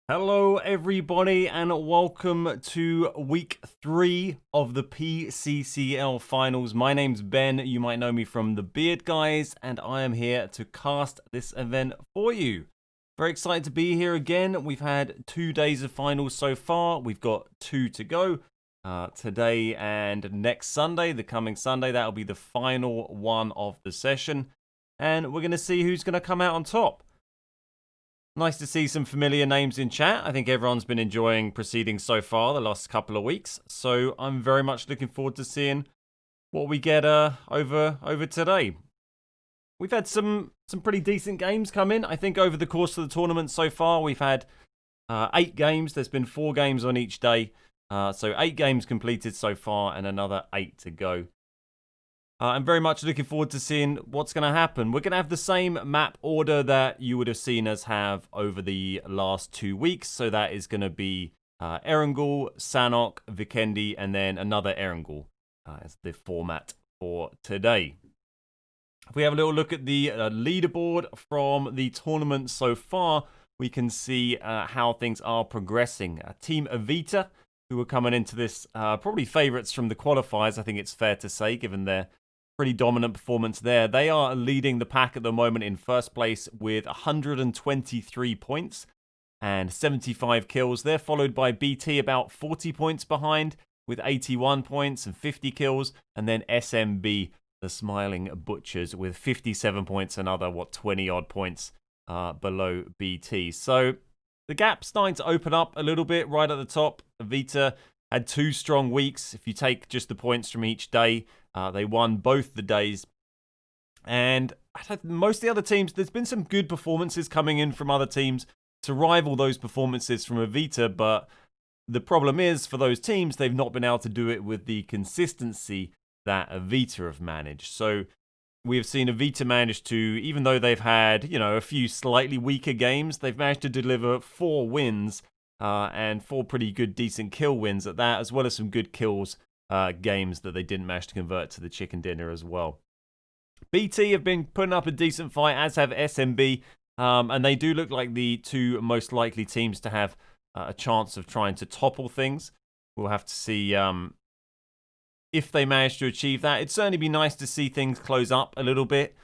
Hello, everybody, and welcome to week 3 of the PCCL finals. My name's Ben. You might know me from the Beard Guys, and I am here to cast this event for you. Very excited to be here again. We've had 2 days of finals so far. We've got 2 to go. Today and next Sunday, the coming Sunday, that'll be the final one of the session. And we're going to see who's going to come out on top. Nice to see some familiar names in chat. I think everyone's been enjoying proceedings so far the last couple of weeks. So I'm very much looking forward to seeing what we get over today. We've had some pretty decent games come in. I think over the course of the tournament so far, we've had 8 games. There's been 4 games on each day. So 8 games completed so far and another 8 to go. I'm very much looking forward to seeing what's going to happen. We're going to have the same map order that you would have seen us have over the last 2 weeks. So that is going to be Erangel, Sanhok, Vikendi, and then another Erangel as the format for today. If we have a little look at the leaderboard from the tournament so far, we can see how things are progressing. Team Avita, who are coming into this, probably favourites from the qualifiers, I think it's fair to say, given their pretty dominant performance there. They are leading the pack at the moment in first place with 123 points and 75 kills. They're followed by BT about 40 points behind with 81 points and 50 kills. And then SMB, the Smiling Butchers, with 57 points, another, 20 odd points below BT. So the gap's starting to open up a little bit right at the top. Avita had 2 strong weeks. If you take just the points from each day, they won both the days. And most of the other teams, there's been some good performances coming in from other teams to rival those performances from Avita. But the problem is, for those teams, they've not been able to do it with the consistency that Avita have managed. So we have seen Avita manage to, even though they've had, a few slightly weaker games, they've managed to deliver 4 wins and 4 pretty good, decent kill wins at that, as well as some good kills games that they didn't manage to convert to the chicken dinner as well. BT have been putting up a decent fight, as have SMB, and they do look like the 2 most likely teams to have a chance of trying to topple things. We'll have to see if they manage to achieve that. It'd certainly be nice to see things close up a little bit,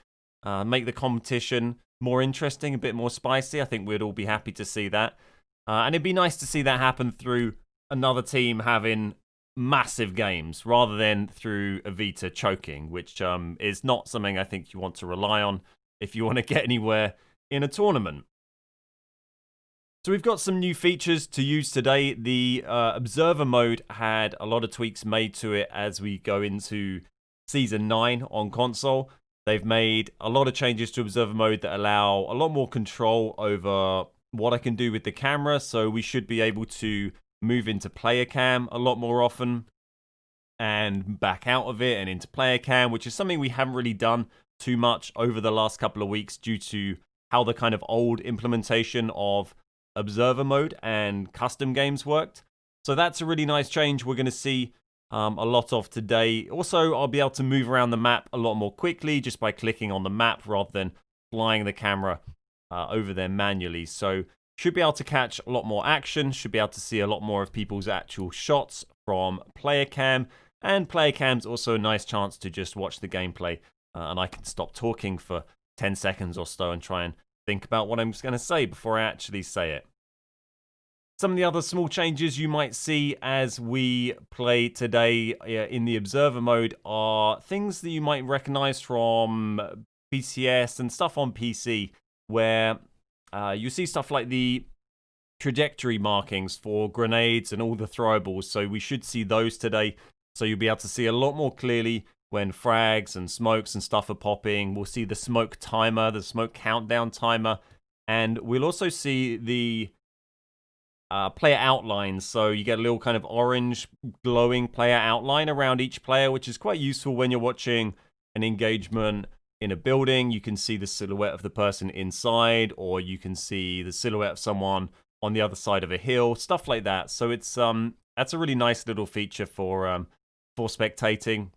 make the competition more interesting, a bit more spicy. I think we'd all be happy to see that. And it'd be nice to see that happen through another team having massive games rather than through Avita choking, which is not something I think you want to rely on if you want to get anywhere in a tournament. So we've got some new features to use today. The Observer mode had a lot of tweaks made to it as we go into Season 9 on console. They've made a lot of changes to Observer mode that allow a lot more control over what I can do with the camera. So we should be able to move into player cam a lot more often and back out of it and into player cam, which is something we haven't really done too much over the last couple of weeks due to how the kind of old implementation of Observer mode and custom games worked. So that's a really nice change we're going to see a lot of today. Also, I'll be able to move around the map a lot more quickly just by clicking on the map rather than flying the camera over there manually. So should be able to catch a lot more action, should be able to see a lot more of people's actual shots from player cam, and player cam's also a nice chance to just watch the gameplay and I can stop talking for 10 seconds or so and try and think about what I'm going to say before I actually say it. Some of the other small changes you might see as we play today in the Observer mode are things that you might recognize from PCS and stuff on PC, where you see stuff like the trajectory markings for grenades and all the throwables. So we should see those today. So you'll be able to see a lot more clearly when frags and smokes and stuff are popping. We'll see the smoke timer, the smoke countdown timer. And we'll also see the player outlines. So you get a little kind of orange glowing player outline around each player, which is quite useful when you're watching an engagement in a building. You can see the silhouette of the person inside, or you can see the silhouette of someone on the other side of a hill, stuff like that. So it's that's a really nice little feature for spectating.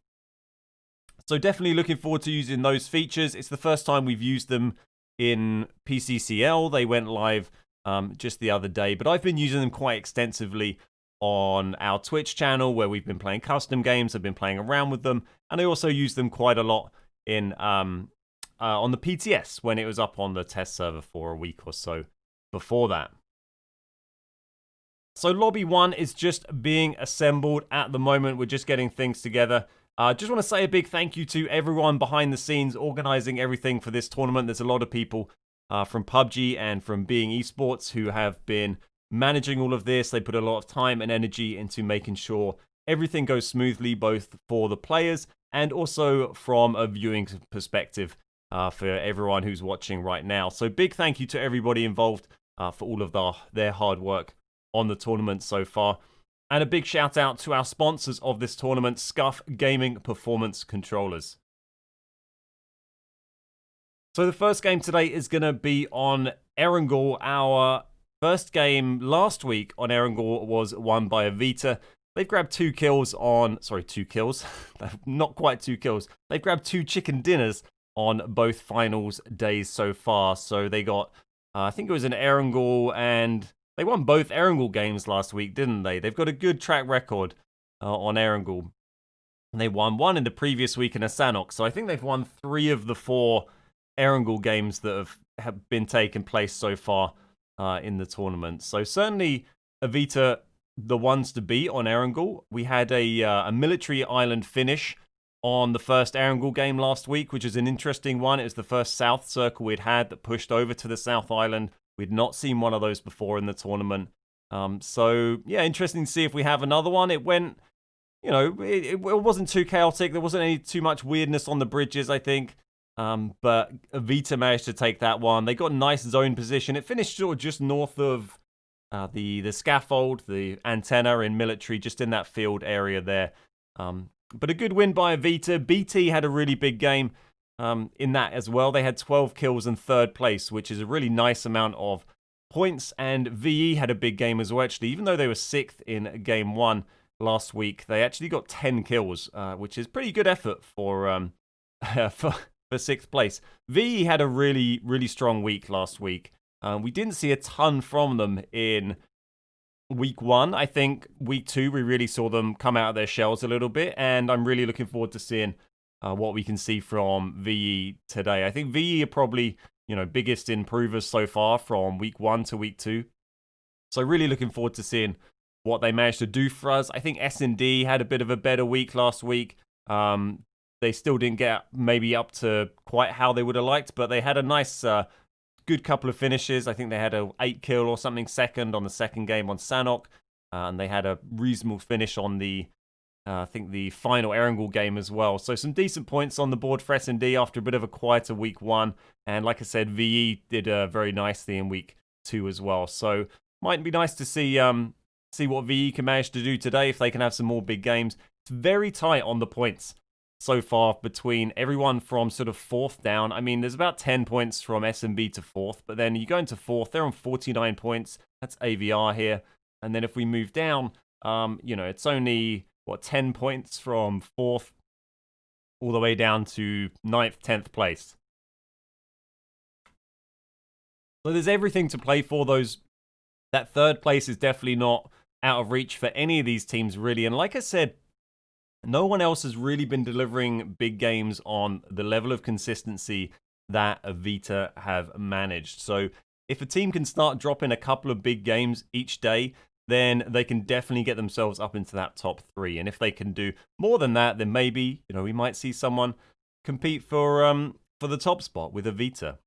So definitely looking forward to using those features. It's the first time we've used them in PCCL. They went live just the other day. But I've been using them quite extensively on our Twitch channel where we've been playing custom games. I've been playing around with them, and I also use them quite a lot in on the PTS when it was up on the test server for a week or so before that. So Lobby 1 is just being assembled at the moment. We're just getting things together. Just want to say a big thank you to everyone behind the scenes organizing everything for this tournament. There's a lot of people from PUBG and from Being Esports who have been managing all of this. They put a lot of time and energy into making sure everything goes smoothly, both for the players and also from a viewing perspective for everyone who's watching right now. So big thank you to everybody involved for all of their hard work on the tournament so far. And a big shout out to our sponsors of this tournament, Scuff Gaming Performance Controllers. So the first game today is going to be on Erangel. Our first game last week on Erangel was won by Avita. They've grabbed 2 kills on... Sorry, 2 kills. Not quite 2 kills. They've grabbed 2 chicken dinners on both finals days so far. So they got, I think it was an Erangel, and they won both Erangel games last week, didn't they? They've got a good track record on Erangel. And they won 1 in the previous week in a Sanok. So I think they've won 3 of the 4 Erangel games that have been taking place so far in the tournament. So certainly Avita, the ones to beat on Erangel. We had a military island finish on the first Erangel game last week, which is an interesting one. It was the first South Circle we'd had that pushed over to the South Island. We'd not seen one of those before in the tournament. So, yeah, interesting to see if we have another one. It went, you know, it wasn't too chaotic. There wasn't too much weirdness on the bridges, I think. But Avita managed to take that one. They got a nice zone position. It finished sort of just north of the scaffold, the antenna in military, just in that field area there. But a good win by Avita. BT had a really big game in that as well. They had 12 kills in 3rd place, which is a really nice amount of points. And VE had a big game as well, actually. Even though they were 6th in game 1 last week, they actually got 10 kills, which is pretty good effort for 6th place. VE had a really, really strong week last week. We didn't see a ton from them in week 1. I think week 2, we really saw them come out of their shells a little bit, and I'm really looking forward to seeing what we can see from VE today. I think VE are probably, you know, biggest improvers so far from week 1 to week 2. So really looking forward to seeing what they managed to do for us. I think S&D had a bit of a better week last week. They still didn't get maybe up to quite how they would have liked, but they had a nice, good couple of finishes. I think they had a 8 kill or something second on the second game on Sanok, and they had a reasonable finish on the, I think the final Erangel game as well. So some decent points on the board for S&D after a bit of a quieter week 1, and like I said, VE did very nicely in week 2 as well. So might be nice to see what VE can manage to do today if they can have some more big games. It's very tight on the points so far between everyone from sort of 4th down. I mean, there's about 10 points from SMB to 4th, but then you go into 4th, they're on 49 points. That's AVR here. And then if we move down, you know, it's only, 10 points from 4th all the way down to 9th, 10th place. So there's everything to play for. That 3rd place is definitely not out of reach for any of these teams, really. And like I said, no one else has really been delivering big games on the level of consistency that Avita have managed. So if a team can start dropping a couple of big games each day, then they can definitely get themselves up into that top 3. And if they can do more than that, then maybe, you know, we might see someone compete for the top spot with Avita.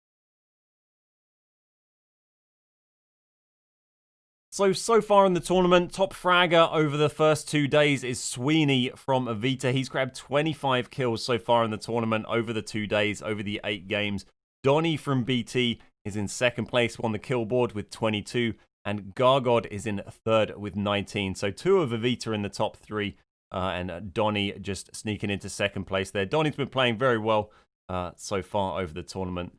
So far in the tournament, top fragger over the first 2 days is Sweeney from Avita. He's grabbed 25 kills so far in the tournament over the 2 days, over the 8 games. Donnie from BT is in 2nd place on the kill board with 22. And Gargod is in 3rd with 19. So 2 of Avita in the top 3. And Donnie just sneaking into 2nd place there. Donnie's been playing very well so far over the tournament.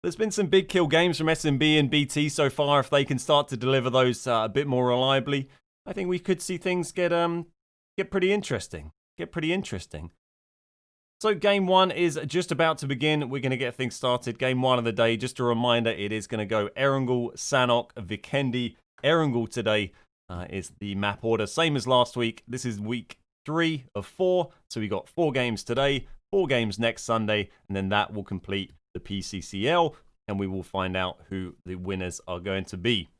There's been some big kill games from SMB and BT so far. If they can start to deliver those a bit more reliably, I think we could see things get pretty interesting. So game one is just about to begin. We're going to get things started. Game one of the day. Just a reminder, it is going to go Erangel, Sanhok, Vikendi. Erangel today is the map order. Same as last week. This is week 3 of 4. So we got 4 games today, 4 games next Sunday, and then that will complete the PCCL, and we will find out who the winners are going to be.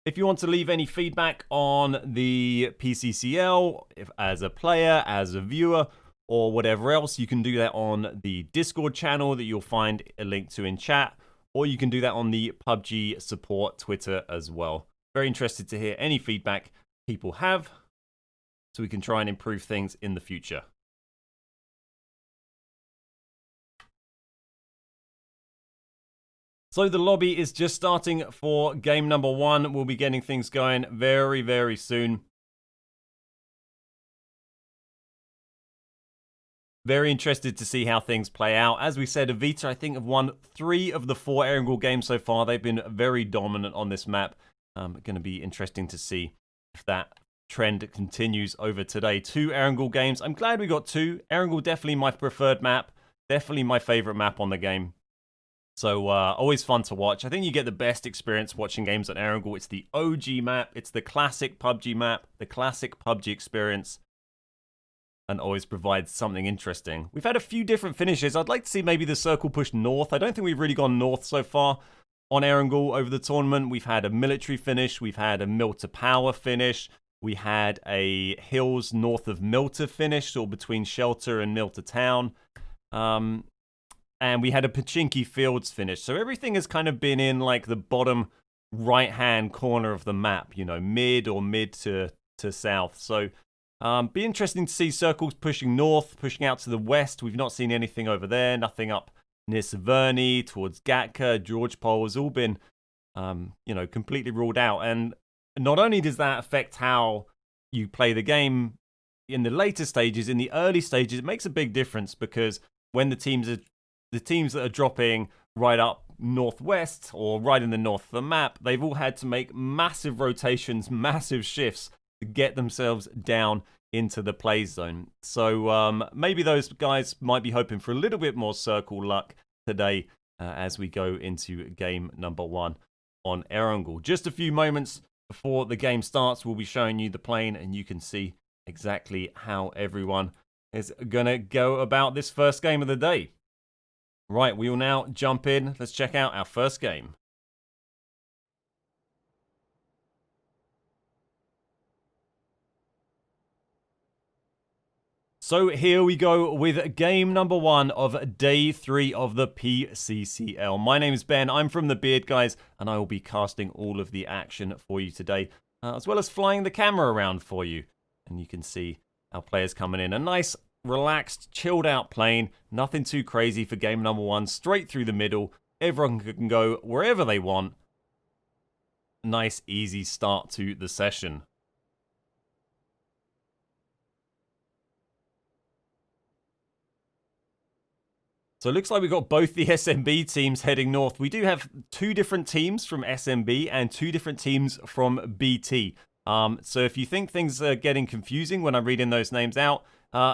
If you want to leave any feedback on the PCCL, as a player, as a viewer, or whatever else, you can do that on the Discord channel that you'll find a link to in chat, or you can do that on the PUBG support Twitter as well. Very interested to hear any feedback people have, so we can try and improve things in the future. So the lobby is just starting for game number 1. We'll be getting things going very, very soon. Very interested to see how things play out. As we said, Avita, I think, have won 3 of the 4 Erangel games so far. They've been very dominant on this map. Going to be interesting to see if that trend continues over today. 2 Erangel games. I'm glad we got 2. Erangel, definitely my preferred map. Definitely my favorite map on the game. So, always fun to watch. I think you get the best experience watching games on Erangel. It's the OG map. It's the classic PUBG map. The classic PUBG experience. And always provides something interesting. We've had a few different finishes. I'd like to see maybe the circle push north. I don't think we've really gone north so far on Erangel over the tournament. We've had a military finish. We've had a mill to power finish. We had a hills north of Milta finish, or between shelter and Milta town. And we had a Pachinki Fields finish. So everything has kind of been in like the bottom right-hand corner of the map, you know, mid to south. So be interesting to see circles pushing north, pushing out to the west. We've not seen anything over there. Nothing up near Severny, towards Gatka, George Pole has all been, you know, completely ruled out. And not only does that affect how you play the game in the later stages, in the early stages, it makes a big difference, because when the teams that are dropping right up northwest or right in the north of the map, they've all had to make massive rotations, massive shifts to get themselves down into the play zone. So maybe those guys might be hoping for a little bit more circle luck today as we go into game number 1 on Erangel. Just a few moments before the game starts, we'll be showing you the plane, and you can see exactly how everyone is going to go about this first game of the day. Right, we will now jump in. Let's check out our first game. So here we go with game number 1 of day 3 of the PCCL. My name is Ben. I'm from the Beard Guys, and I will be casting all of the action for you today, as well as flying the camera around for you. And you can see our players coming in. A nice, relaxed, chilled out plane. Nothing too crazy for game number 1. Straight through the middle. Everyone can go wherever they want. Nice, easy start to the session. So it looks like we've got both the SMB teams heading north. We do have 2 different teams from SMB and 2 different teams from BT. So if you think things are getting confusing when I'm reading those names out,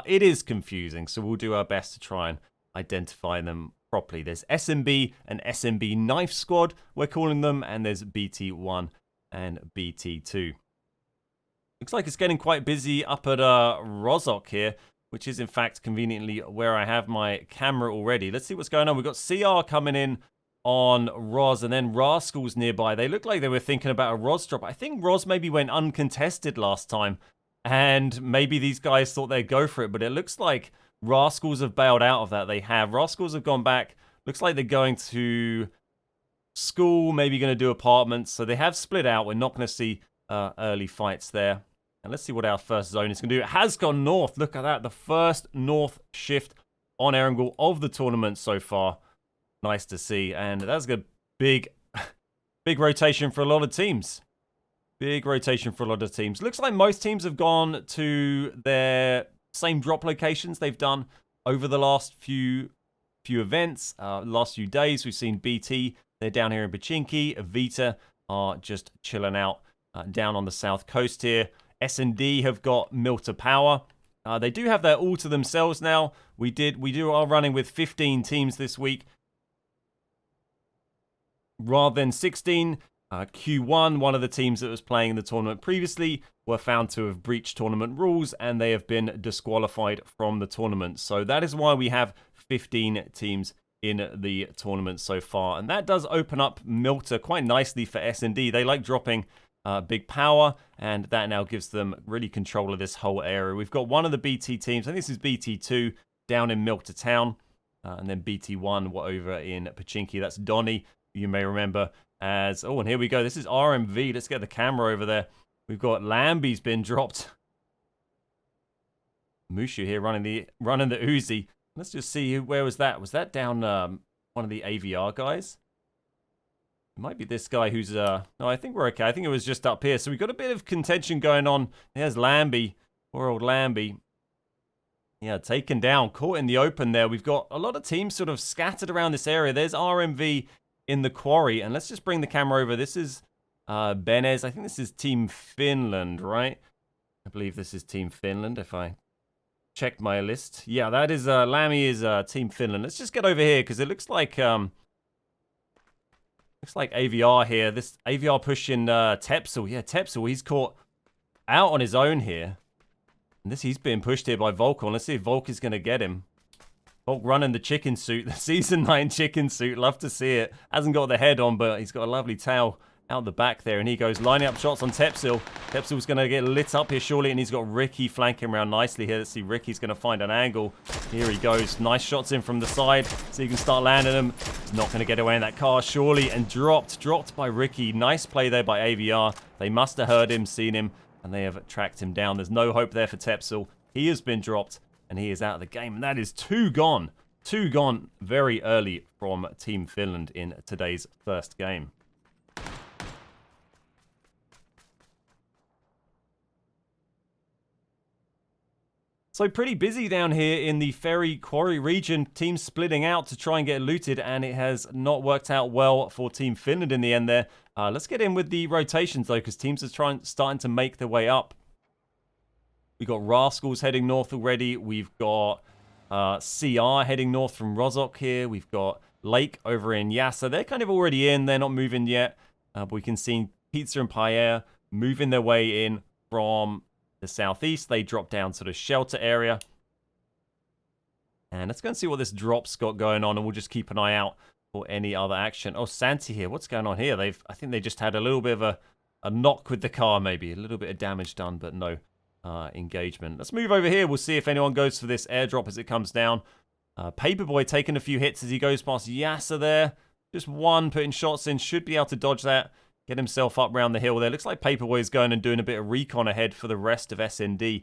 it is confusing. So we'll do our best to try and identify them properly. There's SMB and SMB Knife Squad, we're calling them, and there's BT1 and BT2. Looks like it's getting quite busy up at Rozhok here, which is in fact conveniently where I have my camera already. Let's see what's going on. We've got CR coming in on Roz, and then Rascals nearby. They look like they were thinking about a Roz drop. I think Roz maybe went uncontested last time, and maybe these guys thought they'd go for it, but it looks like Rascals have bailed out of that. They have. Rascals have gone back. Looks like they're going to school, maybe going to do apartments. So they have split out. We're not going to see early fights there. And let's see what our first zone is going to do. It has gone north. Look at that. The first north shift on Erangel of the tournament so far. Nice to see. And that's a big rotation for a lot of teams. Big rotation for a lot of teams. Looks like most teams have gone to their same drop locations they've done over the last few events. Last few days, we've seen BT. They're down here in Pachinki. Avita are just chilling out down on the south coast here. S&D have got Milta Power. They do have that all to themselves now. We are running with 15 teams this week rather than 16. Q1, one of the teams that was playing in the tournament previously, were found to have breached tournament rules and they have been disqualified from the tournament. So that is why we have 15 teams in the tournament so far. And that does open up Milta quite nicely for S&D. They like dropping big power, and that now gives them really control of this whole area. We've got one of the BT teams, I think this is BT2, down in Milta Town, and then BT1 over in Pachinki. That's Donny, you may remember as... Oh, and here we go. This is RMV. Let's get the camera over there. We've got Lambie's been dropped. Mushu here running the Uzi. Let's just see, where was that? Was that down one of the AVR guys? It might be this guy who's... No, I think we're okay. I think it was just up here. So we've got a bit of contention going on. There's Lambie. Poor old Lambie. Yeah, taken down. Caught in the open there. We've got a lot of teams sort of scattered around this area. There's RMV in the quarry. And let's just bring the camera over. This is Benez. I think this is Team Finland, right? I believe this is Team Finland, if I check my list. Yeah, that is... Lammy is Team Finland. Let's just get over here, because it looks like... Looks like AVR here. This AVR pushing Tepsil. Yeah, Tepsil, he's caught out on his own here. And he's being pushed here by Volk. Let's see if Volk is going to get him. Volk running the chicken suit, the Season 9 chicken suit. Love to see it. Hasn't got the head on, but he's got a lovely tail out the back there. And he goes lining up shots on Tepsil. Tepsil's going to get lit up here surely. And he's got Ricky flanking around nicely here. Let's see, Ricky's going to find an angle. Here he goes. Nice shots in from the side. So you can start landing them. He's not going to get away in that car surely. And dropped by Ricky. Nice play there by AVR. They must have heard him, seen him. And they have tracked him down. There's no hope there for Tepsil. He has been dropped. And he is out of the game. And that is 2 gone. 2 gone very early from Team Finland in today's first game. So pretty busy down here in the Ferry Quarry region. Teams splitting out to try and get looted, and it has not worked out well for Team Finland in the end there. Let's get in with the rotations, though, because teams are starting to make their way up. We've got Rascals heading north already. We've got CR heading north from Rozok here. We've got Lake over in Yasa. They're kind of already in. They're not moving yet. But we can see Pizza and Paella moving their way in from the southeast. They drop down sort of shelter area. And let's go and see what this drop's got going on, and we'll just keep an eye out for any other action. Oh, Santi here. What's going on here? I think they just had a little bit of a knock with the car, maybe. A little bit of damage done, but no engagement. Let's move over here. We'll see if anyone goes for this airdrop as it comes down. Paperboy taking a few hits as he goes past Yasa there. Just one putting shots in. Should be able to dodge that. Get himself up around the hill there. Looks like Paperboy is going and doing a bit of recon ahead for the rest of SND,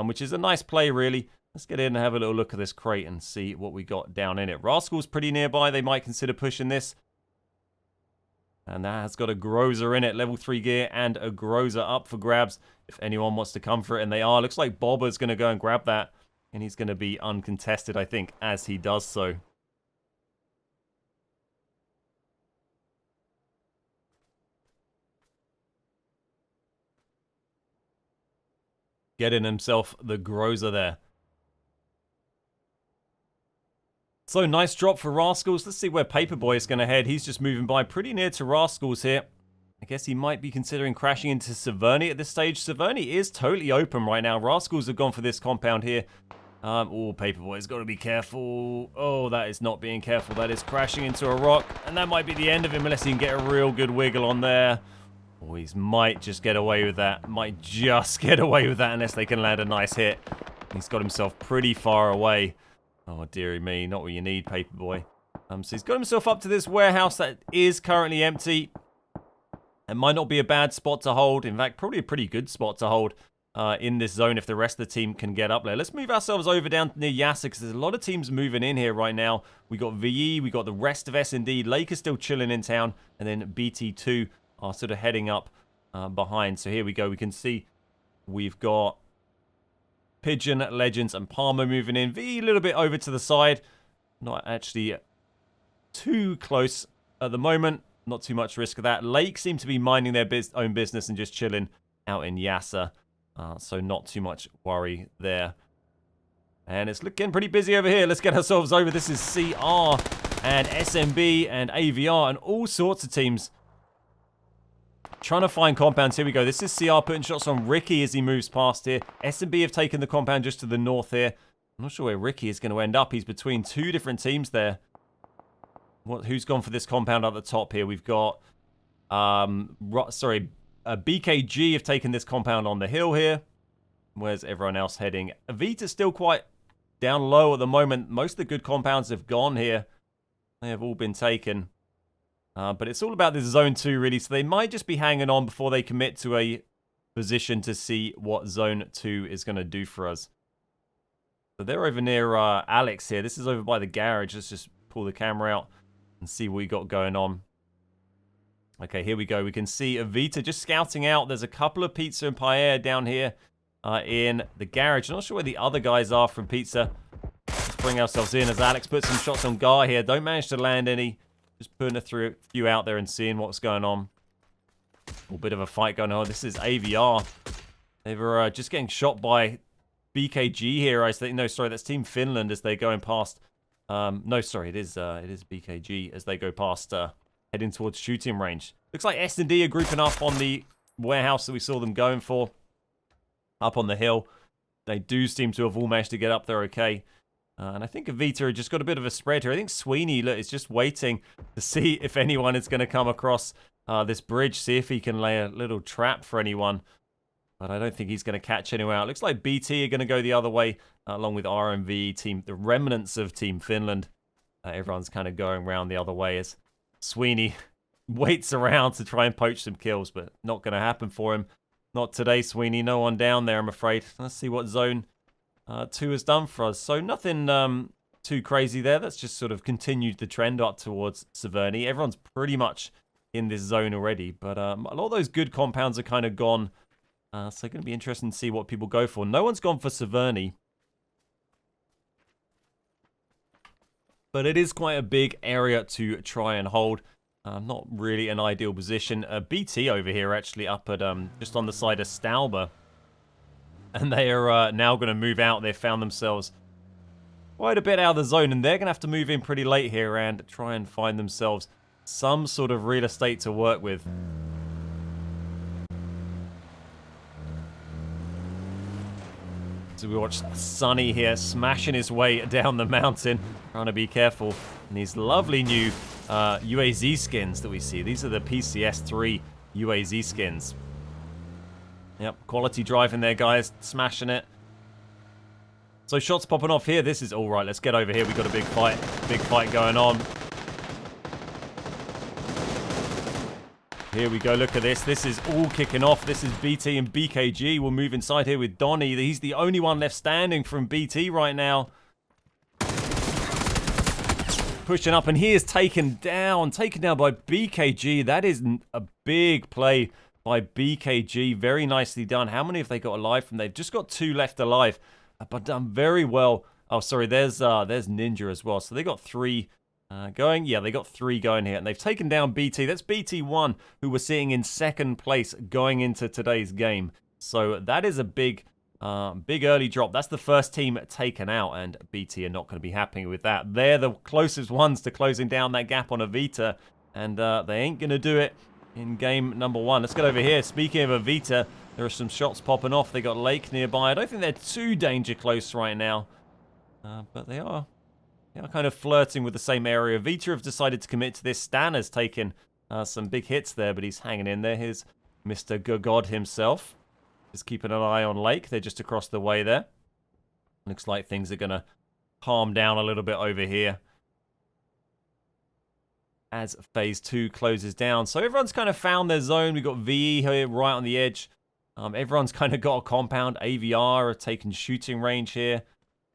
which is a nice play, really. Let's get in and have a little look at this crate and see what we got down in it. Rascal's pretty nearby. They might consider pushing this. And that has got a Groza in it. Level 3 gear and a Groza up for grabs if anyone wants to come for it. And they are. Looks like Bobber's going to go and grab that. And he's going to be uncontested, I think, as he does so. Getting himself the Groza there. So, nice drop for Rascals. Let's see where Paperboy is going to head. He's just moving by pretty near to Rascals here. I guess he might be considering crashing into Severny at this stage. Severny is totally open right now. Rascals have gone for this compound here. Oh, Paperboy's got to be careful. Oh, that is not being careful. That is crashing into a rock. And that might be the end of him unless he can get a real good wiggle on there. Oh, he might just get away with that. Might just get away with that unless they can land a nice hit. He's got himself pretty far away. Oh, dearie me. Not what you need, Paperboy. So he's got himself up to this warehouse that is currently empty. It might not be a bad spot to hold. In fact, probably a pretty good spot to hold in this zone if the rest of the team can get up there. Let's move ourselves over down near Yasa because there's a lot of teams moving in here right now. We got VE, we got the rest of S&D. Lake is still chilling in town. And then BT2 are sort of heading up behind. So here we go. We can see we've got Pigeon, Legends, and Palmer moving in. V a little bit over to the side. Not actually too close at the moment. Not too much risk of that. Lake seem to be minding their own business and just chilling out in Yasa. So not too much worry there. And it's looking pretty busy over here. Let's get ourselves over. This is CR and SMB and AVR and all sorts of teams trying to find compounds. Here we go. This is CR putting shots on Ricky as he moves past here. SMB have taken the compound just to the north here. I'm not sure where Ricky is going to end up. He's between two different teams there. Who's gone for this compound at the top here? We've got, BKG have taken this compound on the hill here. Where's everyone else heading? Avita's still quite down low at the moment. Most of the good compounds have gone here. They have all been taken. But it's all about this zone 2, really. So they might just be hanging on before they commit to a position to see what zone 2 is going to do for us. So they're over near Alex here. This is over by the garage. Let's just pull the camera out and see what we got going on. Okay, here we go. We can see Avita just scouting out. There's a couple of Pizza and Paella down here in the garage. I'm not sure where the other guys are from Pizza. Let's bring ourselves in as Alex puts some shots on Guy here. Don't manage to land any. Just putting a few out there and seeing what's going on. A bit of a fight going on. This is AVR. They were just getting shot by BKG here. I think, no, sorry, that's Team Finland as they're going past. No, sorry, it is BKG as they go past, heading towards shooting range. Looks like S&D are grouping up on the warehouse that we saw them going for, up on the hill. They do seem to have all managed to get up there okay. And I think Avita just got a bit of a spread here. I think Sweeney is just waiting to see if anyone is going to come across this bridge, see if he can lay a little trap for anyone. But I don't think he's going to catch anyone out. Looks like BT are going to go the other way, along with RMV, the remnants of Team Finland. Everyone's kind of going around the other way as Sweeney waits around to try and poach some kills, but not going to happen for him. Not today, Sweeney. No one down there, I'm afraid. Let's see what zone 2 has done for us. So nothing too crazy there. That's just sort of continued the trend up towards Severny. Everyone's pretty much in this zone already, but a lot of those good compounds are kind of gone. So going to be interesting to see what people go for. No one's gone for Severny, but it is quite a big area to try and hold. Not really an ideal position. BT over here actually up at just on the side of Stauber. And they are now going to move out. They've found themselves quite a bit out of the zone. And they're going to have to move in pretty late here and try and find themselves some sort of real estate to work with. So we watch Sonny here smashing his way down the mountain. Trying to be careful. And these lovely new UAZ skins that we see. These are the PCS3 UAZ skins. Yep, quality driving there, guys. Smashing it. So shots popping off here. This is all right. Let's get over here. We've got a big fight going on. Here we go. Look at this. This is all kicking off. This is BT and BKG. We'll move inside here with Donny. He's the only one left standing from BT right now. Pushing up, and he is taken down by BKG. That is a big play by BKG. Very nicely done. How many have they got alive from? They've just got 2 left alive, but done very well. Oh, sorry, there's Ninja as well. So they got 3 going. Yeah, they got 3 going here, and they've taken down BT. That's BT1, who we're seeing in 2nd place going into today's game. So that is a big early drop. That's the first team taken out, and BT are not going to be happy with that. They're the closest ones to closing down that gap on Avita, and they ain't going to do it in game number 1. Let's get over here. Speaking of Avita, there are some shots popping off. They got Lake nearby. I don't think they're too danger close right now, but they are kind of flirting with the same area. Avita have decided to commit to this. Stan has taken some big hits there, but he's hanging in there. Here's Mr. God himself. Just keeping an eye on Lake. They're just across the way there. Looks like things are going to calm down a little bit over here as phase 2 closes down. So everyone's kind of found their zone. We've got VE here right on the edge. Everyone's kind of got a compound. AVR have taken shooting range here.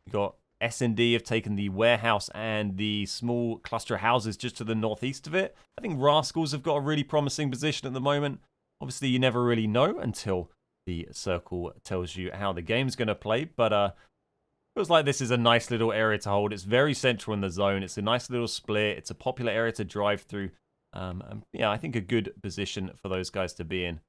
We've got S&D have taken the warehouse and the small cluster of houses just to the northeast of it. I think Rascals have got a really promising position at the moment. Obviously, you never really know until the circle tells you how the game's going to play, but feels like this is a nice little area to hold. It's very central in the zone. It's a nice little split. It's a popular area to drive through. Yeah, I think a good position for those guys to be in.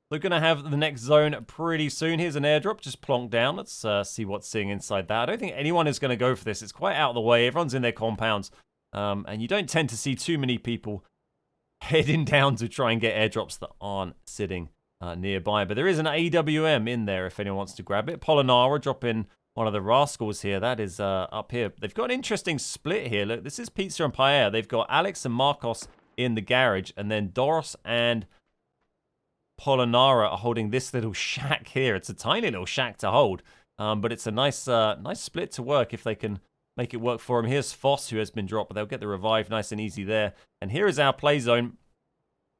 They're going to have the next zone pretty soon. Here's an airdrop just plonked down. Let's see what's sitting inside that. I don't think anyone is going to go for this. It's quite out of the way. Everyone's in their compounds. And you don't tend to see too many people heading down to try and get airdrops that aren't sitting nearby. But there is an AWM in there if anyone wants to grab it. Polonara dropping one of the rascals here. That is up here. They've got an interesting split here. Look, this is Pizza and Paella. They've got Alex and Marcos in the garage. And then Doros and Polonara are holding this little shack here. It's a tiny little shack to hold. But it's a nice split to work if they can make it work for him. Here's Foss, who has been dropped, but they'll get the revive nice and easy there. And here is our play zone.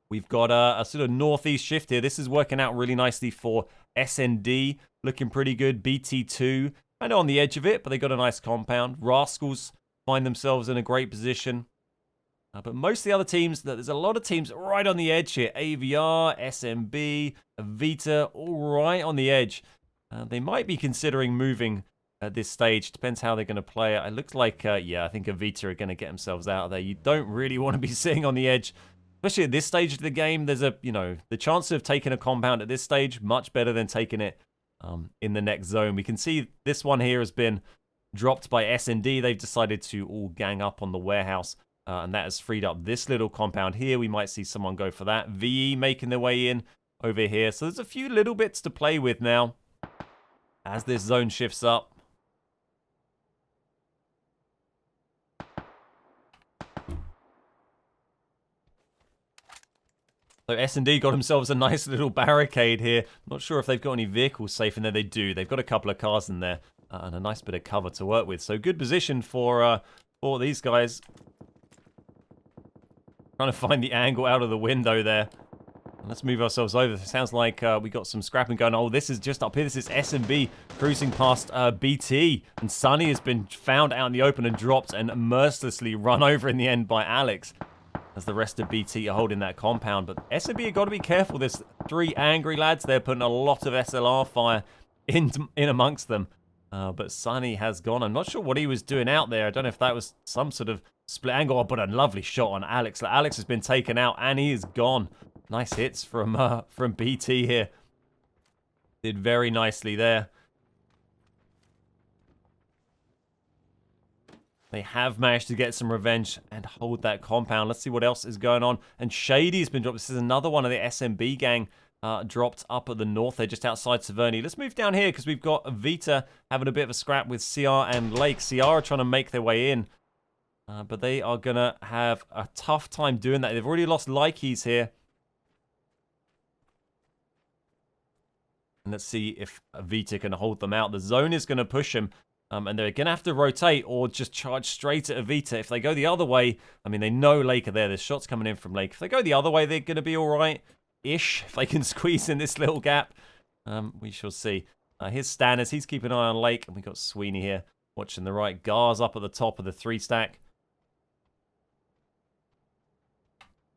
We've got a sort of northeast shift here. This is working out really nicely for SND. Looking pretty good. BT2, kind of on the edge of it, but they got a nice compound. Rascals find themselves in a great position. But most of the other teams, there's a lot of teams right on the edge here. AVR, SMB, Avita, all right on the edge. They might be considering moving at this stage. Depends how they're going to play it. It looks like, yeah, I think Avita are going to get themselves out of there. You don't really want to be sitting on the edge, especially at this stage of the game. There's the chance of taking a compound at this stage, much better than taking it in the next zone. We can see this one here has been dropped by S&D. They've decided to all gang up on the warehouse, and that has freed up this little compound here. We might see someone go for that. VE making their way in over here. So there's a few little bits to play with now as this zone shifts up. So S&D got themselves a nice little barricade here. Not sure if they've got any vehicles safe in there. They do. They've got a couple of cars in there and a nice bit of cover to work with. So good position for these guys. Trying to find the angle out of the window there. Let's move ourselves over. It sounds like we got some scrapping going. Oh, this is just up here. This is SMB cruising past BT. And Sunny has been found out in the open and dropped and mercilessly run over in the end by Alex, as the rest of BT are holding that compound. But SMB have got to be careful. There's 3 angry lads. They're putting a lot of SLR fire in amongst them. But Sunny has gone. I'm not sure what he was doing out there. I don't know if that was some sort of split angle, but a lovely shot on Alex. Alex has been taken out and he is gone. Nice hits from BT here. Did very nicely there. They have managed to get some revenge and hold that compound. Let's see what else is going on. And Shady's been dropped. This is another one of the SMB gang dropped up at the north. They're just outside Severny. Let's move down here because we've got Vita having a bit of a scrap with CR and Lake. CR are trying to make their way in. But they are going to have a tough time doing that. They've already lost Likey's here. And let's see if Vita can hold them out. The zone is going to push them. And they're going to have to rotate or just charge straight at Avita. If they go the other way, I mean, they know Lake are there. There's shots coming in from Lake. If they go the other way, they're going to be all right-ish. If they can squeeze in this little gap, we shall see. Here's Stanners. He's keeping an eye on Lake. And we've got Sweeney here watching the right. Gar's up at the top of the 3-stack.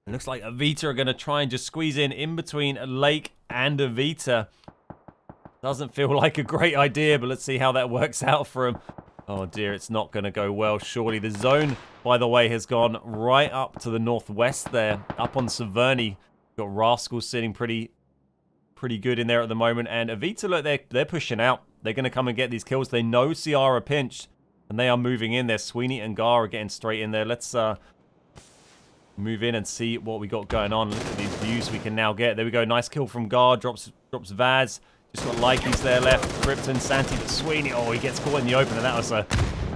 It looks like Avita are going to try and just squeeze in between Lake and Avita. Doesn't feel like a great idea, but let's see how that works out for him. Oh dear, it's not going to go well, surely. The zone, by the way, has gone right up to the northwest there, up on Severny. Got Rascals sitting pretty good in there at the moment. And Avita, look, they're pushing out. They're going to come and get these kills. They know CR are pinched, and they are moving in there. Sweeney and Gar are getting straight in there. Let's move in and see what we got going on. Look at these views we can now get. There we go. Nice kill from Gar. Drops Vaz. Just got Likey's there left. Krypton, Santi, but Sweeney. Oh, he gets caught in the open, and that was a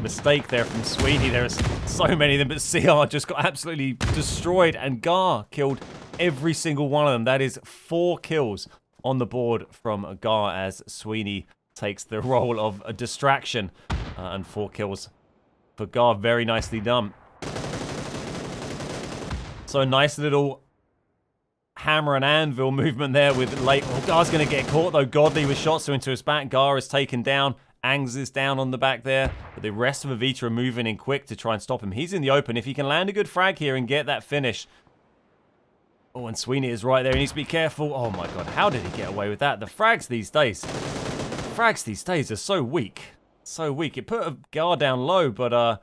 mistake there from Sweeney. There's so many of them, but CR just got absolutely destroyed, and Gar killed every single one of them. That is 4 kills on the board from Gar as Sweeney takes the role of a distraction, and 4 kills for Gar. Very nicely done. So a nice little hammer and anvil movement there with Lake. Oh, Gar's going to get caught though. Godly with shots into his back. Gar is taken down. Angs is down on the back there. But the rest of Avita are moving in quick to try and stop him. He's in the open. If he can land a good frag here and get that finish. Oh, and Sweeney is right there. He needs to be careful. Oh my god, how did he get away with that? The frags these days are so weak. So weak. It put a Gar down low, but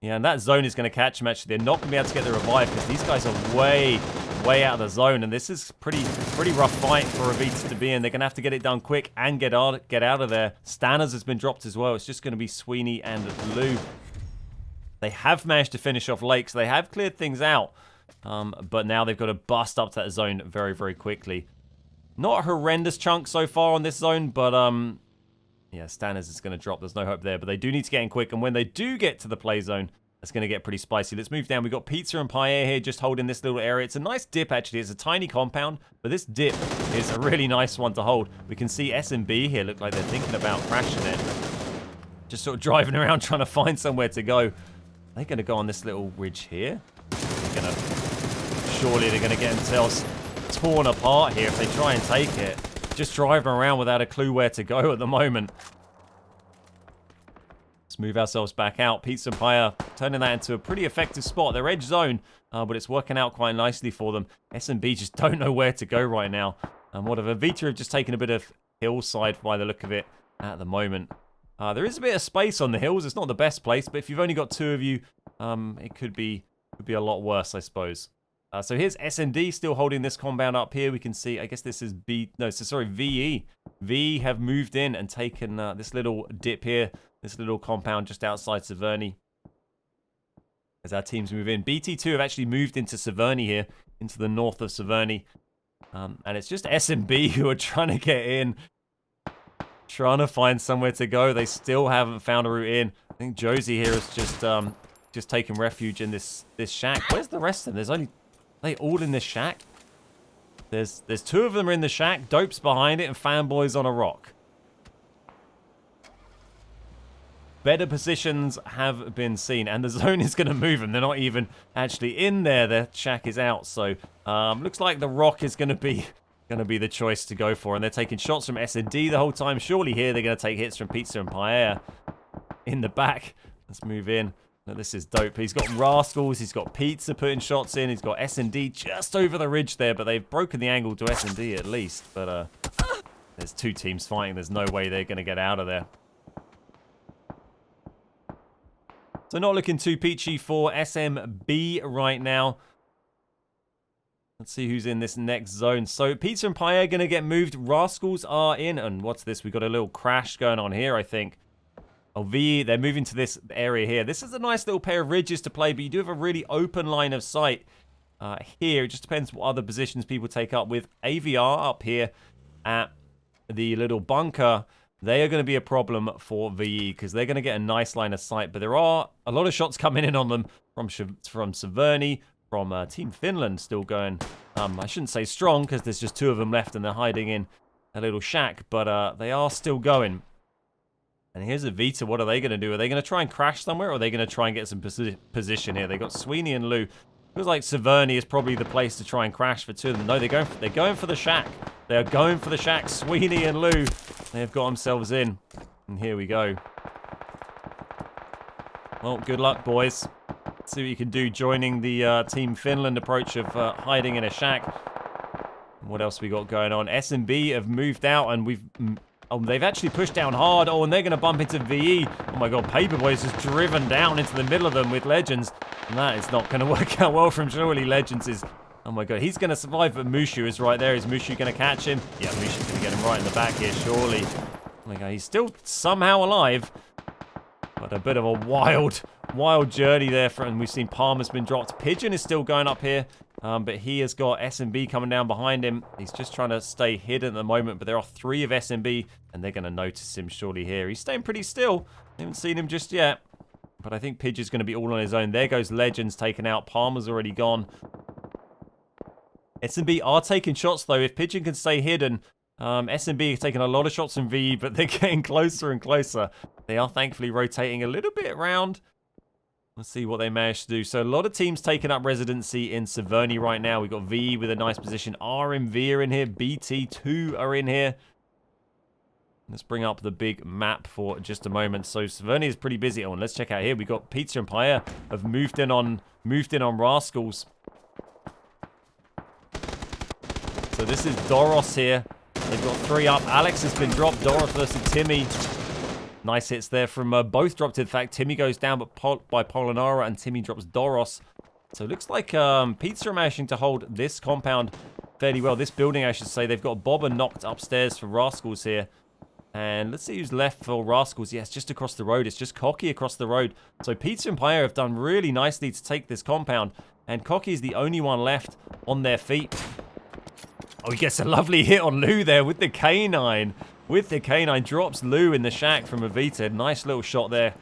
yeah, and that zone is going to catch him actually. They're not going to be able to get the revive because these guys are way way out of the zone, and this is pretty rough fight for Avita to be in. They're going to have to get it done quick and get out of there. Stanners has been dropped as well. It's just going to be Sweeney and Lou. They have managed to finish off Lake, so they have cleared things out. But now they've got to bust up to that zone very, very quickly. Not a horrendous chunk so far on this zone, but yeah, Stanners is going to drop. There's no hope there, but they do need to get in quick, and when they do get to the play zone, it's going to get pretty spicy. Let's move down. We've got Pizza and Pierre here just holding this little area. It's a nice dip, actually. It's a tiny compound, but this dip is a really nice one to hold. We can see S&B here look like they're thinking about crashing it. Just sort of driving around trying to find somewhere to go. They're going to go on this little ridge here. Surely they're going to get themselves torn apart here if they try and take it. Just driving around without a clue where to go at the moment. Let's move ourselves back out. Pizza and Pie turning that into a pretty effective spot. They're edge zone, but it's working out quite nicely for them. S&B just don't know where to go right now. And what of Avita have just taken a bit of hillside by the look of it at the moment. There is a bit of space on the hills. It's not the best place, but if you've only got two of you, it could be a lot worse, I suppose. So here's S&D still holding this compound up here. We can see, I guess this is VE. VE have moved in and taken this little dip here. This little compound just outside Severny. As our teams move in. BT2 have actually moved into Severny here. Into the north of Severny. And it's just S&B who are trying to get in. Trying to find somewhere to go. They still haven't found a route in. I think Josie here is just taking refuge in this shack. Where's the rest of them? Are they all in this shack? There's two of them in the shack. Dope's behind it and Fanboy's on a rock. Better positions have been seen, and the zone is going to move them. They're not even actually in there. Their shack is out, so looks like the rock is going to be the choice to go for, and they're taking shots from S&D the whole time. Surely here they're going to take hits from Pizza and Pierre in the back. Let's move in. Now, this is dope. He's got Rascals. He's got Pizza putting shots in. He's got S&D just over the ridge there, but they've broken the angle to S&D at least. But there's two teams fighting. There's no way they're going to get out of there. So not looking too peachy for SMB right now. Let's see who's in this next zone. So Pizza and Pie are going to get moved. Rascals are in. And what's this? We've got a little crash going on here, I think. Oh, VE, they're moving to this area here. This is a nice little pair of ridges to play, but you do have a really open line of sight here. It just depends what other positions people take up. With AVR up here at the little bunker, they are going to be a problem for VE because they're going to get a nice line of sight. But there are a lot of shots coming in on them from Severny, from Team Finland still going. I shouldn't say strong because there's just two of them left and they're hiding in a little shack. But they are still going. And here's Avita. What are they going to do? Are they going to try and crash somewhere, or are they going to try and get some position here? They got Sweeney and Lou. Feels like Severny is probably the place to try and crash for two of them. No, they're going for the shack. They are going for the shack. Sweeney and Lou, they have got themselves in. And here we go. Well, good luck, boys. Let's see what you can do joining the Team Finland approach of hiding in a shack. What else we got going on? S&B have moved out, and they've actually pushed down hard. Oh, and they're going to bump into VE. Oh my god, Paperboy's just driven down into the middle of them with Legends. And that is not going to work out well for him. Surely Legends is... Oh my god, he's going to survive, but Mushu is right there. Is Mushu going to catch him? Yeah, Mushu's going to get him right in the back here, surely. Oh my god, he's still somehow alive. But a bit of a wild journey there. And we've seen Palmer's been dropped. Pigeon is still going up here. But he has got S&B coming down behind him. He's just trying to stay hidden at the moment. But there are three of S&B, and they're going to notice him surely here. He's staying pretty still. Haven't seen him just yet. But I think Pidge's going to be all on his own. There goes Legends taken out. Palmer's already gone. S&B are taking shots, though. If Pigeon can stay hidden, S&B are taking a lot of shots from VE, but they're getting closer and closer. They are thankfully rotating a little bit around. Let's see what they managed to do. So a lot of teams taking up residency in Severny right now. We've got VE with a nice position. RMV are in here. BT2 are in here. Let's bring up the big map for just a moment. So Severny is pretty busy. Oh, and let's check out here. We've got Pizza and Pie have moved in on Rascals. So this is Doros here. They've got three up. Alex has been dropped. Doros versus Timmy. Nice hits there from both dropped. In fact, Timmy goes down by Polinara, and Timmy drops Doros. So it looks like Pizza are managing to hold this compound fairly well. This building, I should say. They've got Bobber knocked upstairs for Rascals here. And let's see who's left for Rascals. Yes, just across the road. It's just Cocky across the road. So Pizza and Player have done really nicely to take this compound. And Cocky is the only one left on their feet. Oh, he gets a lovely hit on Lou there with the canine. With the canine. Drops Lou in the shack from Avita. Nice little shot there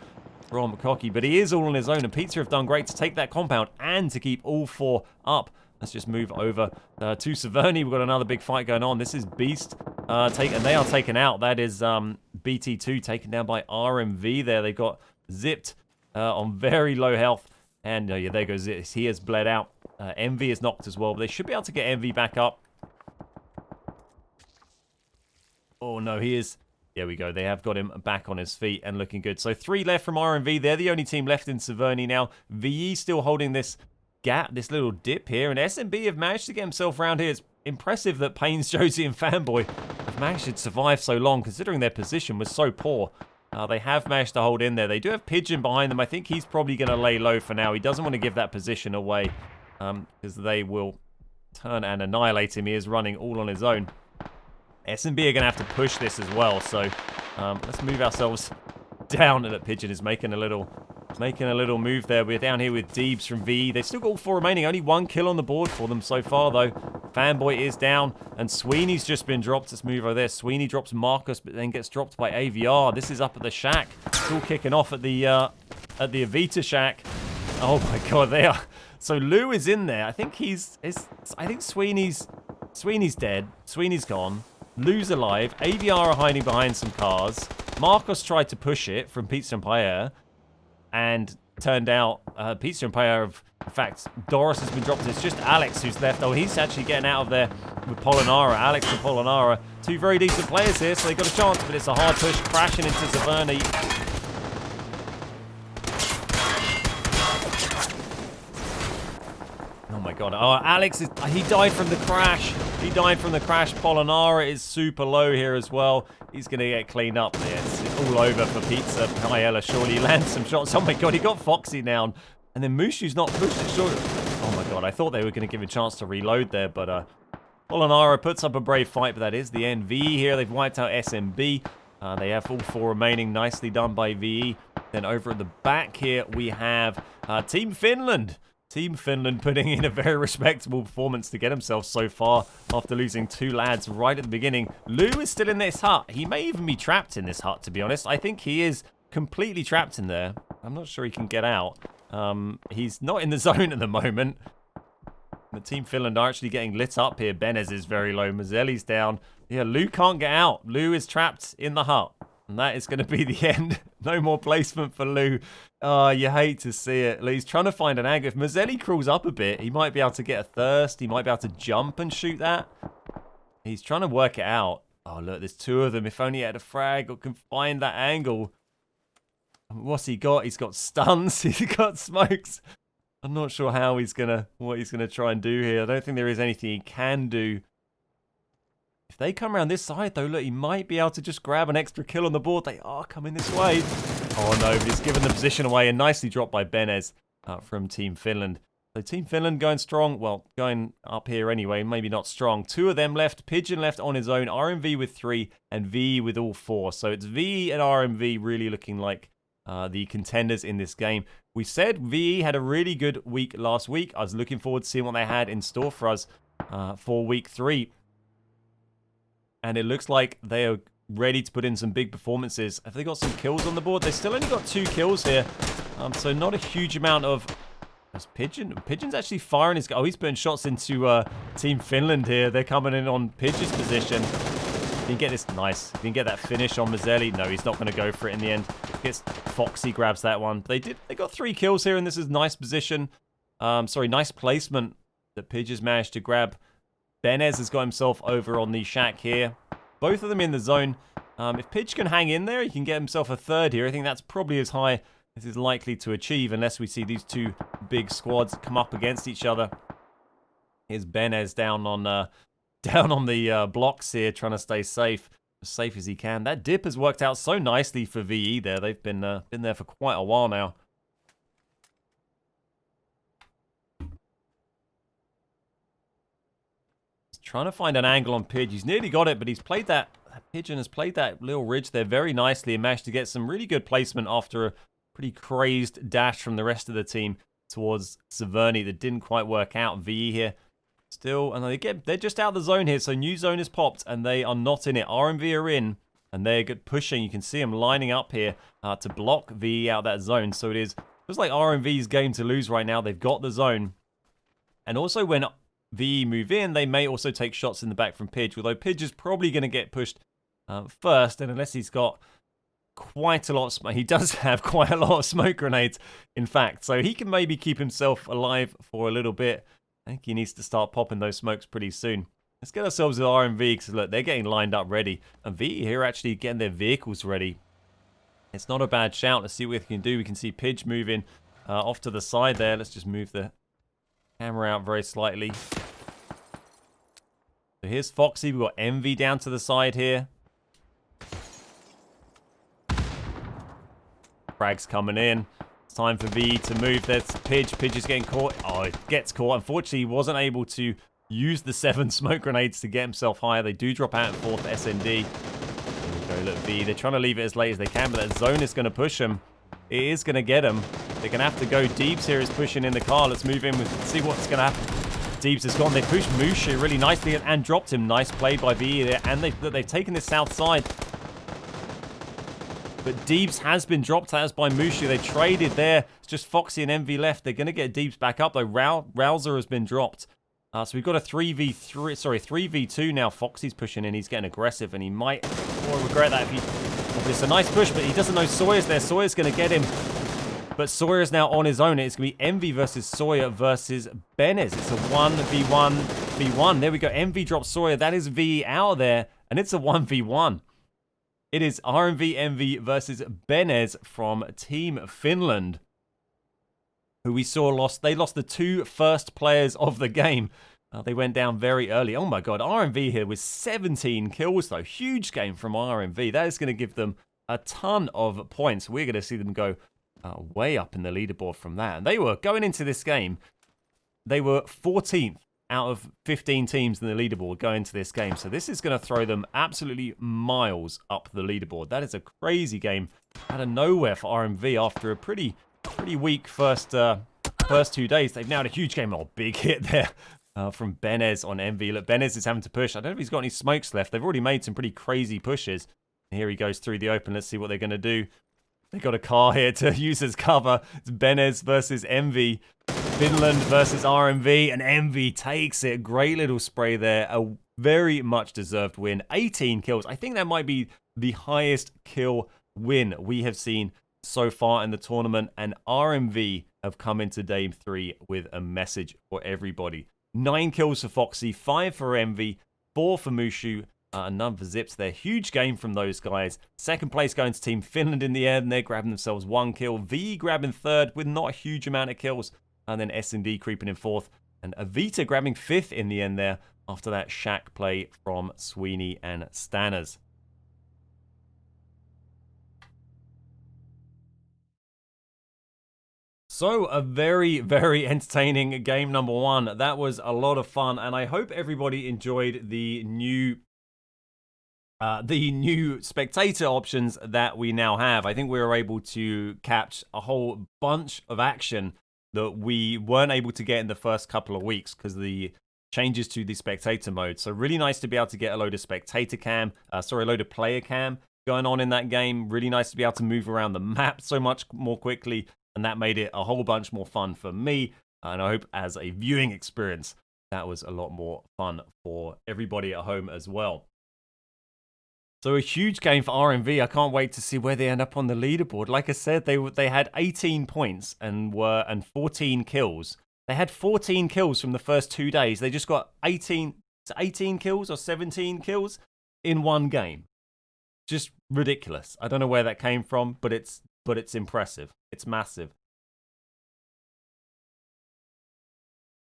from Cocky. But he is all on his own. And Pizza have done great to take that compound and to keep all four up. Let's just move over to Severny. We've got another big fight going on. This is Beast. And they are taken out. That is BT2 taken down by RMV there. They got zipped on very low health. And yeah, there goes it. He has bled out. MV is knocked as well. But they should be able to get MV back up. Oh, no, he is. There we go. They have got him back on his feet and looking good. So 3 left from RMV. They're the only team left in Severny now. VE still holding this gap, this little dip here. And SMB have managed to get himself around here. It's impressive that Pains, Josie, and Fanboy have managed to survive so long, considering their position was so poor. They have managed to hold in there. They do have Pigeon behind them. I think he's probably going to lay low for now. He doesn't want to give that position away because they will turn and annihilate him. He is running all on his own. SMB are going to have to push this as well. So let's move ourselves down. And that Pigeon is making a little move there. We're down here with Deebs from VE. They've still got all 4 remaining. Only 1 kill on the board for them so far, though. Fanboy is down, and Sweeney's just been dropped. Let's move over there. Sweeney drops Marcus, but then gets dropped by AVR. This is up at the shack. It's all kicking off at the Avita shack. Oh my god, they are. So Lou is in there. I think I think Sweeney's dead. Sweeney's gone. Lou's alive. AVR are hiding behind some cars. Marcos tried to push it from Pizza and Paella. And turned out, Pizza and Paella have, in fact, Doris has been dropped. It's just Alex who's left. Oh, he's actually getting out of there with Polonara. Alex and Polonara. 2 very decent players here, so they got a chance, but it's a hard push, crashing into Severny. Oh my god. Oh, Alex, he died from the crash. He died from the crash. Polonara is super low here as well. He's going to get cleaned up. Yeah, it's all over for Pizza. Paella surely lands some shots. Oh my god, he got Foxy down. And then Mushu's not pushed it short. Oh my god, I thought they were going to give a chance to reload there, but Polonara puts up a brave fight, but that is the end. VE here, they've wiped out SMB. They have all 4 remaining. Nicely done by VE. Then over at the back here, we have Team Finland. Team Finland putting in a very respectable performance to get himself so far after losing 2 lads right at the beginning. Lou is still in this hut. He may even be trapped in this hut, to be honest. I think he is completely trapped in there. I'm not sure he can get out. He's not in the zone at the moment. The Team Finland are actually getting lit up here. Benez is very low. Mazzelli's down. Yeah, Lou can't get out. Lou is trapped in the hut. And that is going to be the end. No more placement for Lou. Oh, you hate to see it. He's trying to find an angle. If Mazzelli crawls up a bit, he might be able to get a thirst. He might be able to jump and shoot that. He's trying to work it out. Oh, look, there's 2 of them. If only he had a frag or can find that angle. What's he got? He's got stuns. He's got smokes. I'm not sure how what he's gonna try and do here. I don't think there is anything he can do. If they come around this side, though, look, he might be able to just grab an extra kill on the board. They are coming this way. Oh, no, he's given the position away and nicely dropped by Benez from Team Finland. So Team Finland going strong. Well, going up here anyway, maybe not strong. 2 of them left. Pigeon left on his own. RMV with 3 and VE with all 4. So it's VE and RMV really looking like the contenders in this game. We said VE had a really good week last week. I was looking forward to seeing what they had in store for us for week 3. And it looks like they are ready to put in some big performances. Have they got some kills on the board? They still only got 2 kills here. So not a huge amount of... There's Pigeon. Pigeon's actually firing his... Oh, he's putting shots into Team Finland here. They're coming in on Pigeon's position. He can get this... Nice. He can get that finish on Mazzelli. No, he's not going to go for it in the end. Gets Foxy, grabs that one. They got 3 kills here, and this is nice position. Sorry, nice placement that Pigeon's managed to grab. Benez has got himself over on the shack here. Both of them in the zone. If Pidge can hang in there, he can get himself a 3rd here. I think that's probably as high as he's likely to achieve, unless we see these 2 big squads come up against each other. Here's Benez down on the blocks here, trying to stay safe, as safe as he can. That dip has worked out so nicely for VE there. They've been there for quite a while now. trying to find an angle on Pidge. He's nearly got it, but he's played that Pigeon has played that little ridge there very nicely and managed to get some really good placement after a pretty crazed dash from the rest of the team towards Severny that didn't quite work out. VE here still, and they're just out of the zone here, so new zone is popped and they are not in it. RMV are in and they're good pushing. You can see them lining up here to block VE out that zone. So it feels like RMV's game to lose right now. They've got the zone, and also when VE move in, they may also take shots in the back from Pidge, although Pidge is probably going to get pushed first, and unless he's got quite a lot of smoke, he does have quite a lot of smoke grenades, in fact, so he can maybe keep himself alive for a little bit. I think he needs to start popping those smokes pretty soon. Let's get ourselves with RMV, because look, they're getting lined up ready, and VE here actually getting their vehicles ready. It's not a bad shout. Let's see what we can do. We can see Pidge moving off to the side there. Let's just move the camera out very slightly. So here's Foxy. We've got Envy down to the side here. Frag's coming in. It's time for V to move. There's Pidge. Pidge is getting caught. Oh, it gets caught. Unfortunately, he wasn't able to use the 7 smoke grenades to get himself higher. They do drop out in 4th SND. There we go. Look, V. They're trying to leave it as late as they can, but that zone is going to push them. It is going to get him. They're going to have to go. Deebs here is pushing in the car. Let's move in. See what's going to happen. Deebs has gone. They pushed Mushu really nicely and dropped him. Nice play by VE there. And they've taken this south side. But Deebs has been dropped as by Mushu. They traded there. It's just Foxy and Envy left. They're going to get Deebs back up, though. Rouser has been dropped. So we've got a 3v2 now. Foxy's pushing in. He's getting aggressive, and he might regret that if he... It's a nice push, but he doesn't know Sawyer's there. Sawyer's going to get him. But Sawyer's now on his own. It's going to be Envy versus Sawyer versus Benez. It's a 1v1v1. There we go. Envy drops Sawyer. That is V out there, and it's a 1v1. It is RMV Envy versus Benez from Team Finland, who we saw lost. They lost the 2 first players of the game. They went down very early. Oh my god, RMV here with 17 kills though. Huge game from RMV. That is going to give them a ton of points. We're going to see them go way up in the leaderboard from that. And they were, going into this game, they were 14th out of 15 teams in the leaderboard going into this game. So this is going to throw them absolutely miles up the leaderboard. That is a crazy game out of nowhere for RMV after a pretty weak first 2 days. They've now had a huge game. Oh, big hit there. From Benez on Envy. Look, Benez is having to push. I don't know if he's got any smokes left. They've already made some pretty crazy pushes. And here he goes through the open. Let's see what they're going to do. They've got a car here to use as cover. It's Benez versus Envy. Finland versus RMV. And Envy takes it. Great little spray there. A very much deserved win. 18 kills. I think that might be the highest kill win we have seen so far in the tournament. And RMV have come into Game 3 with a message for everybody. 9 kills for Foxy, 5 for Envy, 4 for Mushu, and none for Zips there. Huge game from those guys. Second place going to Team Finland in the end, and they're grabbing themselves 1 kill. V grabbing 3rd with not a huge amount of kills, and then S&D creeping in 4th. And Avita grabbing 5th in the end there after that shack play from Sweeney and Stanners. So, a very, very entertaining game number 1. That was a lot of fun, and I hope everybody enjoyed the new spectator options that we now have. I think we were able to catch a whole bunch of action that we weren't able to get in the first couple of weeks because of the changes to the spectator mode. So, really nice to be able to get a load of spectator cam, a load of player cam going on in that game. Really nice to be able to move around the map so much more quickly. And that made it a whole bunch more fun for me. And I hope as a viewing experience, that was a lot more fun for everybody at home as well. So a huge game for RMV. I can't wait to see where they end up on the leaderboard. Like I said, they had 18 points and 14 kills. They had 14 kills from the first 2 days. They just got 18 kills or 17 kills in one game. Just ridiculous. I don't know where that came from, but it's impressive. It's massive.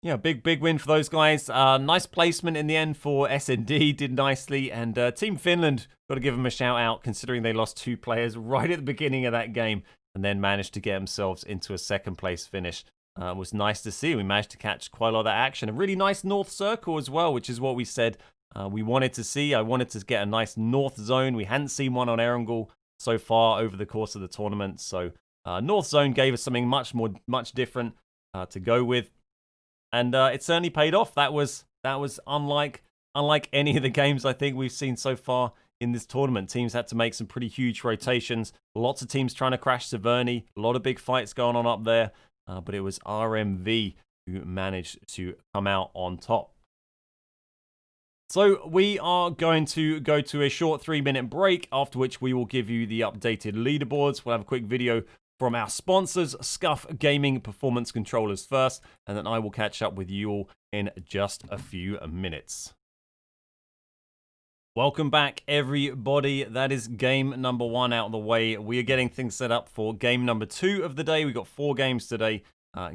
Yeah, big win for those guys. Nice placement in the end for S&D. Did nicely. And Team Finland, got to give them a shout out considering they lost 2 players right at the beginning of that game and then managed to get themselves into a 2nd place finish. was nice to see. We managed to catch quite a lot of that action. A really nice north circle as well, which is what we said we wanted to see. I wanted to get a nice north zone. We hadn't seen one on Erangel so far over the course of the tournament. So north zone gave us something much different to go with. And it certainly paid off. That was unlike any of the games I think we've seen so far in this tournament. Teams had to make some pretty huge rotations. Lots of teams trying to crash Severny. A lot of big fights going on up there. But it was RMV who managed to come out on top. So we are going to go to a short 3-minute break, after which we will give you the updated leaderboards. We'll have a quick video from our sponsors, Scuff Gaming Performance Controllers first, and then I will catch up with you all in just a few minutes. Welcome back, everybody. That is game number 1 out of the way. We are getting things set up for game number 2 of the day. We've got 4 games today.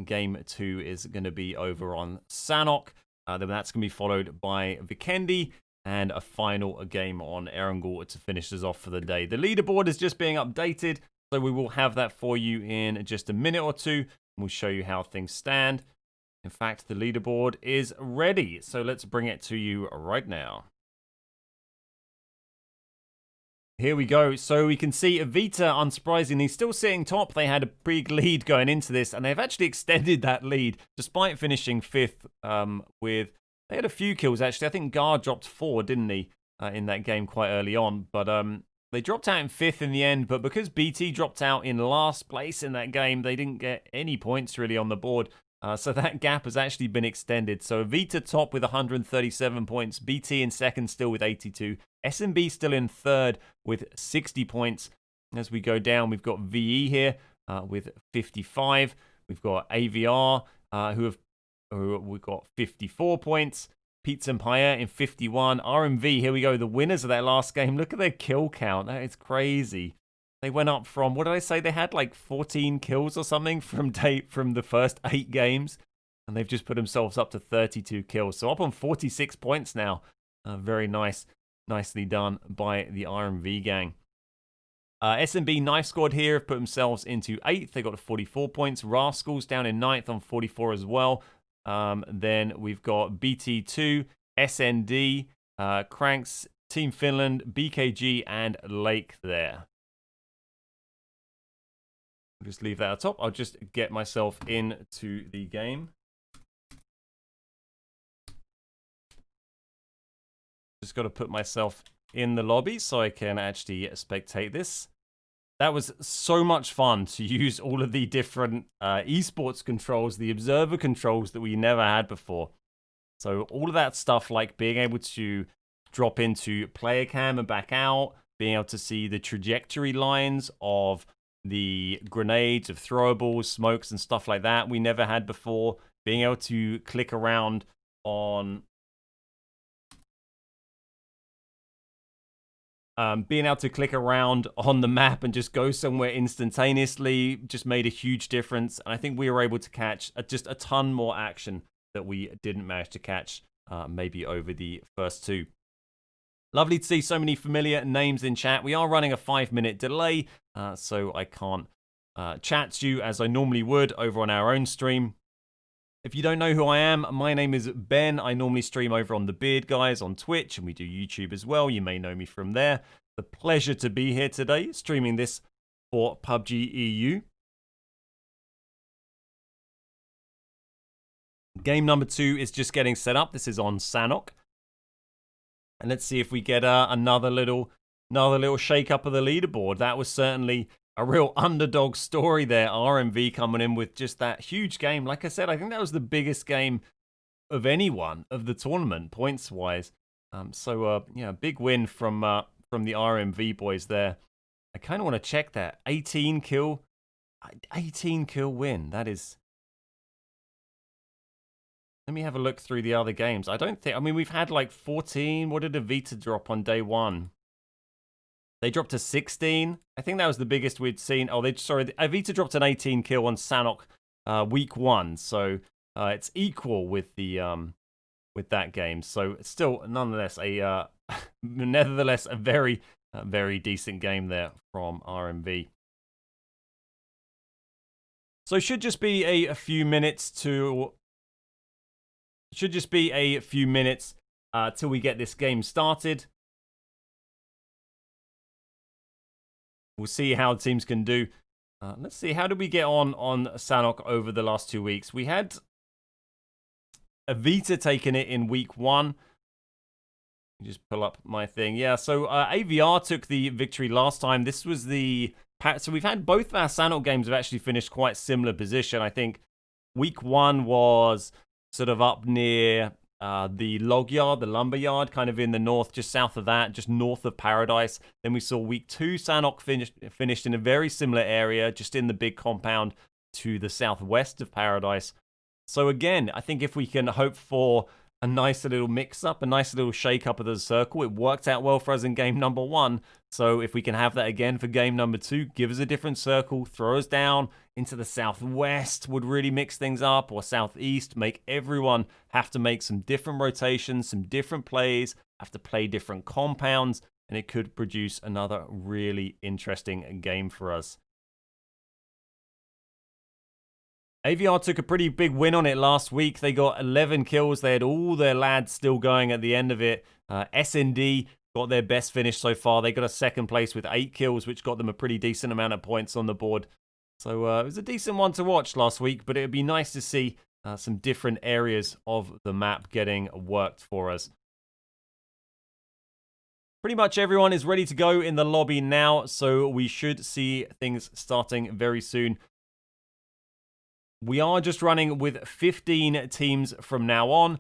Game 2 is going to be over on Sanhok. Then that's going to be followed by Vikendi and a final game on Erangel to finish us off for the day. The leaderboard is just being updated, so we will have that for you in just a minute or two. And we'll show you how things stand. In fact, the leaderboard is ready, so let's bring it to you right now. Here we go. So we can see Avita, unsurprisingly, still sitting top. They had a big lead going into this, and they've actually extended that lead despite finishing 5th with... They had a few kills, actually. I think Gar dropped 4, didn't he, in that game quite early on. But they dropped out in 5th in the end, but because BT dropped out in last place in that game, they didn't get any points really on the board. So that gap has actually been extended. So Avita top with 137 points. BT in second still with 82. SMB still in third with 60 points. As we go down, we've got VE here with 55. We've got AVR we've got 54 points. Pizza Empire in 51. RMV, here we go. The winners of that last game. Look at their kill count. That is crazy. They went up from, what did I say? They had like 14 kills or something from the first 8 games. And they've just put themselves up to 32 kills. So up on 46 points now. Very nice. Nicely done by the RMV gang. SMB Knife Squad here have put themselves into 8th. They got 44 points. Rascals down in 9th on 44 as well. Then we've got BT2, SND, Cranks, Team Finland, BKG, and Lake there. I'll just leave that at top. I'll just get myself into the game. Just got to put myself in the lobby so I can actually spectate this. That was so much fun to use all of the different esports controls, the observer controls that we never had before. So all of that stuff, like being able to drop into player cam and back out, being able to see the trajectory lines of the grenades, of throwables, smokes, and stuff like that we never had before. Being able to click around on... being able to click around on the map and just go somewhere instantaneously just made a huge difference. And I think we were able to catch just a ton more action that we didn't manage to catch maybe over the first 2. Lovely to see so many familiar names in chat. We are running a 5-minute delay, so I can't chat to you as I normally would over on our own stream. If you don't know who I am, my name is Ben. I normally stream over on the Beard Guys on Twitch, and we do YouTube as well. You may know me from there. The pleasure to be here today, streaming this for PUBG EU. Game number 2 is just getting set up. This is on Sanhok. And let's see if we get another little shake up of the leaderboard. That was certainly a real underdog story there. RMV coming in with just that huge game. Like I said, I think that was the biggest game of anyone of the tournament, points-wise. Yeah, big win from the RMV boys there. I kind of want to check that. 18 kill win. That is... Let me have a look through the other games. I mean, we've had like 14. What did Avita drop on day 1? They dropped to 16. I think that was the biggest we'd seen. Oh, Avita dropped an 18 kill on Sanhok week 1. So it's equal with that game. So it's still, nonetheless, a very, very decent game there from RMV. So should just be a few minutes till we get this game started. We'll see how teams can do. Let's see, how did we get on Sanhok over the last 2 weeks? We had Avita taking it in week 1. Just pull up my thing. Yeah, so AVR took the victory last time. This was so we've had both of our Sanhok games have actually finished quite similar position. I think week 1 was sort of up near the log yard, the lumber yard, kind of in the north, just south of that, just north of Paradise. Then we saw week 2, Sanhok finished in a very similar area, just in the big compound to the southwest of Paradise. So again, I think if we can hope for a nice little mix-up, a nice little shake-up of the circle, it worked out well for us in game number 1. So if we can have that again for game number 2, give us a different circle, throw us down into the southwest, would really mix things up, or southeast, make everyone have to make some different rotations, some different plays, have to play different compounds, and it could produce another really interesting game for us. AVR took a pretty big win on it last week. They got 11 kills. They had all their lads still going at the end of it. SND got their best finish so far. They got a second place with 8 kills, which got them a pretty decent amount of points on the board. So it was a decent one to watch last week, but it would be nice to see some different areas of the map getting worked for us. Pretty much everyone is ready to go in the lobby now, so we should see things starting very soon. We are just running with 15 teams from now on.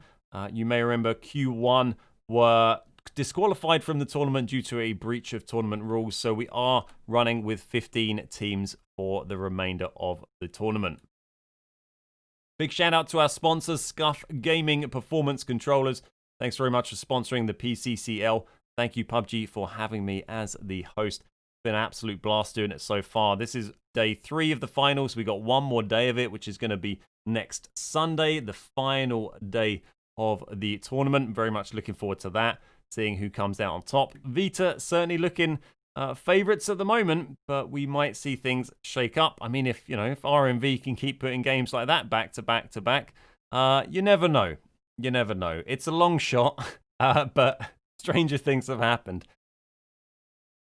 You may remember Q1 were disqualified from the tournament due to a breach of tournament rules, so we are running with 15 teams for the remainder of the tournament. Big shout out to our sponsors, Scuff Gaming Performance Controllers. Thanks very much for sponsoring the PCCL. Thank you, PUBG, for having me as the host. Been an absolute blast doing it so far. This is day 3 of the finals. We got one more day of it, which is going to be next Sunday, the final day of the tournament. Very much looking forward to that, seeing who comes out on top. Vita certainly looking favorites at the moment, but we might see things shake up. I mean, if RMV can keep putting games like that back to back to back, you never know. You never know. It's a long shot, but stranger things have happened.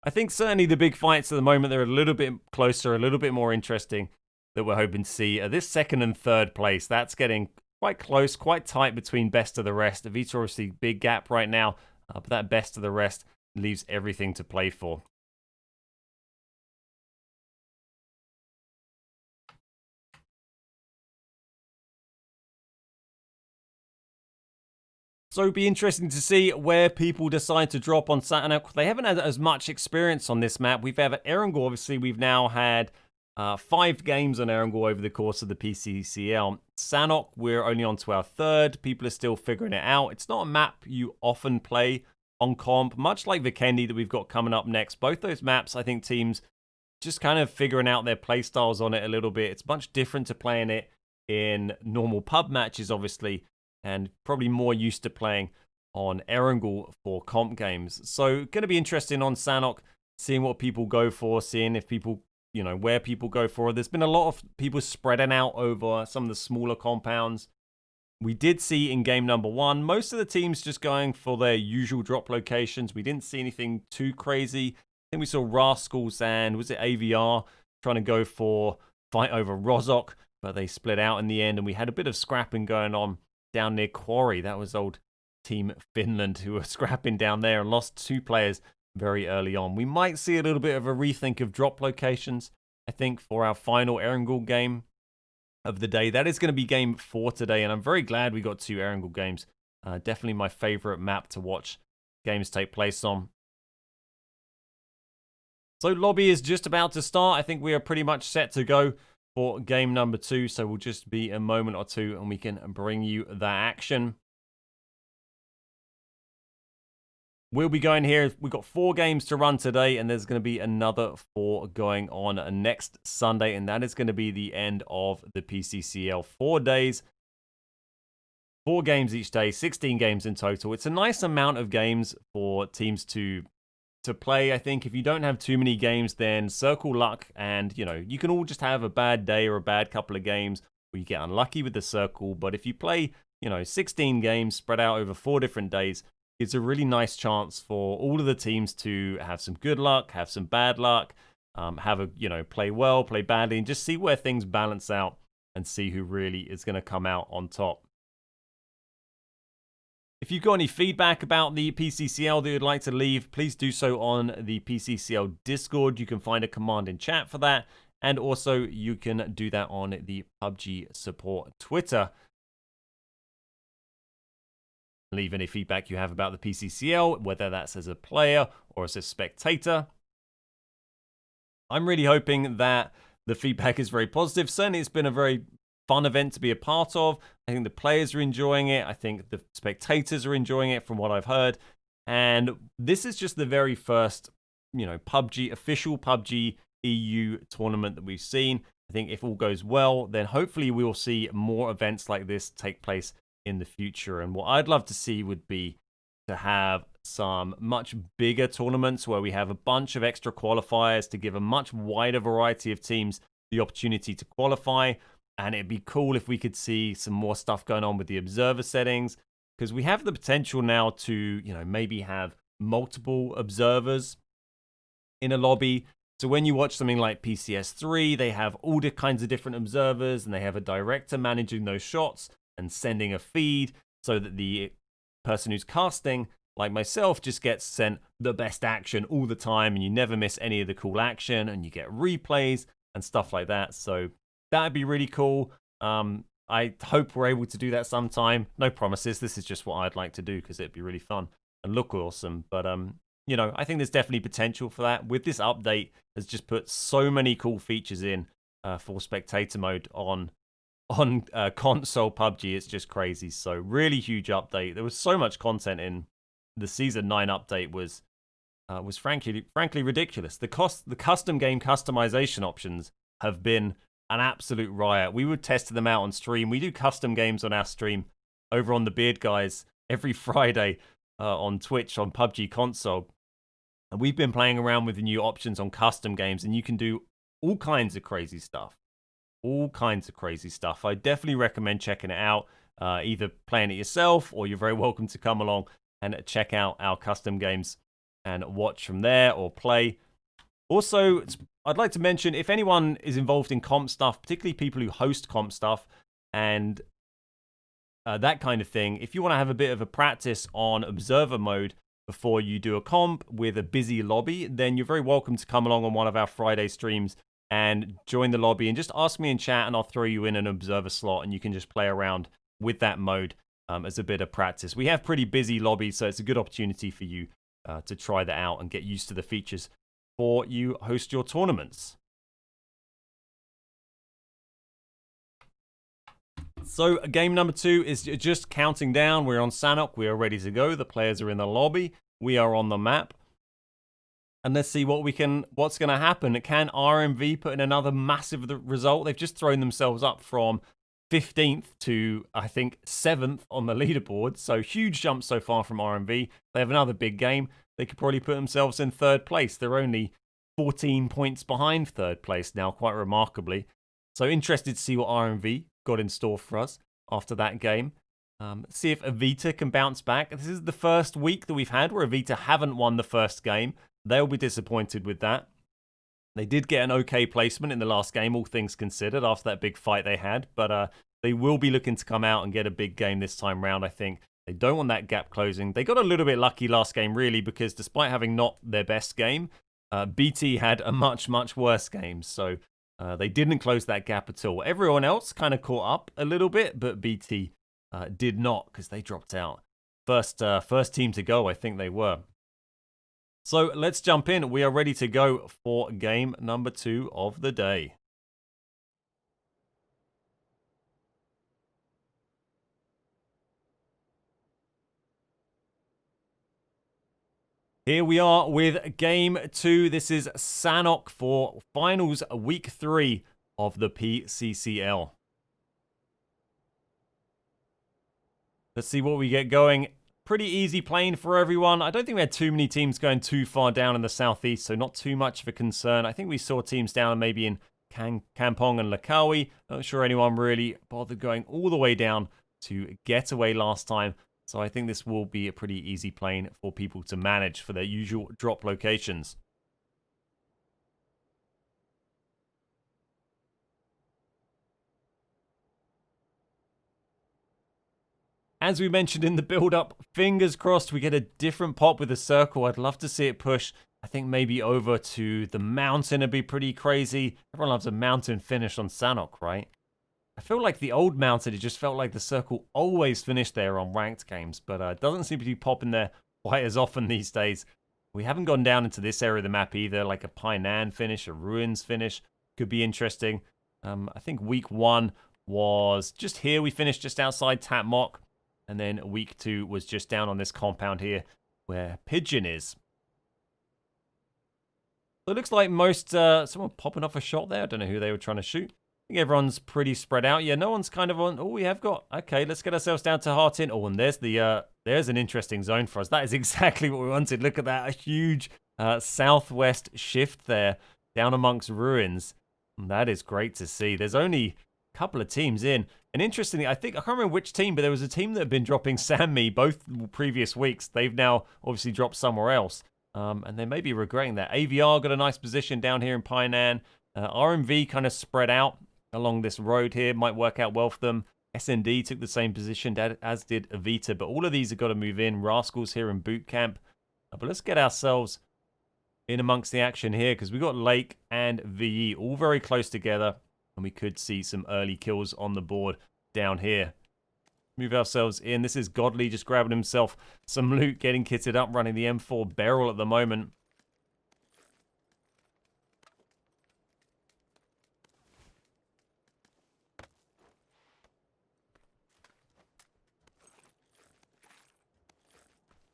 I think certainly the big fights at the moment, they're a little bit closer, a little bit more interesting that we're hoping to see. This 2nd and 3rd place, that's getting quite close, quite tight between best of the rest. Avita obviously big gap right now, but that best of the rest leaves everything to play for. So it'd be interesting to see where people decide to drop on Sanhok. They haven't had as much experience on this map. We've had Erangel, obviously, we've now had 5 games on Erangel over the course of the PCCL. Sanhok, we're only on to our 3rd. People are still figuring it out. It's not a map you often play on comp, much like Vikendi that we've got coming up next. Both those maps, I think teams just kind of figuring out their play styles on it a little bit. It's much different to playing it in normal pub matches, obviously, and probably more used to playing on Erangel for comp games. So going to be interesting on Sanhok, seeing what people go for, seeing if people, where people go for. There's been a lot of people spreading out over some of the smaller compounds. We did see in game number 1, most of the teams just going for their usual drop locations. We didn't see anything too crazy. I think we saw Rascals and, was it AVR, trying to go for fight over Rozok, but they split out in the end, and we had a bit of scrapping going on down near Quarry. That was old Team Finland who were scrapping down there and lost 2 players very early on. We might see a little bit of a rethink of drop locations, I think, for our final Erangel game of the day. That is going to be game 4 today, and I'm very glad we got 2 Erangel games. Definitely my favorite map to watch games take place on. So lobby is just about to start. I think we are pretty much set to go for game number 2, so we'll just be a moment or two and we can bring you that action. We'll be going here. We've got 4 games to run today, and there's going to be another 4 going on next Sunday, and that is going to be the end of the PCCL. 4 days, 4 games each day, 16 games in total. It's a nice amount of games for teams to to play. I think if you don't have too many games, then circle luck, and you can all just have a bad day or a bad couple of games where you get unlucky with the circle. But if you play 16 games spread out over 4 different days, it's a really nice chance for all of the teams to have some good luck, have some bad luck, play well, play badly, and just see where things balance out and see who really is going to come out on top. If you've got any feedback about the PCCL that you'd like to leave, please do so on the PCCL Discord. You can find a command in chat for that. And also, you can do that on the PUBG support Twitter. Leave any feedback you have about the PCCL, whether that's as a player or as a spectator. I'm really hoping that the feedback is very positive. Certainly, it's been a very fun event to be a part of. I think the players are enjoying it. I think the spectators are enjoying it from what I've heard. And this is just the very first, PUBG, official PUBG EU tournament that we've seen. I think if all goes well, then hopefully we will see more events like this take place in the future. And what I'd love to see would be to have some much bigger tournaments where we have a bunch of extra qualifiers to give a much wider variety of teams the opportunity to qualify. And it'd be cool if we could see some more stuff going on with the observer settings, because we have the potential now to, maybe have multiple observers in a lobby. So when you watch something like PCS3, they have all the kinds of different observers, and they have a director managing those shots and sending a feed so that the person who's casting, like myself, just gets sent the best action all the time, and you never miss any of the cool action, and you get replays and stuff like that. So that'd be really cool. I hope we're able to do that sometime. No promises. This is just what I'd like to do because it'd be really fun and look awesome. But I think there's definitely potential for that. With this update, has just put so many cool features in for spectator mode on console PUBG. It's just crazy. So really huge update. There was so much content in the Season 9 update was frankly ridiculous. The custom game customization options have been an absolute riot. We would test them out on stream. We do custom games on our stream over on the Beard Guys every Friday on Twitch on PUBG console. And we've been playing around with the new options on custom games, and you can do all kinds of crazy stuff. All kinds of crazy stuff. I definitely recommend checking it out, either playing it yourself, or you're very welcome to come along and check out our custom games and watch from there or play. Also, I'd like to mention, if anyone is involved in comp stuff, particularly people who host comp stuff and that kind of thing, if you want to have a bit of a practice on observer mode before you do a comp with a busy lobby, then you're very welcome to come along on one of our Friday streams and join the lobby and just ask me in chat, and I'll throw you in an observer slot, and you can just play around with that mode as a bit of practice. We have pretty busy lobbies, so it's a good opportunity for you to try that out and get used to the features before you host your tournaments. So game number 2 is just counting down. We're on Sanhok. We are ready to go. The players are in the lobby. We are on the map. And let's see what's going to happen. Can RMV put in another massive result? They've just thrown themselves up from 15th to, I think, 7th on the leaderboard. So huge jump so far from RMV. They have another big game. They could probably put themselves in 3rd place. They're only 14 points behind 3rd place now, quite remarkably. So interested to see what RMV got in store for us after that game. See if Avita can bounce back. This is the first week that we've had where Avita haven't won the first game. They'll be disappointed with that. They did get an okay placement in the last game, all things considered, after that big fight they had. But they will be looking to come out and get a big game this time round, I think. They don't want that gap closing. They got a little bit lucky last game, really, because despite having not their best game, BT had a much, much worse game. So they didn't close that gap at all. Everyone else kind of caught up a little bit, but BT did not, because they dropped out. First team to go, I think they were. So let's jump in. We are ready to go for game number 2 of the day. Here we are with game 2. This is Sanhok for finals week 3 of the PCCL. Let's see what we get going. pretty easy playing for everyone. I don't think we had too many teams going too far down in the southeast, so not too much of a concern. I think we saw teams down maybe in Kampong and Lakawi. Not sure anyone really bothered going all the way down to Getaway last time. So I think this will be a pretty easy plane for people to manage for their usual drop locations. As we mentioned in the build-up, fingers crossed we get a different pop with a circle. I'd love to see it push. I think maybe over to the mountain would be pretty crazy. Everyone loves a mountain finish on Sanhok, right? I feel like the old mountain, it just felt like the circle always finished there on ranked games, but it doesn't seem to be popping there quite as often these days. We haven't gone down into this area of the map either, like a Painan finish, a Ruins finish. Could be interesting. I think week 1 was just here. We finished just outside Tatmok. And then week 2 was just down on this compound here where Pigeon is. So it looks like most, someone popping off a shot there. I don't know who they were trying to shoot. I think everyone's pretty spread out. Yeah, no one's kind of on. Oh, we have got. Okay, let's get ourselves down to Hartin. Oh, and there's the there's an interesting zone for us. That is exactly what we wanted. Look at that, a huge southwest shift there down amongst ruins. And that is great to see. There's only a couple of teams in. And interestingly, I can't remember which team, but there was a team that had been dropping Sammy both previous weeks. They've now obviously dropped somewhere else. And they may be regretting that. AVR got a nice position down here in Painan. RMV kind of spread out along this road here. Might work out well for them. SND took the same position, as did Avita. But all of these have got to move in. Rascals here in boot camp. But let's get ourselves in amongst the action here, because we got Lake and VE all very close together. And we could see some early kills on the board down here. Move ourselves in. This is Godly just grabbing himself some loot, getting kitted up, running the M4 barrel at the moment.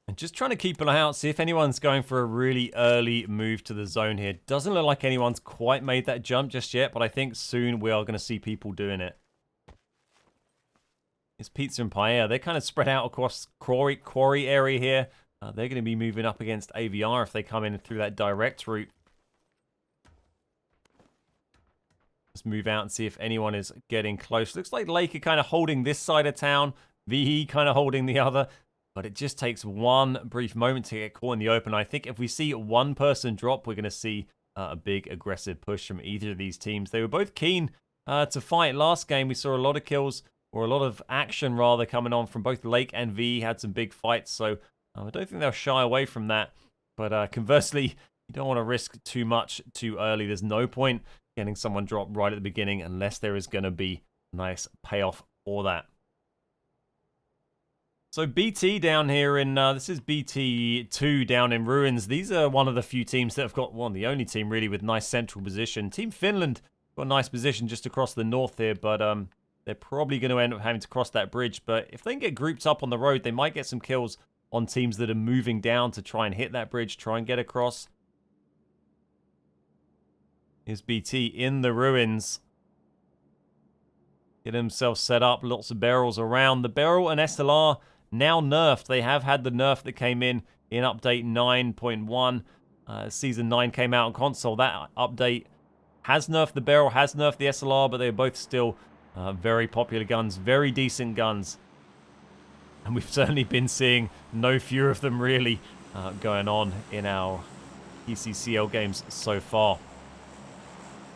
And just trying to keep an eye out, see if anyone's going for a really early move to the zone here. Doesn't look like anyone's quite made that jump just yet, but I think soon we are going to see people doing it. It's Pizza and Paella. They're kind of spread out across quarry area here. They're going to be moving up against AVR if they come in through that direct route. Let's move out and see if anyone is getting close. Looks like Lake are kind of holding this side of town. VE kind of holding the other. But it just takes one brief moment to get caught in the open. I think if we see one person drop, we're going to see a big aggressive push from either of these teams. They were both keen to fight last game. We saw a lot of kills, or a lot of action rather, coming on from both Lake and VE. Had some big fights, so I don't think they'll shy away from that. But conversely, you don't want to risk too much too early. There's no point getting someone drop right at the beginning unless there is going to be a nice payoff for that. So BT down here in, this is BT2 down in Ruins. These are one of the few teams that have got, one, the only team really with nice central position. Team Finland got a nice position just across the north here, but they're probably going to end up having to cross that bridge. But if they can get grouped up on the road, they might get some kills on teams that are moving down to try and hit that bridge, try and get across. Here's BT in the Ruins. Get himself set up, lots of barrels around. The barrel and SLR now nerfed. They have had the nerf that came in update 9.1. Season 9 came out on console. That update has nerfed the barrel, has nerfed the SLR, but they're both still very popular guns, very decent guns. And we've certainly been seeing no fewer of them really going on in our PCCL games so far.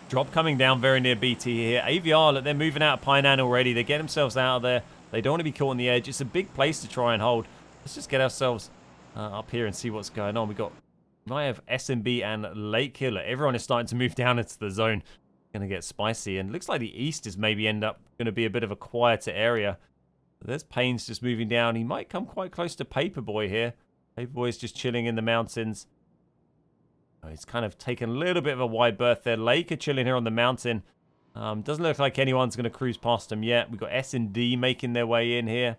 Drop coming down very near BT here. AVR, look, they're moving out of Painan already. They get themselves out of there. They don't want to be caught on the edge. It's a big place to try and hold. Let's just get ourselves up here and see what's going on. We might have SMB and Lake here. Look, everyone is starting to move down into the zone. Going to get spicy. And looks like the east is maybe end up going to be a bit of a quieter area. There's Payne's just moving down. He might come quite close to Paperboy here. Paperboy's just chilling in the mountains. Oh, he's kind of taken a little bit of a wide berth there. Lake are chilling here on the mountain. Doesn't look like anyone's going to cruise past them yet. We've got S&D making their way in here.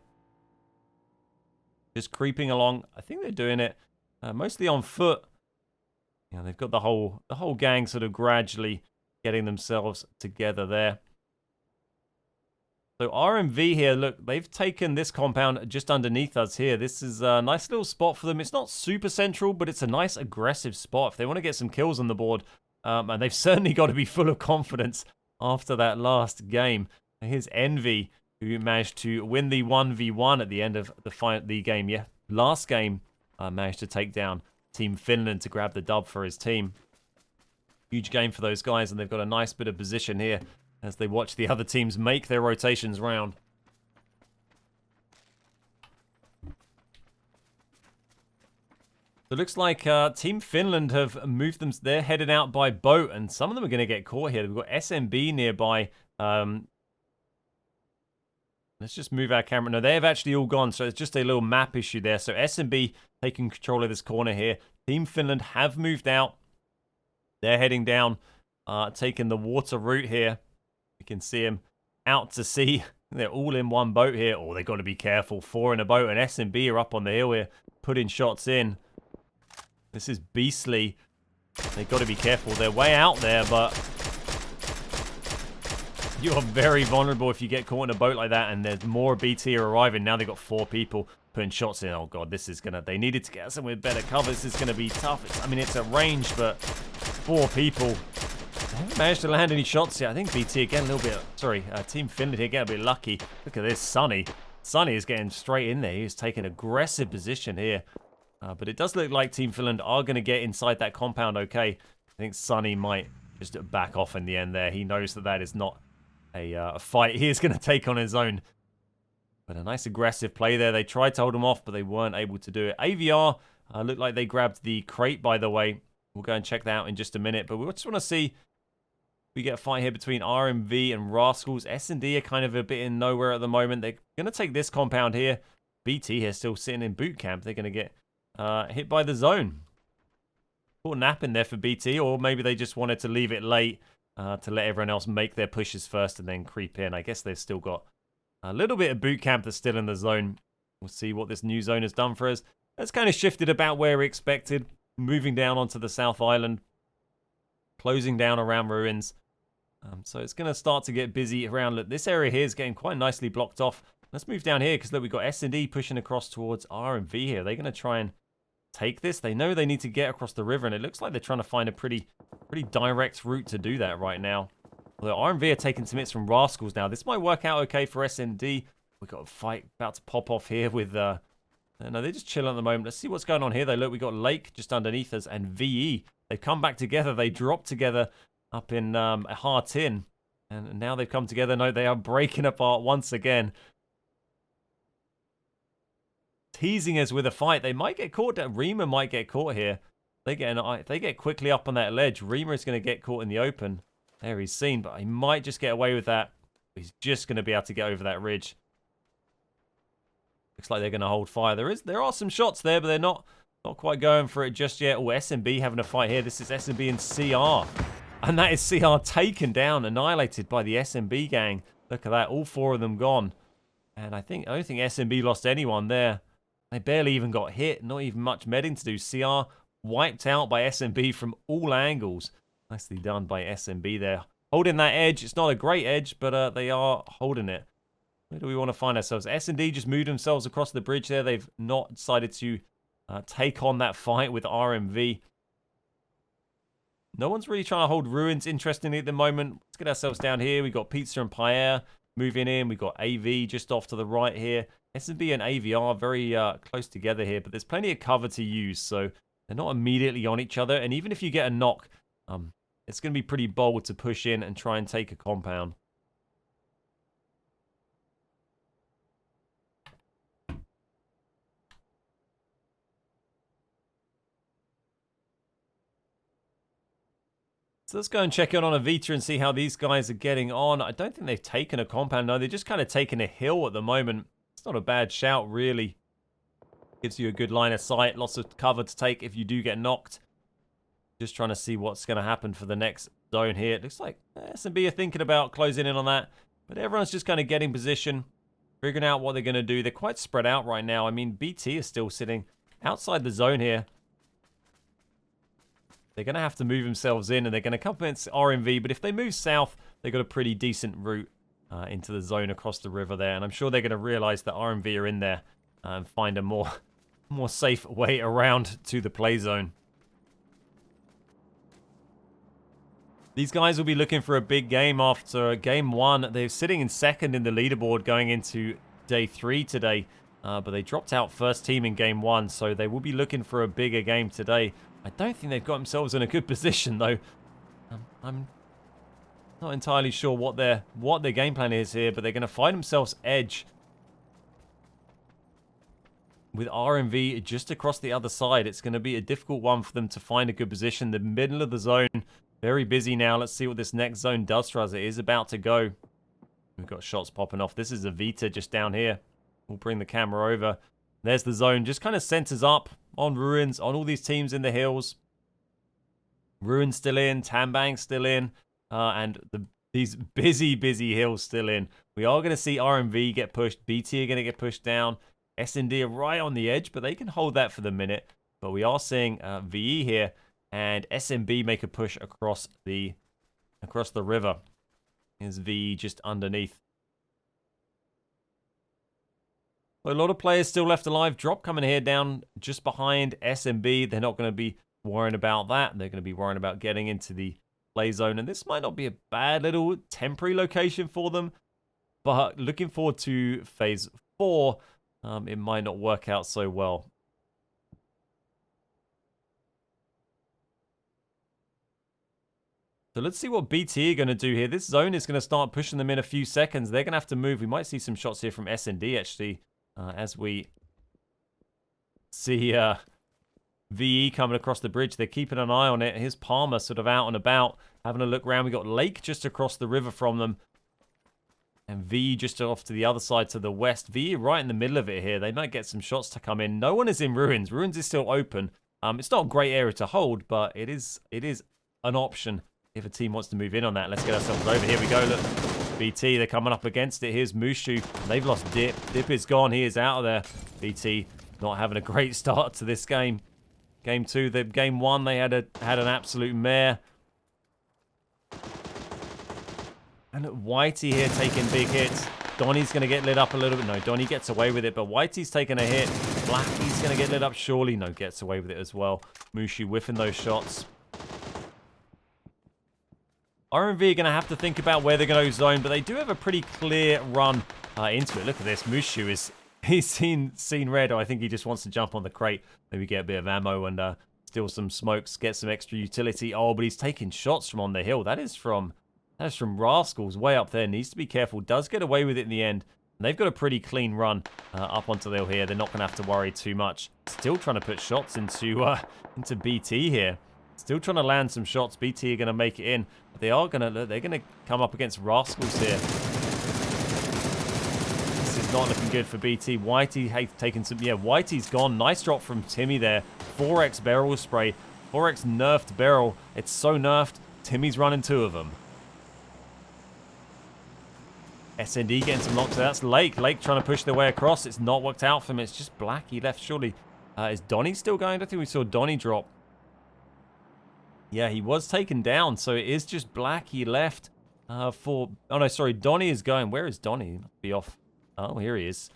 Just creeping along. I think they're doing it mostly on foot. You know, they've got the whole gang sort of gradually getting themselves together there. So RMV here, look, they've taken this compound just underneath us here. This is a nice little spot for them. It's not super central, but it's a nice aggressive spot if they want to get some kills on the board. And they've certainly got to be full of confidence after that last game. Here's Envy, who managed to win the 1v1 at the end of the game. Yeah, last game managed to take down Team Finland to grab the dub for his team. Huge game for those guys, and they've got a nice bit of position here as they watch the other teams make their rotations round. It looks like Team Finland have moved them. They're headed out by boat, and some of them are going to get caught here. We've got SMB nearby. Let's just move our camera. No, they have actually all gone, so it's just a little map issue there. So SMB taking control of this corner here. Team Finland have moved out. They're heading down, taking the water route here. You can see them out to sea. They're all in one boat here. Oh, they've got to be careful. 4 in a boat, and SMB are up on the hill here, putting shots in. This is beastly. They've got to be careful. They're way out there, but you are very vulnerable if you get caught in a boat like that, and there's more BT are arriving. Now they've got 4 people putting shots in. Oh, God, this is going to... They needed to get somewhere better cover. This is going to be tough. I mean, it's a range, but 4 people... They haven't managed to land any shots yet. I think BT again a little bit... Sorry, Team Finland here getting a bit lucky. Look at this, Sunny. Sunny is getting straight in there. He's taking aggressive position here. But it does look like Team Finland are going to get inside that compound okay. I think Sunny might just back off in the end there. He knows that that is not a fight he is going to take on his own. But a nice aggressive play there. They tried to hold him off, but they weren't able to do it. AVR looked like they grabbed the crate, by the way. We'll go and check that out in just a minute. But we just want to see... We get a fight here between RMV and Rascals. S&D are kind of a bit in nowhere at the moment. They're going to take this compound here. BT here still sitting in boot camp. They're going to get hit by the zone. Put a nap in there for BT, or maybe they just wanted to leave it late to let everyone else make their pushes first and then creep in. I guess they've still got a little bit of boot camp that's still in the zone. We'll see what this new zone has done for us. It's kind of shifted about where we expected. Moving down onto the South Island. Closing down around ruins. So it's going to start to get busy around. Look, this area here is getting quite nicely blocked off. Let's move down here because look, we've got S&D pushing across towards RMV here. They're going to try and take this. They know they need to get across the river, and it looks like they're trying to find a pretty direct route to do that right now. Although RMV are taking some hits from Rascals now. This might work out okay for S&D. We've got a fight about to pop off here with... no, they're just chilling at the moment. Let's see what's going on here, though. Look, we've got Lake just underneath us and VE. They've come back together. They dropped together up in Hartin. And now they've come together. No, they are breaking apart once again. Teasing us with a fight. They might get caught. Reema might get caught here. If they get quickly up on that ledge, Reema is going to get caught in the open. There he's seen, but he might just get away with that. He's just going to be able to get over that ridge. Looks like they're going to hold fire. There are some shots there, but they're not quite going for it just yet. Oh, SMB having a fight here. This is SMB and CR. And that is CR taken down, annihilated by the SMB gang. Look at that. All 4 of them gone. And I don't think SMB lost anyone there. They barely even got hit. Not even much medding to do. CR wiped out by SMB from all angles. Nicely done by SMB there. Holding that edge. It's not a great edge, but they are holding it. Where do we want to find ourselves? S&D just moved themselves across the bridge there. They've not decided to take on that fight with RMV. No one's really trying to hold ruins, interestingly, at the moment. Let's get ourselves down here. We've got Pizza and Pierre moving in. We've got AV just off to the right here. S&B and AVR very close together here, but there's plenty of cover to use, so they're not immediately on each other. And even if you get a knock, it's going to be pretty bold to push in and try and take a compound. So let's go and check in on Avita and see how these guys are getting on. I don't think they've taken a compound. No, they're just kind of taking a hill at the moment. It's not a bad shout, really. Gives you a good line of sight. Lots of cover to take if you do get knocked. Just trying to see what's going to happen for the next zone here. It looks like S&B are thinking about closing in on that. But everyone's just kind of getting position. Figuring out what they're going to do. They're quite spread out right now. I mean, BT is still sitting outside the zone here. They're going to have to move themselves in, and they're going to come against RMV. But if they move south, they've got a pretty decent route into the zone across the river there. And I'm sure they're going to realize that RMV are in there and find a more safe way around to the play zone. These guys will be looking for a big game after game 1. They're sitting in second in the leaderboard going into day 3 today. But they dropped out first team in game 1, so they will be looking for a bigger game today. I don't think they've got themselves in a good position, though. I'm not entirely sure what their game plan is here, but they're going to find themselves edge with RMV just across the other side. It's going to be a difficult one for them to find a good position. The middle of the zone, very busy now. Let's see what this next zone does for us. It is about to go. We've got shots popping off. This is a Vita just down here. We'll bring the camera over. There's the zone. Just kind of centers up on Ruins, on all these teams in the hills. Ruins still in. Tambang still in. And these busy hills still in. We are going to see RMV get pushed. BT are going to get pushed down. S&D are right on the edge, but they can hold that for the minute. But we are seeing VE here and SMB make a push across the river. Here's VE just underneath. A lot of players still left alive. Drop coming here down just behind SMB. They're not going to be worrying about that. They're going to be worrying about getting into the play zone. And this might not be a bad little temporary location for them. But looking forward to phase 4, it might not work out so well. So let's see what BT are going to do here. This zone is going to start pushing them in a few seconds. They're going to have to move. We might see some shots here from S&D actually. As we see VE coming across the bridge. They're keeping an eye on it. Here's Palmer sort of out and about, having a look around. We got Lake just across the river from them. And VE just off to the other side to the west. VE right in the middle of it here. They might get some shots to come in. No one is in Ruins. Ruins is still open. It's not a great area to hold, but it is an option if a team wants to move in on that. Let's get ourselves over. Here we go. Look. BT, they're coming up against it. Here's Mushu. They've lost Dip. Dip is gone. He is out of there. BT not having a great start to this game. Game 2, game 1, they had an absolute mare. And Whitey here taking big hits. Donny's going to get lit up a little bit. No, Donny gets away with it, but Whitey's taking a hit. Blackie's going to get lit up surely. No, gets away with it as well. Mushu whiffing those shots. RMV are going to have to think about where they're going to zone, but they do have a pretty clear run into it. Look at this. Mushu he's seen red. I think he just wants to jump on the crate, maybe get a bit of ammo and steal some smokes, get some extra utility. Oh, but he's taking shots from on the hill. That is from Rascals way up there. Needs to be careful. Does get away with it in the end. And they've got a pretty clean run up onto the hill here. They're not going to have to worry too much. Still trying to put shots into BT here. Still trying to land some shots. BT are going to make it in. But they're going to come up against Rascals here. This is not looking good for BT. Whitey taking some... Yeah, Whitey's gone. Nice drop from Timmy there. 4x barrel spray. 4x nerfed barrel. It's so nerfed. Timmy's running 2 of them. S&D getting some knocks. That's Lake. Lake trying to push their way across. It's not worked out for him. It's just Blackie left, surely. Is Donny still going? I don't think we saw Donny drop. Yeah, he was taken down, so it is just Blackie left for... Oh, no, sorry. Donny is going. Where is Donny? He must be off. Oh, here he is.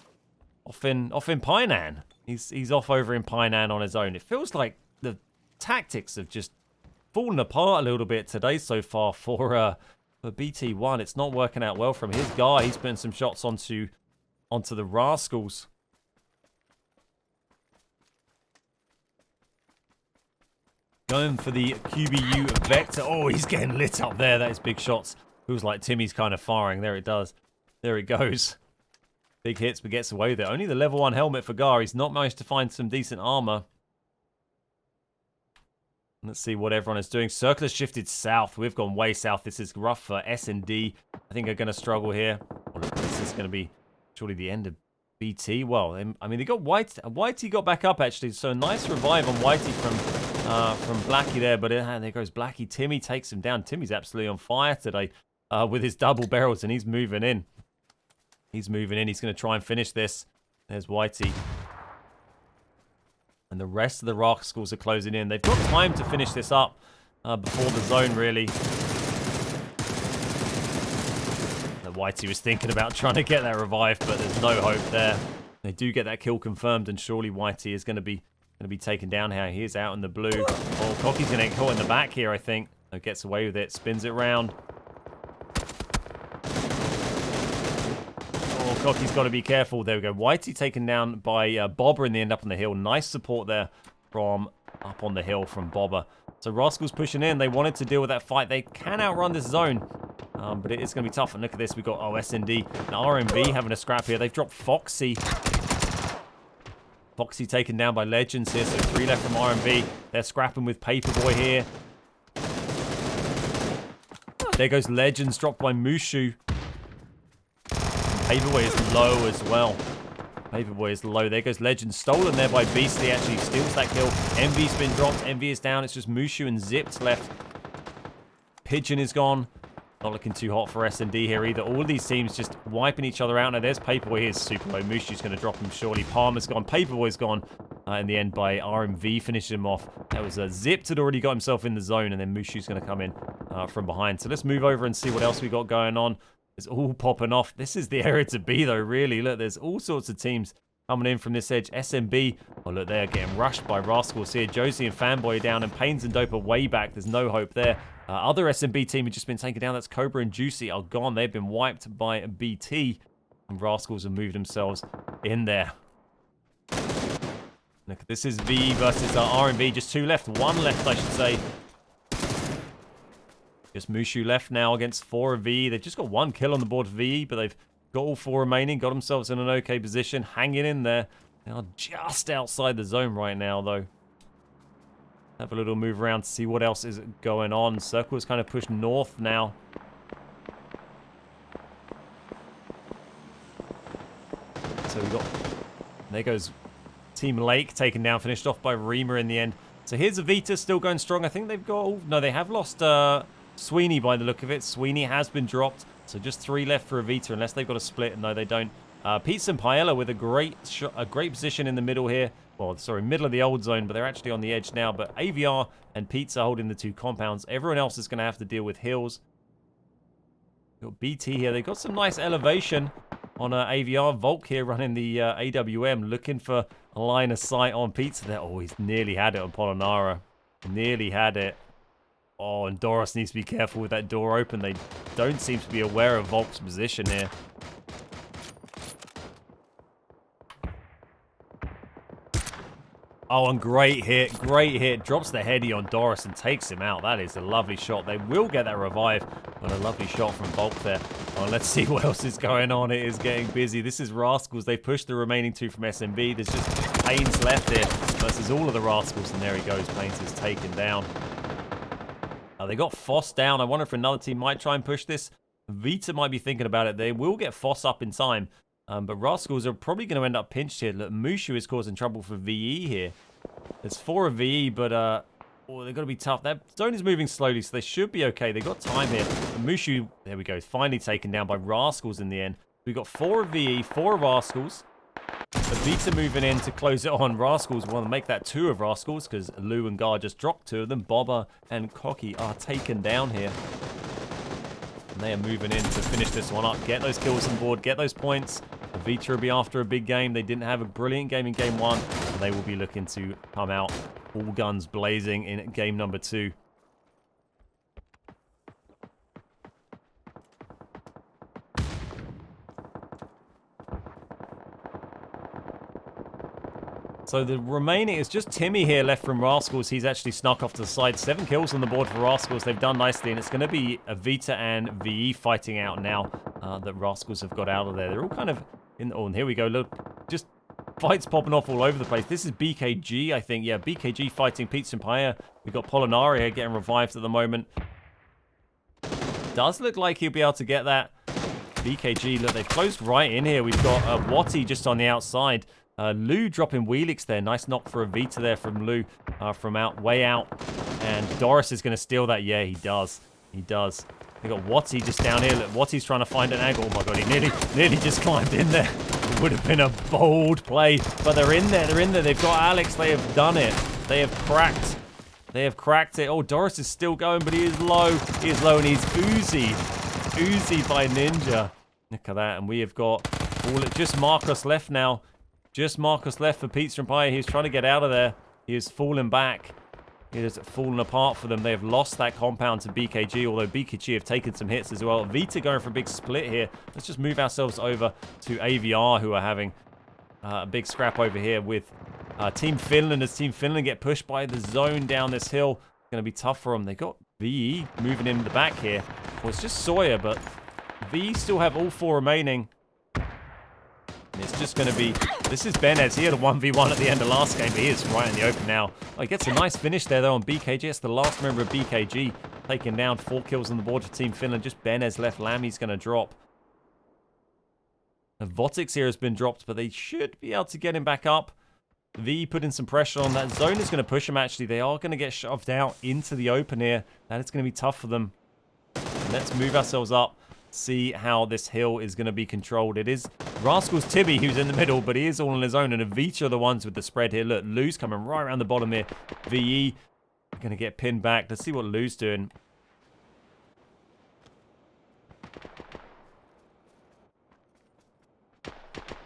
Off in Painan. He's off over in Painan on his own. It feels like the tactics have just fallen apart a little bit today so far for BT1. It's not working out well from his guy. He's putting some shots onto the Rascals. Going for the QBU Vector. Oh, he's getting lit up there. That is big shots. Feels like Timmy's kind of firing. There it does. There it goes. Big hits, but gets away with it. Only the level 1 helmet for Gar. He's not managed to find some decent armor. Let's see what everyone is doing. Circle has shifted south. We've gone way south. This is rough for S&D. I think are going to struggle here. This is going to be surely the end of BT. Well, I mean, they got Whitey got back up, actually. So a nice revive on Whitey from Blackie there. But there goes Blackie. Timmy takes him down. Timmy's absolutely on fire today with his double barrels, and he's moving in. He's moving in. He's going to try and finish this. There's Whitey. And the rest of the Rascals are closing in. They've got time to finish this up before the zone, really. Whitey was thinking about trying to get that revive, but there's no hope there. They do get that kill confirmed, and surely Whitey is going to be taken down here. He is out in the blue. Oh, Cocky's going to get caught in the back here, I think. Oh, gets away with it, spins it round. Oh, Cocky's got to be careful. There we go. Whitey taken down by Bobber in the end up on the hill. Nice support there from up on the hill from Bobber. So Rascals pushing in. They wanted to deal with that fight. They can outrun this zone, but it is going to be tough. And look at this. We've got SND and RMV having a scrap here. They've dropped Foxy. Foxy taken down by Legends here. So 3 left from RMV. They're scrapping with Paperboy here. There goes Legends, dropped by Mushu. Paperboy is low as well. Paperboy is low. There goes Legend. Stolen there by Beastly. Actually steals that kill. Envy's been dropped. Envy is down. It's just Mushu and Zipped left. Pigeon is gone. Not looking too hot for S&D here either. All of these teams just wiping each other out. Now there's Paperboy. Here's super low. Mushu's going to drop him shortly. Palmer's gone. Paperboy's gone. In the end by RMV finishing him off. That was Zipped had already got himself in the zone, and then Mushu's going to come in from behind. So let's move over and see what else we got going on. It's all popping off. This is the area to be, though, really. Look, there's all sorts of teams coming in from this edge. SMB, oh, look, they're getting rushed by Rascals here. Josie and Fanboy are down, and Pains and Dope are way back. There's no hope there. Other SMB team have just been taken down. That's Cobra and Juicy are gone. They've been wiped by BT, and Rascals have moved themselves in there. Look, this is V versus RMV. Just 2 left. 1 left, I should say. Just Mushu left now against 4 of VE. They've just got 1 kill on the board for VE, but they've got all 4 remaining. Got themselves in an okay position. Hanging in there. They are just outside the zone right now, though. Have a little move around to see what else is going on. Circle is kind of pushed north now. So we got... There goes Team Lake taken down. Finished off by Reamer in the end. So here's Avita still going strong. I think they've got... Oh, no, they have lost... Sweeney by the look of it. Sweeney has been dropped. So just 3 left for Avita unless they've got a split. No, they don't. Pizza and Paella with a great position in the middle here. Well, sorry, middle of the old zone, but they're actually on the edge now. But AVR and Pizza holding the 2 compounds. Everyone else is going to have to deal with hills. Got BT here. They've got some nice elevation on AVR. Volk here running the AWM, looking for a line of sight on Pizza there. Oh, he's nearly had it on Polonara. Nearly had it. Oh, and Doris needs to be careful with that door open. They don't seem to be aware of Volk's position here. Oh, and great hit. Great hit. Drops the heady on Doris and takes him out. That is a lovely shot. They will get that revive. But a lovely shot from Volk there. Oh, let's see what else is going on. It is getting busy. This is Rascals. They've pushed the remaining 2 from SMB. There's just Pains left here versus all of the Rascals. And there he goes. Pains is taken down. They got Foss down. I wonder if another team might try and push this. Vita might be thinking about it. They will get Foss up in time. But Rascals are probably going to end up pinched here. Look, Mushu is causing trouble for VE here. There's 4 of VE, but oh, they've got to be tough. That zone is moving slowly, so they should be okay. They've got time here. And Mushu, there we go, finally taken down by Rascals in the end. We've got 4 of VE, 4 of Rascals. Vita moving in to close it on. Rascals want to make that 2 of Rascals because Lou and Gar just dropped 2 of them. Bobber and Cocky are taken down here. And they are moving in to finish this one up. Get those kills on board. Get those points. Vita will be after a big game. They didn't have a brilliant game in game 1. And they will be looking to come out all guns blazing in game number 2. So the remaining is just Timmy here left from Rascals. He's actually snuck off to the side. 7 kills on the board for Rascals. They've done nicely, and it's going to be Avita and VE fighting out now that Rascals have got out of there. They're all kind of in... Oh, and here we go. Look, just fights popping off all over the place. This is BKG, I think. Yeah, BKG fighting Pizza and Paella. We've got Polonara here getting revived at the moment. Does look like he'll be able to get that. BKG, look, they've closed right in here. We've got Watty just on the outside. Lou dropping Wheelix there. Nice knock for Avita there from Lou from way out. And Doris is going to steal that. Yeah, he does. He does. We got Watty just down here. Look, Watty's trying to find an angle. Oh my god, he nearly just climbed in there. It would have been a bold play. But they're in there. They're in there. They've got Alex. They have done it. They have cracked. They have cracked it. Oh, Doris is still going, but he is low. He is low, and he's Uzi. Uzi by Ninja. Look at that. And we have got just Marcus left now. Just Marcus left for Pizza Empire. He's trying to get out of there. He is falling back. It has fallen apart for them. They have lost that compound to BKG, although BKG have taken some hits as well. Vita going for a big split here. Let's just move ourselves over to AVR, who are having a big scrap over here with Team Finland, as Team Finland get pushed by the zone down this hill. It's going to be tough for them. They got VE moving in the back here. Well, it's just Sawyer, but VE still have all 4 remaining. And it's just going to be... This is Benez. He had a 1v1 at the end of last game, but he is right in the open now. Oh, he gets a nice finish there, though, on BKG. It's the last member of BKG taking down. 4 kills on the board for Team Finland. Just Benez left. Lammy's going to drop. The Votix here has been dropped, but they should be able to get him back up. V putting some pressure on. That zone is going to push them, actually. They are going to get shoved out into the open here. That is going to be tough for them. Let's move ourselves up. See how this hill is going to be controlled. It is Rascal's Timmy who's in the middle, but he is all on his own. And Avita are the ones with the spread here. Look, Lou's coming right around the bottom here. VE going to get pinned back. Let's see what Lou's doing.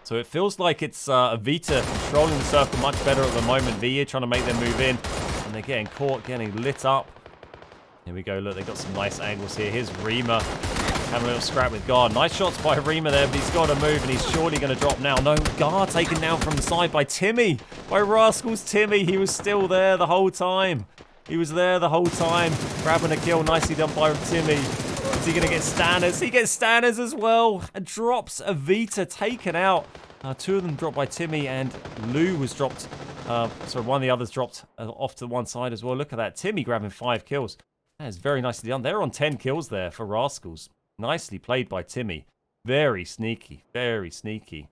So it feels like it's Avita controlling the circle much better at the moment. VE trying to make them move in. And they're getting caught, getting lit up. Here we go. Look, they got some nice angles here. Here's Rima having a little scrap with Gar. Nice shots by Rima there, but he's got to move, and he's surely going to drop now. No, Gar taken down from the side by Timmy. By Rascal's Timmy. He was still there the whole time. He was there the whole time. Grabbing a kill. Nicely done by Timmy. Is he going to get Stanners? He gets Stanners as well. And drops Avita, taken out. 2 of them dropped by Timmy, and Lou was dropped. Sorry, one of the others dropped off to one side as well. Look at that. Timmy grabbing 5 kills. That is very nicely done. They're on 10 kills there for Rascals. Nicely played by Timmy. Very sneaky. Very sneaky.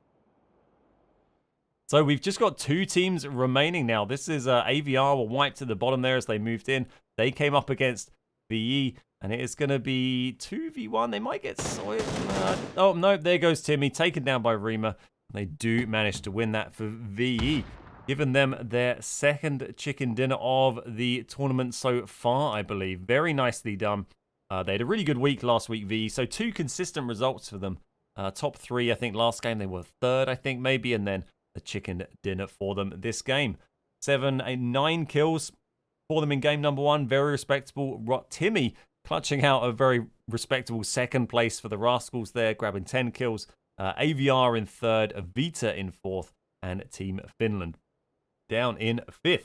So we've just got 2 teams remaining now. This is AVR were wiped at the bottom there as they moved in. They came up against VE, and it is going to be 2v1. They might get Sawyer. Oh, no, there goes Timmy, taken down by Rima. They do manage to win that for VE. Given them their 2nd chicken dinner of the tournament so far, I believe. Very nicely done. They had a really good week last week, VE. So 2 consistent results for them. Top 3, I think, last game. They were 3rd, I think, maybe. And then a chicken dinner for them this game. 9 kills for them in game number 1. Very respectable. Timmy clutching out a very respectable 2nd place for the Rascals there, grabbing 10 kills. AVR in 3rd, Avita in 4th, and Team Finland down in 5th.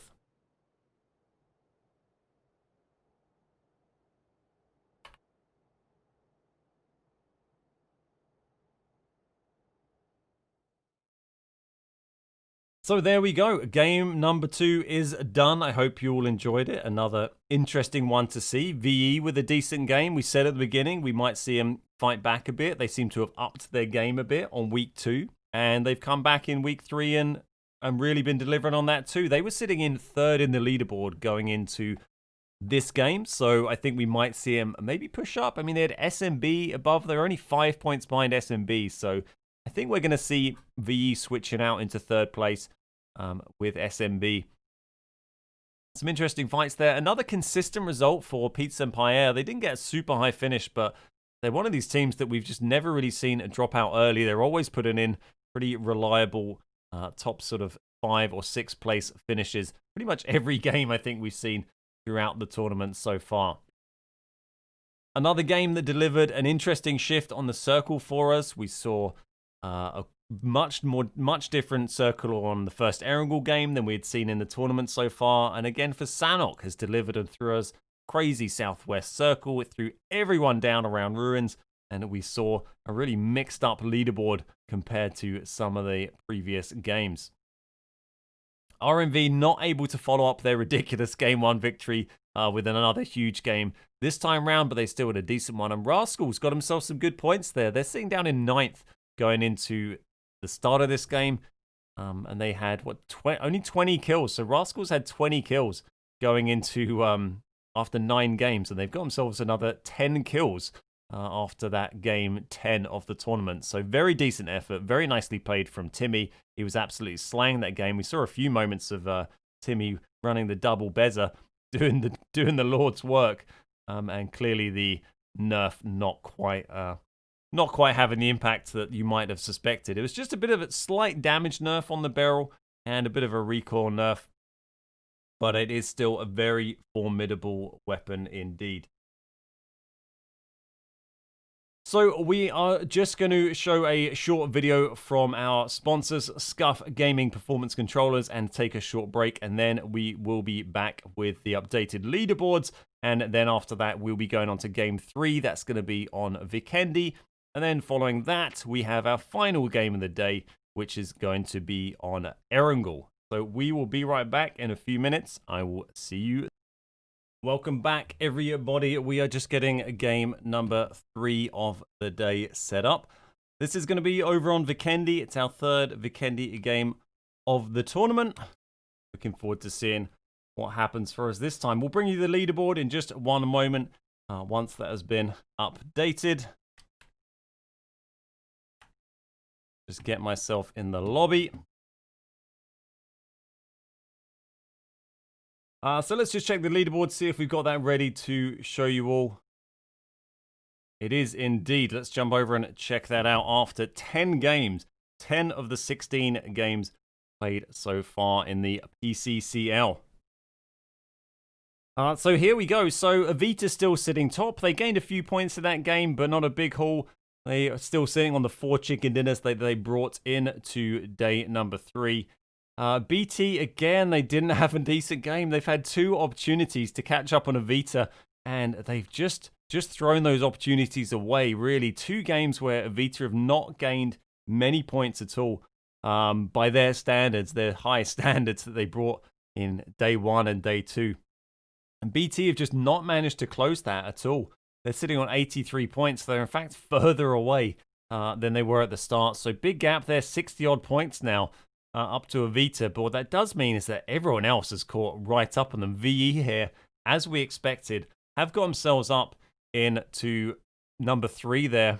So there we go. Game number 2 is done. I hope you all enjoyed it. Another interesting one to see. VE with a decent game. We said at the beginning we might see them fight back a bit. They seem to have upped their game a bit on week 2. And they've come back in week 3 and really been delivering on that too. They were sitting in 3rd in the leaderboard going into this game. So I think we might see them maybe push up. I mean, they had SMB above. They're only 5 points behind SMB. So I think we're going to see VE switching out into 3rd place. With SMB. Some interesting fights there. Another consistent result for Pizza Empire. They didn't get a super high finish, but they're one of these teams that we've just never really seen drop out early. They're always putting in pretty reliable top sort of 5 or 6 place finishes. Pretty much every game I think we've seen throughout the tournament so far. Another game that delivered an interesting shift on the circle for us. We saw a much different circle on the first Erangel game than we had seen in the tournament so far. And again for Sanok has delivered and threw us crazy southwest circle. It threw everyone down around ruins, and we saw a really mixed up leaderboard compared to some of the previous games. RMV not able to follow up their ridiculous game 1 victory with another huge game this time round, but they still had a decent one. And Rascals got themselves some good points there. They're sitting down in 9th going into the start of this game, and they had only 20 kills. So Rascals had 20 kills going into after 9 games, and they've got themselves another 10 kills after that game 10 of the tournament. So very decent effort, very nicely played from Timmy. He was absolutely slaying that game. We saw a few moments of Timmy running the double bezer, doing the Lord's work, and clearly the nerf not not quite having the impact that you might have suspected. It was just a bit of a slight damage nerf on the barrel and a bit of a recoil nerf, but it is still a very formidable weapon indeed. So we are just going to show a short video from our sponsors, Scuff Gaming Performance Controllers, and take a short break, and then we will be back with the updated leaderboards, and then after that we'll be going on to game 3. That's going to be on Vikendi, and then following that we have our final game of the day, which is going to be on Erangel. So we will be right back in a few minutes. I will see you. Welcome back, everybody. We are just getting game number 3 of the day set up. This is going to be over on Vikendi. It's our third Vikendi game of the tournament. Looking forward to seeing what happens for us this time. We'll bring you the leaderboard in just one moment once that has been updated. Just get myself in the lobby. So let's just check the leaderboard, see if we've got that ready to show you all. It is indeed. Let's jump over and check that out after 10 games. 10 of the 16 games played so far in the PCCL. So here we go. So Avita still sitting top. They gained a few points in that game, but not a big haul. They are still sitting on the 4 chicken dinners that they brought in to day number 3. BT, again, they didn't have a decent game. They've had 2 opportunities to catch up on Avita, and they've just thrown those opportunities away, really. 2 games where Avita have not gained many points at all by their standards, their high standards that they brought in day 1 and day 2. And BT have just not managed to close that at all. They're sitting on 83 points. They're, in fact, further away than they were at the start. So big gap there, 60-odd points now. Up to Avita, but what that does mean is that everyone else has caught right up on them. VE here, as we expected, have got themselves up into number 3 there,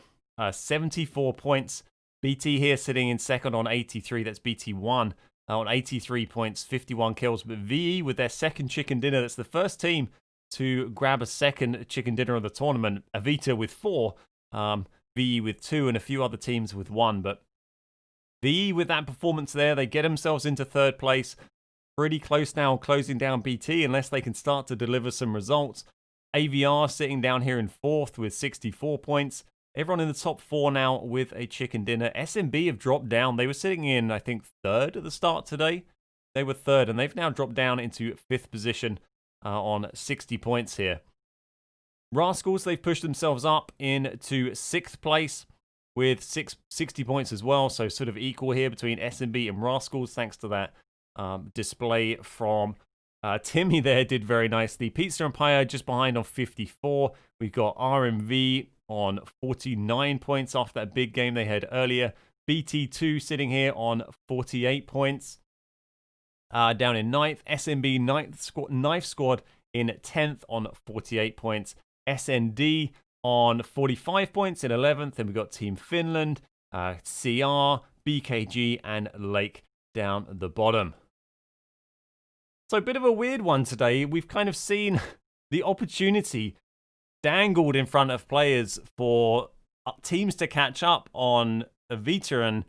74 points. BT here sitting in second on 83, that's BT1 on 83 points, 51 kills, but VE with their second chicken dinner, that's the first team to grab a second chicken dinner of the tournament. Avita with 4, VE with 2, and a few other teams with 1, but VE with that performance there, they get themselves into 3rd place. Pretty close now, closing down BT unless they can start to deliver some results. AVR sitting down here in 4th with 64 points. Everyone in the top 4 now with a chicken dinner. SMB have dropped down. They were sitting in, I think, 3rd at the start today. They were 3rd, and they've now dropped down into 5th position on 60 points here. Rascals, they've pushed themselves up into 6th place with 60 points as well, so sort of equal here between SMB and Rascals, thanks to that display from Timmy there, did very nicely. Pizza Empire just behind on 54. We've got RMV on 49 points after that big game they had earlier. BT2 sitting here on 48 points. Down in 9th, SMB 9th squad in 10th on 48 points. SND on 45 points in 11th, and we've got Team Finland, CR, BKG, and Lake down the bottom. So a bit of a weird one today. We've kind of seen the opportunity dangled in front of players for teams to catch up on Avita, and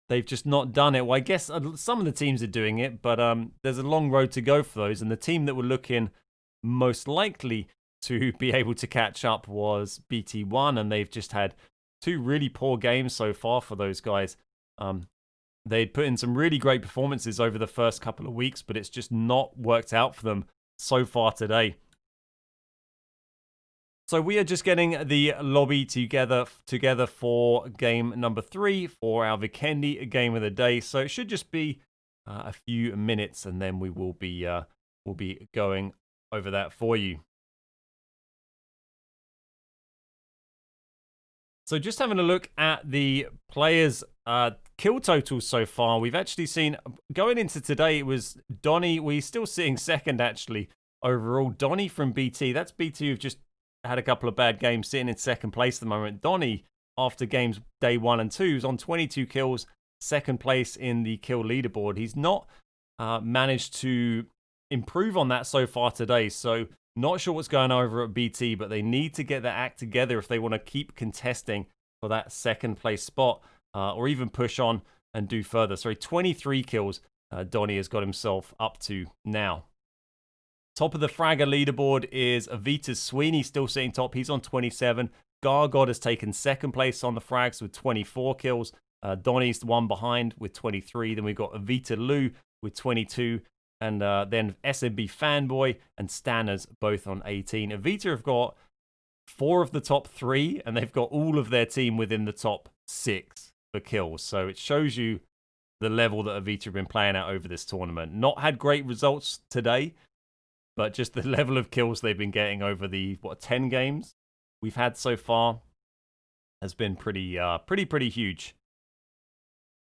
they've just not done it. Well, I guess some of the teams are doing it, but there's a long road to go for those, and the team that were looking most likely to be able to catch up was BT1, and they've just had 2 really poor games so far for those guys. They'd put in some really great performances over the first couple of weeks, but it's just not worked out for them so far today. So we are just getting the lobby together for game number 3 for our Vikendi game of the day. So it should just be a few minutes, and then we will be going over that for you. So just having a look at the players' kill totals so far, we've actually seen, going into today, it was Donny. We're still sitting second, actually, overall. Donny from BT. That's BT who've just had a couple of bad games, sitting in second place at the moment. Donny, after games day 1 and 2, is on 22 kills, second place in the kill leaderboard. He's not managed to improve on that so far today, so not sure what's going on over at BT, but they need to get their act together if they want to keep contesting for that second place spot, or even push on and do further. Sorry, 23 kills Donny has got himself up to now. Top of the Fragger leaderboard is Avita Sweeney, still sitting top. He's on 27. Gargod has taken second place on the frags with 24 kills. Donny's the one behind with 23. Then we've got Avita Lou with 22. And then SMB Fanboy and Stanners both on 18. Avita have got 4 of the top 3, and they've got all of their team within the top 6 for kills. So it shows you the level that Avita have been playing at over this tournament. Not had great results today, but just the level of kills they've been getting over the, 10 games we've had so far has been pretty huge.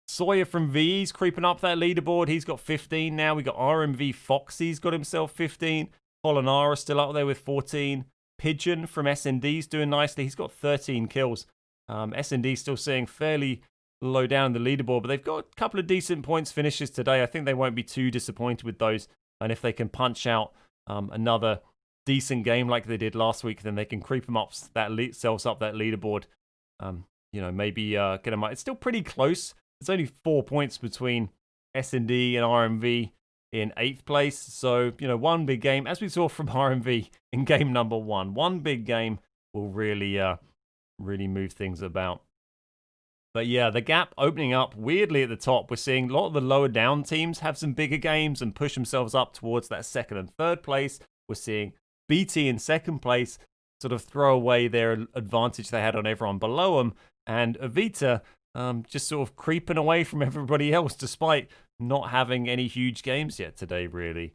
Sawyer from VE's creeping up that leaderboard. He's got 15 now. We got RMV Foxy's got himself 15. Polinara still up there with 14. Pigeon from SND's doing nicely. He's got 13 kills. SND still sitting fairly low down the leaderboard, but they've got a couple of decent points finishes today. I think they won't be too disappointed with those. And if they can punch out another decent game like they did last week, then they can creep them up themselves up that leaderboard. Maybe get them up. It's still pretty close. It's only 4 points between S&D and RMV in 8th place. So, one big game, as we saw from RMV in game number 1, one big game will really move things about. But yeah, the gap opening up weirdly at the top. We're seeing a lot of the lower down teams have some bigger games and push themselves up towards that 2nd and 3rd place. We're seeing BT in 2nd place sort of throw away their advantage they had on everyone below them. And Avita just sort of creeping away from everybody else despite not having any huge games yet today, really.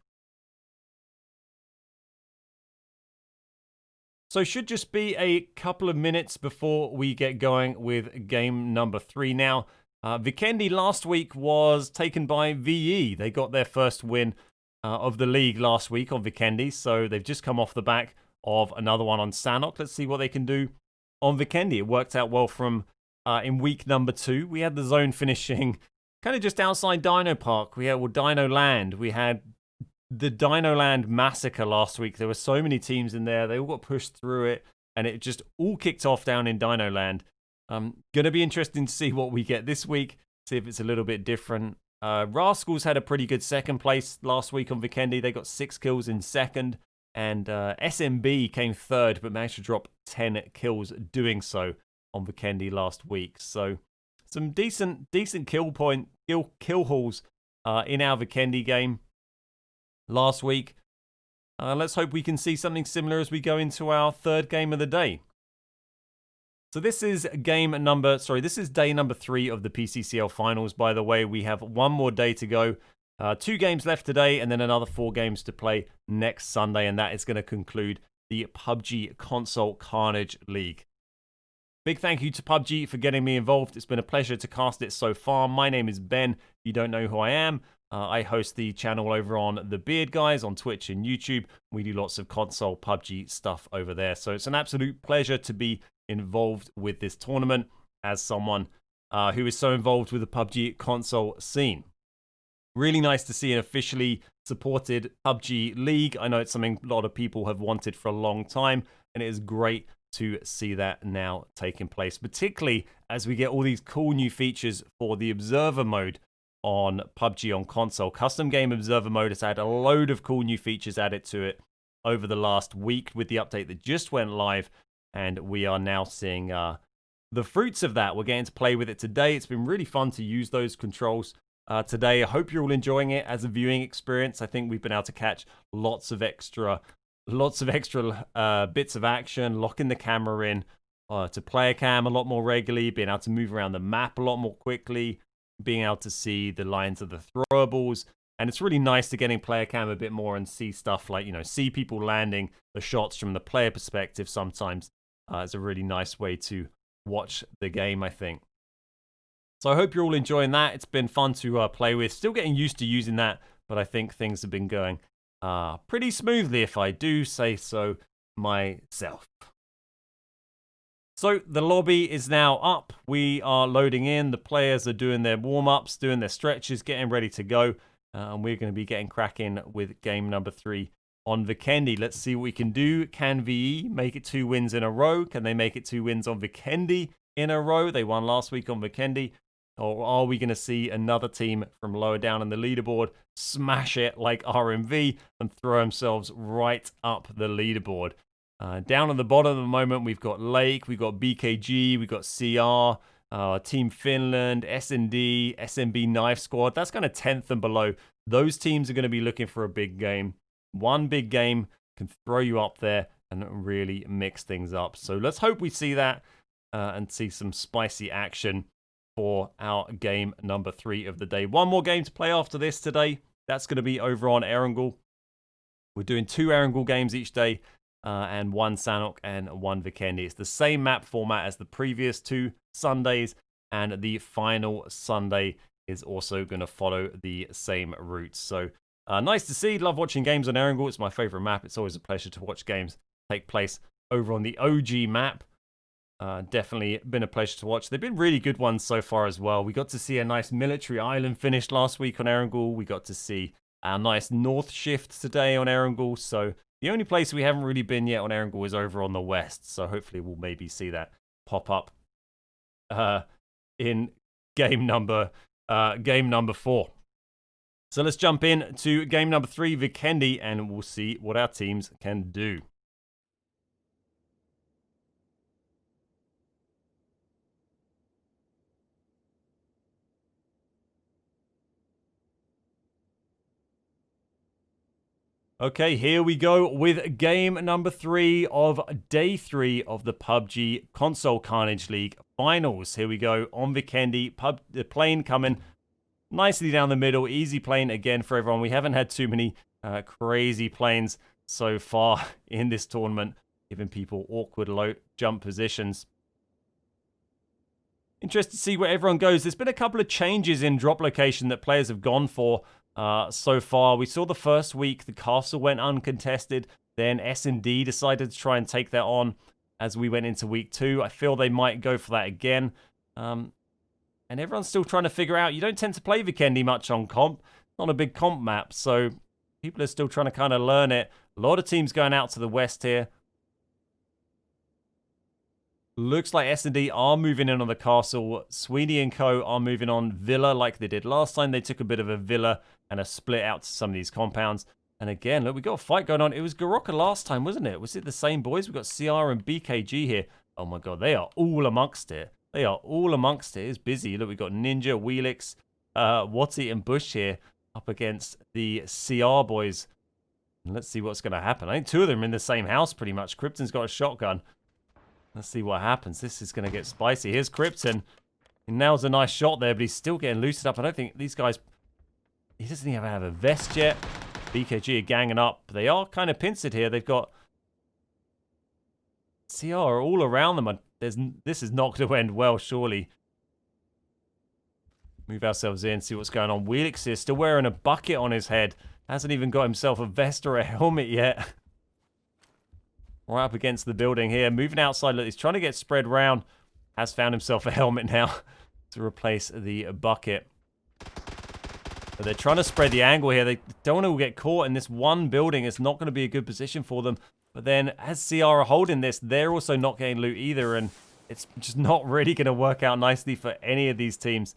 So should just be a couple of minutes before we get going with game number 3 now. Vikendi last week was taken by VE. They got their first win of the league last week on Vikendi, so they've just come off the back of another one on Sanok. Let's see what they can do on Vikendi. It worked out well from in week number 2. We had the zone finishing kind of just outside Dino Park. We had Dino Land. We had the Dino Land massacre last week. There were so many teams in there. They all got pushed through it, and it just all kicked off down in Dino Land. Going to be interesting to see what we get this week, see if it's a little bit different. Rascals had a pretty good 2nd place last week on Vikendi. They got 6 kills in 2nd, and SMB came 3rd, but managed to drop 10 kills doing so on Vikendi last week. So some decent kill hauls in our Vikendi game last week. Let's hope we can see something similar as we go into our 3rd game of the day. So this is day number 3 of the PCCL finals. By the way, we have one more day to go. 2 games left today and then another 4 games to play next Sunday. And that is going to conclude the PUBG Console Carnage League. Big thank you to PUBG for getting me involved. It's been a pleasure to cast it so far. My name is Ben. If you don't know who I am, I host the channel over on The Beard Guys on Twitch and YouTube. We do lots of console PUBG stuff over there. So it's an absolute pleasure to be involved with this tournament as someone who is so involved with the PUBG console scene. Really nice to see an officially supported PUBG league. I know it's something a lot of people have wanted for a long time, and it is great to see that now taking place, particularly as we get all these cool new features for the observer mode on PUBG on console. Custom game observer mode has had a load of cool new features added to it over the last week with the update that just went live, and we are now seeing the fruits of that. We're getting to play with it today. It's been really fun to use those controls today. I hope you're all enjoying it as a viewing experience. I think we've been able to catch lots of extra bits of action, locking the camera in to player cam a lot more regularly, being able to move around the map a lot more quickly, being able to see the lines of the throwables. And it's really nice to get in player cam a bit more and see stuff like, see people landing the shots from the player perspective sometimes. It's a really nice way to watch the game, I think. So I hope you're all enjoying that. It's been fun to play with. Still getting used to using that, but I think things have been going pretty smoothly, if I do say so myself. So the lobby is now up. We are loading in. The players are doing their warm-ups, doing their stretches, getting ready to go. And we're going to be getting cracking with game number 3 on Vikendi. Let's see what we can do. Can VE make it 2 wins in a row? Can they make it 2 wins on Vikendi? in a row. They won last week on Vikendi. Or are we going to see another team from lower down in the leaderboard smash it like RMV and throw themselves right up the leaderboard? Down at the bottom at the moment, we've got Lake, we've got BKG, we've got CR, Team Finland, S&D, SMB Knife Squad. That's kind of 10th and below. Those teams are going to be looking for a big game. One big game can throw you up there and really mix things up. So let's hope we see that and see some spicy action for our game number 3 of the day. One more game to play after this today. That's going to be over on Erangel. We're doing 2 Erangel games each day and 1 Sanhok and 1 Vikendi. It's the same map format as the previous 2 Sundays, and the final Sunday is also going to follow the same route. So nice to see. Love watching games on Erangel. It's my favorite map. It's always a pleasure to watch games take place over on the OG map. Definitely been a pleasure to watch. They've been really good ones so far as well. We got to see a nice military island finish last week on Erangel. We got to see a nice north shift today on Erangel. So the only place we haven't really been yet on Erangel is over on the west. So hopefully we'll maybe see that pop up in game number 4. So let's jump in to game number 3, Vikendi, and we'll see what our teams can do. Okay, here we go with game number 3 of day 3 of the PUBG Console Carnage League Finals. Here we go on Vikendi. The plane coming nicely down the middle. Easy plane again for everyone. We haven't had too many crazy planes so far in this tournament, giving people awkward low jump positions. Interested to see where everyone goes. There's been a couple of changes in drop location that players have gone for. So far, we saw the first week the castle went uncontested. Then S&D decided to try and take that on as we went into week 2. I feel they might go for that again. And everyone's still trying to figure out. You don't tend to play Vikendi much on comp. It's not a big comp map, so people are still trying to kind of learn it. A lot of teams going out to the west here. Looks like S&D are moving in on the castle. Sweeney and Co. are moving on Villa like they did last time. They took a bit of a Villa and a split out to some of these compounds. And again, look, we got a fight going on. It was Garoka last time, wasn't it? Was it the same boys? We've got CR and BKG here. Oh my god, they are all amongst it. They are all amongst it. It's busy. Look, we've got Ninja, Wheelix, Watty and Bush here up against the CR boys. And let's see what's going to happen. I think 2 of them are in the same house pretty much. Krypton's got a shotgun. Let's see what happens. This is going to get spicy. Here's Krypton. He nails a nice shot there, but he's still getting loosened up. I don't think these guys... He doesn't even have a vest yet. BKG are ganging up. They are kind of pincered here. They've got... CR all around them. This is not going to end well, surely. Move ourselves in, see what's going on. Wheelix is still wearing a bucket on his head. Hasn't even got himself a vest or a helmet yet. Right up against the building here. Moving outside. Look, he's trying to get spread round. Has found himself a helmet now to replace the bucket. But they're trying to spread the angle here. They don't want to get caught in this one building. It's not going to be a good position for them. But then as CR are holding this, they're also not getting loot either. And it's just not really going to work out nicely for any of these teams.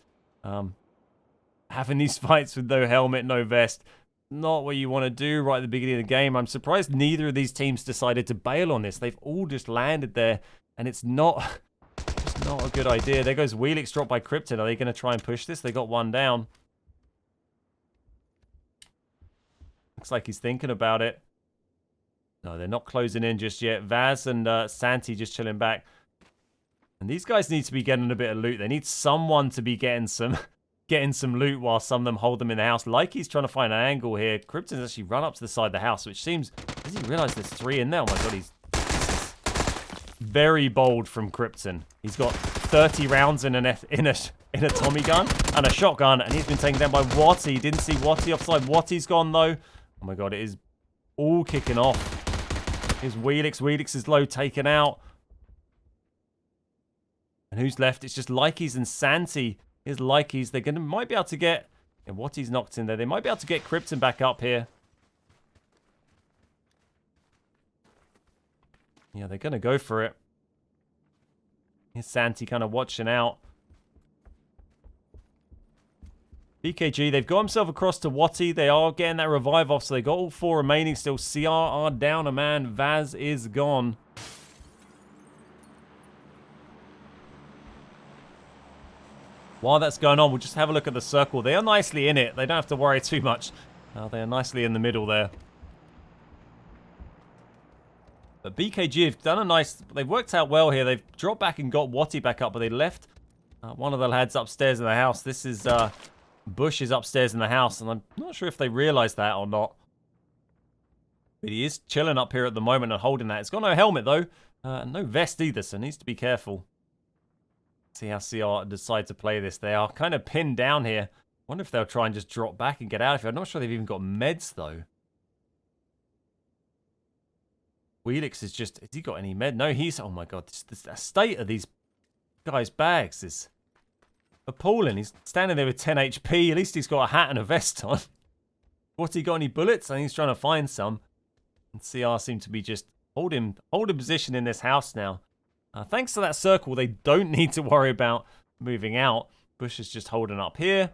Having these fights with no helmet, no vest. Not what you want to do right at the beginning of the game. I'm surprised neither of these teams decided to bail on this. They've all just landed there, and it's not a good idea. There goes Wheelix, dropped by Krypton. Are they going to try and push this? They got one down. Looks like he's thinking about it. No, they're not closing in just yet. Vaz and Santi just chilling back. And these guys need to be getting a bit of loot. They need someone to be getting some loot while some of them hold them in the house. Like he's trying to find an angle here. Krypton's actually run up to the side of the house, which seems... Does he realize there's 3 in there? Oh my god, this is very bold from Krypton. He's got 30 rounds in a Tommy gun and a shotgun, and he's been taken down by Watty. Didn't see Watty offside. Watty's gone though. Oh my god, it is all kicking off. Here's Wheelix. Wheelix is low, taken out. And who's left? It's just Likey's and Santi. Here's Likey's. They might be able to get... And Watty's knocked in there. They might be able to get Krypton back up here. Yeah, they're going to go for it. Here's Santi kind of watching out. BKG, they've got himself across to Watty. They are getting that revive off, so they got all 4 remaining still. CR are down a man. Vaz is gone. While that's going on, we'll just have a look at the circle. They are nicely in it. They don't have to worry too much. They are nicely in the middle there. But BKG have done a nice... They've worked out well here. They've dropped back and got Watty back up, but they left one of the lads upstairs in the house. This is... Bush is upstairs in the house, and I'm not sure if they realise that or not. But he is chilling up here at the moment and holding that. It's got no helmet, though. No vest either, so needs to be careful. See how CR decide to play this. They are kind of pinned down here. Wonder if they'll try and just drop back and get out of here. I'm not sure they've even got meds, though. Wheelix is just... Has he got any med? No, he's... Oh, my God. The state of these guys' bags is... appalling. He's standing there with 10 HP. At least he's got a hat and a vest on. What's he got? Any bullets? I think he's trying to find some. And CR seem to be just holding position in this house now. Thanks to that circle, they don't need to worry about moving out. Bush is just holding up here.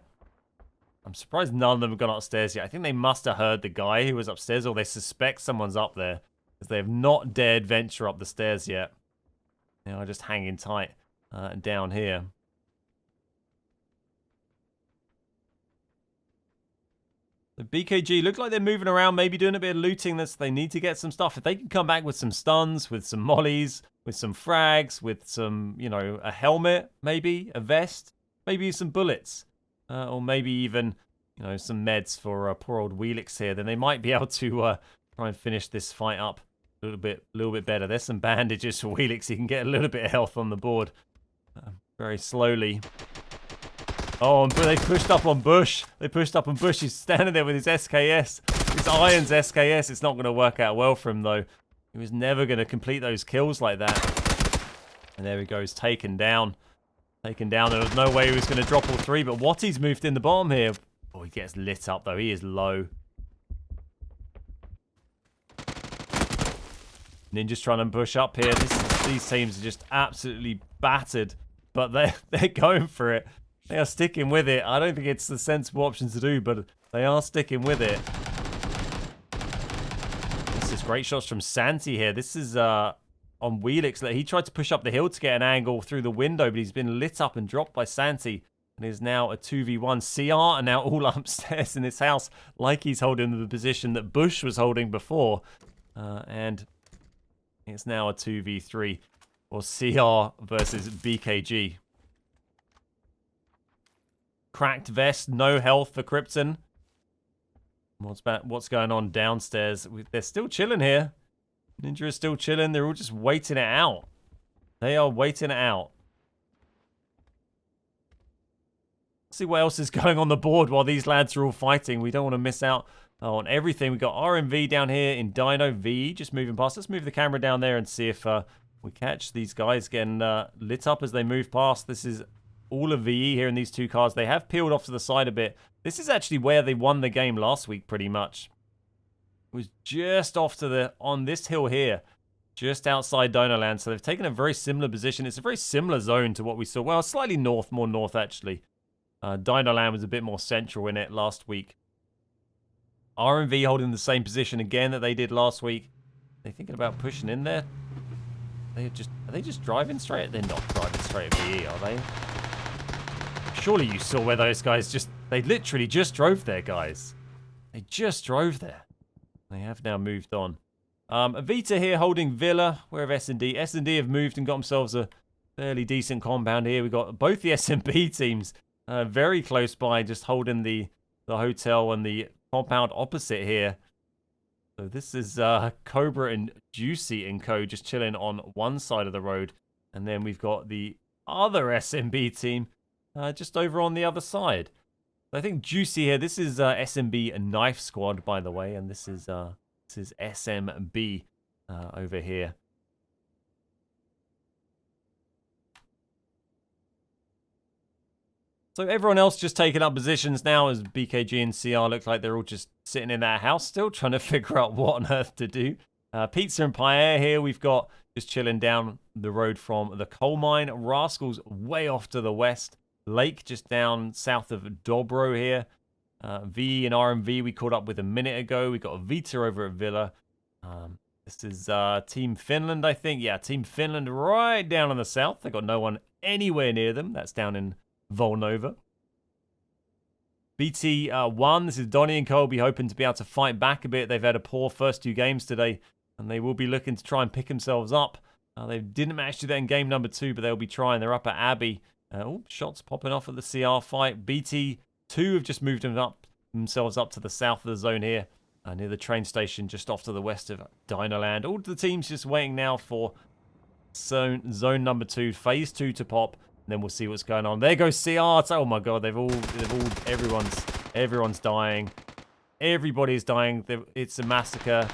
I'm surprised none of them have gone upstairs yet. I think they must have heard the guy who was upstairs, or they suspect someone's up there, because they have not dared venture up the stairs yet. They are just hanging tight down here. The BKG look like they're moving around, maybe doing a bit of looting. They need to get some stuff. If they can come back with some stuns, with some mollies, with some frags, with some, you know, a helmet, maybe, a vest, maybe some bullets, or maybe even, you know, some meds for poor old Wheelix here, then they might be able to try and finish this fight up a little bit better. There's some bandages for Wheelix. He can get a little bit of health on the board very slowly. Oh, and they pushed up on Bush. He's standing there with his SKS. His Irons SKS. It's not going to work out well for him, though. He was never going to complete those kills like that. And there he goes, taken down. There was no way he was going to drop all 3, but Watty's moved in the bottom here. Oh, he gets lit up, though. He is low. Ninja's trying to push up here. These teams are just absolutely battered, but they're going for it. They are sticking with it. I don't think it's the sensible option to do, but they are sticking with it. This is great shots from Santi here. This is on Wheelix. He tried to push up the hill to get an angle through the window, but he's been lit up and dropped by Santi. And is now a 2v1. CR are now all upstairs in this house, like he's holding the position that Bush was holding before. And it's now a 2v3. Or CR versus BKG. Cracked vest, no health for Krypton. What's going on downstairs? They're still chilling here. Ninja is still chilling. They're all just waiting it out. They are waiting it out. See what else is going on the board while these lads are all fighting. We don't want to miss out on everything. We've got RMV down here in Dino. VE just moving past. Let's move the camera down there and see if we catch these guys getting lit up as they move past. This is all of VE here in these 2 cars. They have peeled off to the side a bit. This is actually where they won the game last week, pretty much. It was just off to on this hill here, just outside Dinoland. So they've taken a very similar position. It's a very similar zone to what we saw. Well, slightly north, more north, actually. Dinoland was a bit more central in it last week. RMV holding the same position again that they did last week. Are they thinking about pushing in there? Are they just driving straight? They're not driving straight at VE, are they? Surely you saw where those guys they literally just drove there, guys. They just drove there. They have now moved on. Avita here holding Villa. Where have S&D? S&D have moved and got themselves a fairly decent compound here. We've got both the S&B teams very close by, just holding the hotel and the compound opposite here. So this is Cobra and Juicy and Co. just chilling on one side of the road. And then we've got the other SMB team just over on the other side. I think Juicy here, this is SMB Knife Squad, by the way. And this is SMB over here. So everyone else just taking up positions now as BKG and CR look like they're all just sitting in that house still trying to figure out what on earth to do. Pizza and Paella here. We've got just chilling down the road from the coal mine. Rascals way off to the west. Lake just down south of Dobro here. V and RMV we caught up with a minute ago. We got a Vita over at Villa. This is Team Finland, I think. Yeah, Team Finland right down in the south. They got no one anywhere near them. That's down in Volnova. BT1, this is Donny and Colby hoping to be able to fight back a bit. They've had a poor first 2 games today, and they will be looking to try and pick themselves up. They didn't manage to do that in game number 2, but they'll be trying. They're up at Abbey. Shots popping off at the CR fight. BT2 have just moved themselves up to the south of the zone here, near the train station just off to the west of Dinoland. All the teams just waiting now for zone number 2, phase 2 to pop. Then we'll see what's going on. There goes CR. Oh my god, everyone's dying. Everybody's dying. It's a massacre.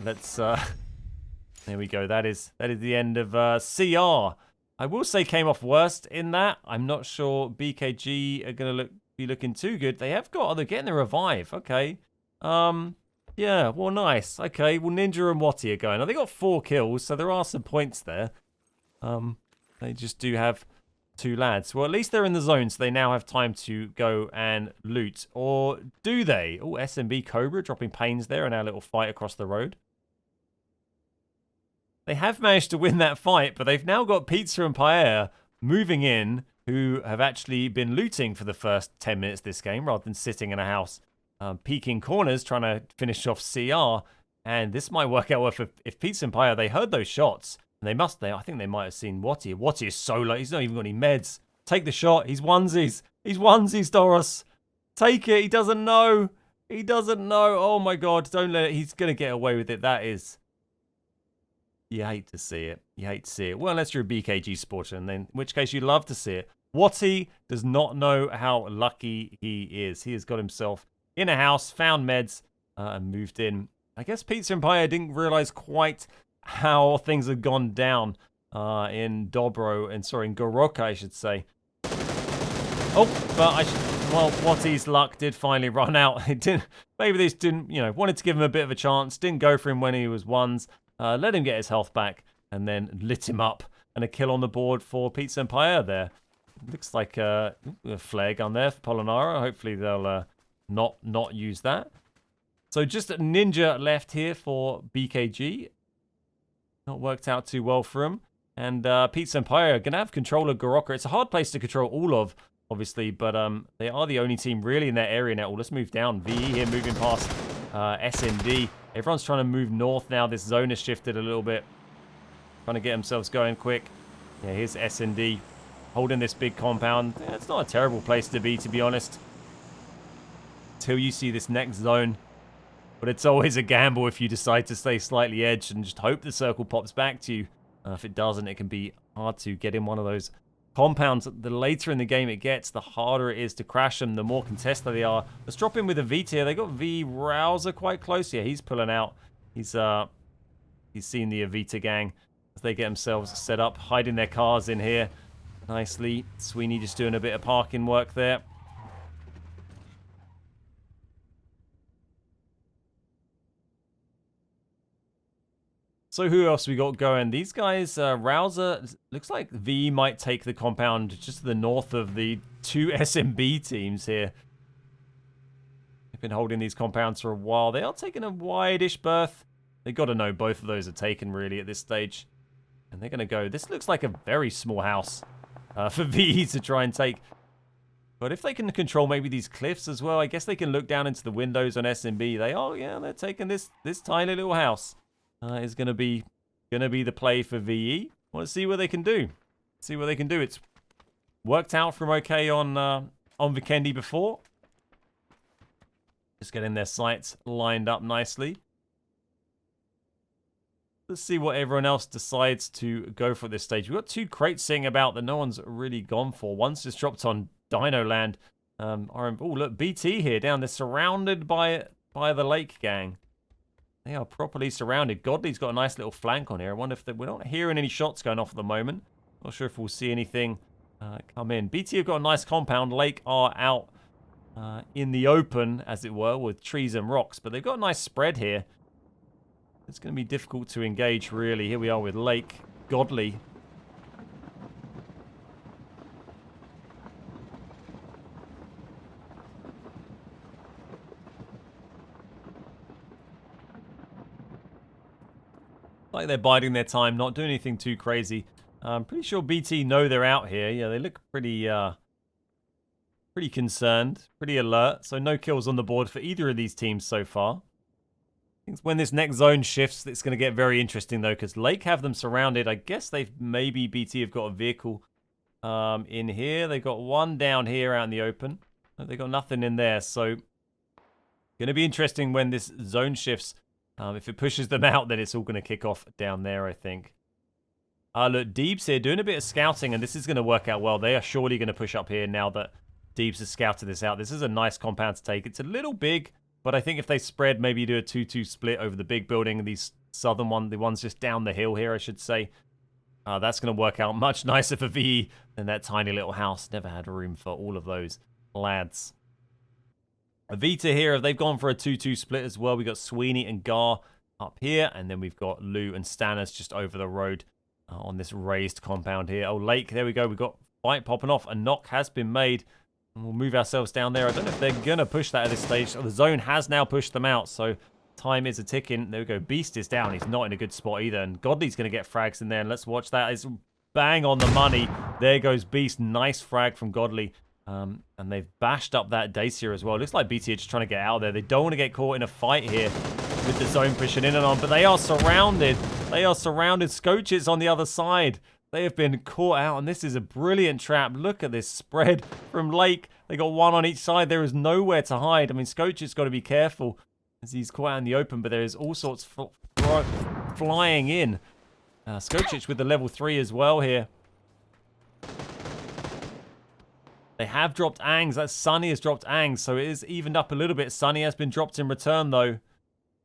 Let's there we go. That is the end of CR. I will say came off worst in that. I'm not sure BKG are gonna be looking too good. They have got, they're getting the revive. Okay. Yeah, well nice. Okay, well Ninja and Watty are going. Now they got 4 kills, so there are some points there. They just do have 2 lads. Well, at least they're in the zone, so they now have time to go and loot. Or do they? Oh, SMB Cobra dropping pains there in our little fight across the road. They have managed to win that fight, but they've now got Pizza and Paella moving in, who have actually been looting for the first 10 minutes this game, rather than sitting in a house, peeking corners, trying to finish off CR. And this might work out well if Pizza and Paella, they heard those shots. And I think they might have seen Watty. Watty is so low. He's not even got any meds. Take the shot. He's onesies. He's onesies, Doris. Take it. He doesn't know. He doesn't know. Oh, my God. Don't let it. He's going to get away with it. That is. You hate to see it. You hate to see it. Well, unless you're a BKG supporter, and then in which case you love to see it. Watty does not know how lucky he is. He has got himself in a house, found meds, and moved in. I guess Pizza and Paella didn't realize quite how things had gone down in Dobro, in Goroka, I should say. Oh, but Watty's luck did finally run out. It didn't. Maybe they didn't, wanted to give him a bit of a chance. Didn't go for him when he was ones. Let him get his health back, and then lit him up. And a kill on the board for Pizza and Paella there. Looks like a flare gun there for Polonara. Hopefully they'll not use that. So just a Ninja left here for BKG. Not worked out too well for him. And Pizza and Paella are going to have control of Goroka. It's a hard place to control all of, obviously, but they are the only team really in that area now. Well, let's move down. VE here moving past SND. Everyone's trying to move north now. This zone has shifted a little bit. Trying to get themselves going quick. Yeah, here's SND holding this big compound. Yeah, it's not a terrible place to be honest. Till you see this next zone. But it's always a gamble if you decide to stay slightly edged and just hope the circle pops back to you. If it doesn't, it can be hard to get in one of those compounds. The later in the game it gets, the harder it is to crash them, the more contested they are. Let's drop in with a V tier. They got V Rouser quite close. Yeah, he's pulling out. He's seen the Avita gang as they get themselves set up, hiding their cars in here nicely. Sweeney just doing a bit of parking work there. So who else we got going? These guys, Rouser, looks like V might take the compound just to the north of the 2 SMB teams here. They've been holding these compounds for a while. They are taking a wide-ish berth. They got to know both of those are taken really at this stage. And they're going to go. This looks like a very small house for VE to try and take. But if they can control maybe these cliffs as well, I guess they can look down into the windows on SMB. They're taking this tiny little house. Is going to be the play for VE. Want to see what they can do. See what they can do. It's worked out from okay on Vikendi before. Just getting their sights lined up nicely. Let's see what everyone else decides to go for at this stage. We've got 2 crates sitting about that no one's really gone for. One's just dropped on Dino Land. Oh, look, BT here down. They're surrounded by the lake gang. They are properly surrounded. Godly's got a nice little flank on here. I wonder if we're not hearing any shots going off at the moment. Not sure if we'll see anything come in. BT have got a nice compound. Lake are out in the open, as it were, with trees and rocks. But they've got a nice spread here. It's going to be difficult to engage, really. Here we are with Lake. Godly. Like they're biding their time, not doing anything too crazy. I'm pretty sure BT know they're out here. Yeah, they look pretty concerned, pretty alert. So no kills on the board for either of these teams so far. I think when this next zone shifts, it's going to get very interesting, though, because Lake have them surrounded. I guess maybe BT have got a vehicle in here. They've got one down here out in the open. They've got nothing in there, so going to be interesting when this zone shifts. If it pushes them out, then it's all going to kick off down there, I think. Look, Deebs here doing a bit of scouting, and this is going to work out well. They are surely going to push up here now that Deebs has scouted this out. This is a nice compound to take. It's a little big, but I think if they spread, maybe do a 2-2 split over the big building, and these southern one, the ones just down the hill here, I should say. That's going to work out much nicer for VE than that tiny little house. Never had room for all of those lads. Vita here, they've gone for a 2-2 split as well. We've got Sweeney and Gar up here, and then we've got Lou and Stanners just over the road on this raised compound here. Oh, Lake, there we go. We've got fight popping off. A knock has been made, and we'll move ourselves down there. I don't know if they're going to push that at this stage. Oh, the zone has now pushed them out, so time is a ticking. There we go. Beast is down. He's not in a good spot either, and Godley's going to get frags in there, and let's watch that. It's bang on the money. There goes Beast. Nice frag from Godley. And they've bashed up that Dacia as well. Looks like BT are just trying to get out of there. They don't want to get caught in a fight here with the zone pushing in and on, but they are surrounded. They are surrounded. Scoches on the other side. They have been caught out, and this is a brilliant trap. Look at this spread from Lake. They got one on each side. There is nowhere to hide. I mean, Scoches got to be careful as he's caught out in the open, but there is all sorts flying in. Skocic with the level 3 as well here. They have dropped Angs. That Sunny has dropped Angs, so it is evened up a little bit. Sunny has been dropped in return, though.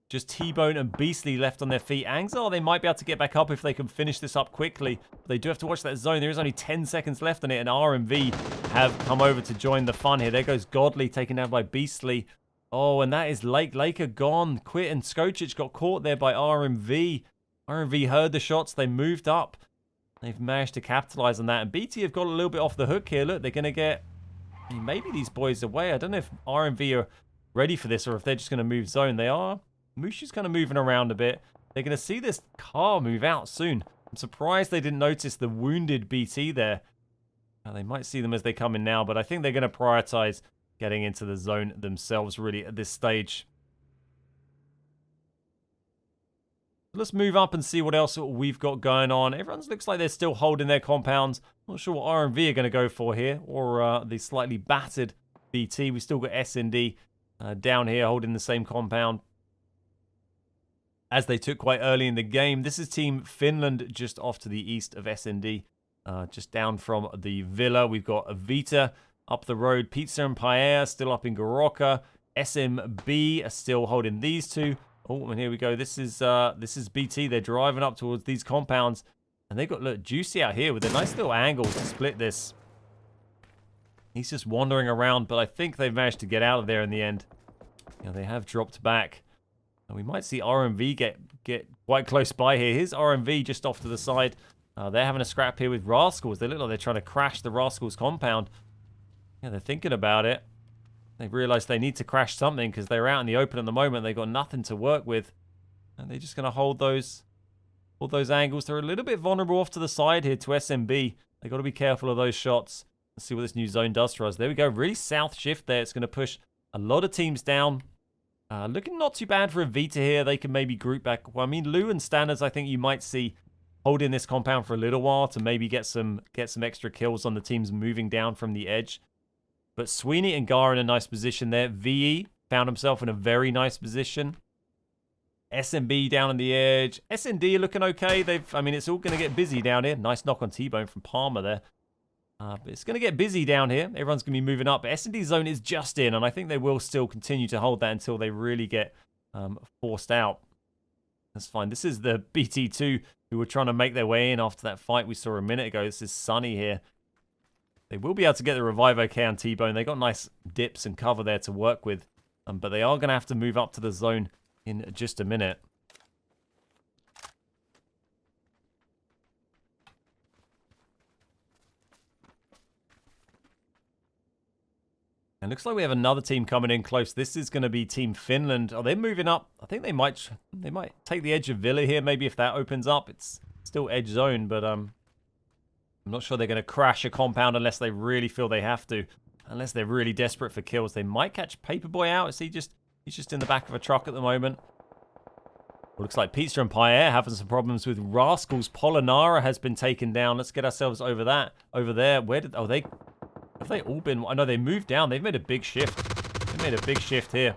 Just T-Bone and Beastly left on their feet. Angs, they might be able to get back up if they can finish this up quickly. But they do have to watch that zone. There is only 10 seconds left on it, and RMV have come over to join the fun here. There goes Godley, taken down by Beastly. Oh, and that is Lake. Lake are gone. Quit, and Skocic got caught there by RMV. RMV heard the shots. They moved up. They've managed to capitalize on that. And BT have got a little bit off the hook here. Look, they're going to get maybe these boys away. I don't know if RMV are ready for this or if they're just going to move zone. They are. Mushi's kind of moving around a bit. They're going to see this car move out soon. I'm surprised they didn't notice the wounded BT there. They might see them as they come in now, but I think they're going to prioritize getting into the zone themselves really at this stage. Let's move up and see what else we've got going on. Everyone looks like they're still holding their compounds. Not sure what RMV are going to go for here, or the slightly battered BT. We still got S&D down here holding the same compound as they took quite early in the game. This is Team Finland just off to the east of S&D, just down from the villa. We've got Avita up the road. Pizza and Paella still up in Goroka. SMB are still holding these two. Oh, and here we go. This is BT. They're driving up towards these compounds. And they've got, look, Juicy out here with a nice little angle to split this. He's just wandering around, but I think they've managed to get out of there in the end. Yeah, they have dropped back. And we might see RMV get quite close by here. Here's RMV just off to the side. They're having a scrap here with Rascals. They look like they're trying to crash the Rascals compound. Yeah, they're thinking about it. They've realized they need to crash something because they're out in the open at the moment. They've got nothing to work with. And they're just going to hold those angles. They're a little bit vulnerable off to the side here to SMB. They've got to be careful of those shots. Let's see what this new zone does for us. There we go. Really south shift there. It's going to push a lot of teams down. Looking not too bad for Avita here. They can maybe group back. Well, I mean, Lou and Stanners, I think you might see holding this compound for a little while to maybe get some extra kills on the teams moving down from the edge. But Sweeney and Gar in a nice position there. VE found himself in a very nice position. SMB down on the edge. S&D looking okay. I mean, it's all going to get busy down here. Nice knock on T-Bone from Palmer there. But it's going to get busy down here. Everyone's going to be moving up. But S&D zone is just in, and I think they will still continue to hold that until they really get forced out. That's fine. This is the BT2 who were trying to make their way in after that fight we saw a minute ago. This is Sunny here. They will be able to get the revive okay on T-Bone. They got nice dips and cover there to work with. But they are going to have to move up to the zone in just a minute. looks like we have another team coming in close. This is going to be Team Finland. Are they moving up? I think they might take the edge of Villa here. Maybe if that opens up, it's still edge zone, but I'm not sure they're going to crash a compound unless they really feel they have to. Unless they're really desperate for kills. They might catch Paperboy out. Is he's just in the back of a truck at the moment. Looks like Pizza and Pierre having some problems with Rascals. Polonara has been taken down. Let's get ourselves over there. Have they all been? I know they moved down. They've made a big shift. They made a big shift here.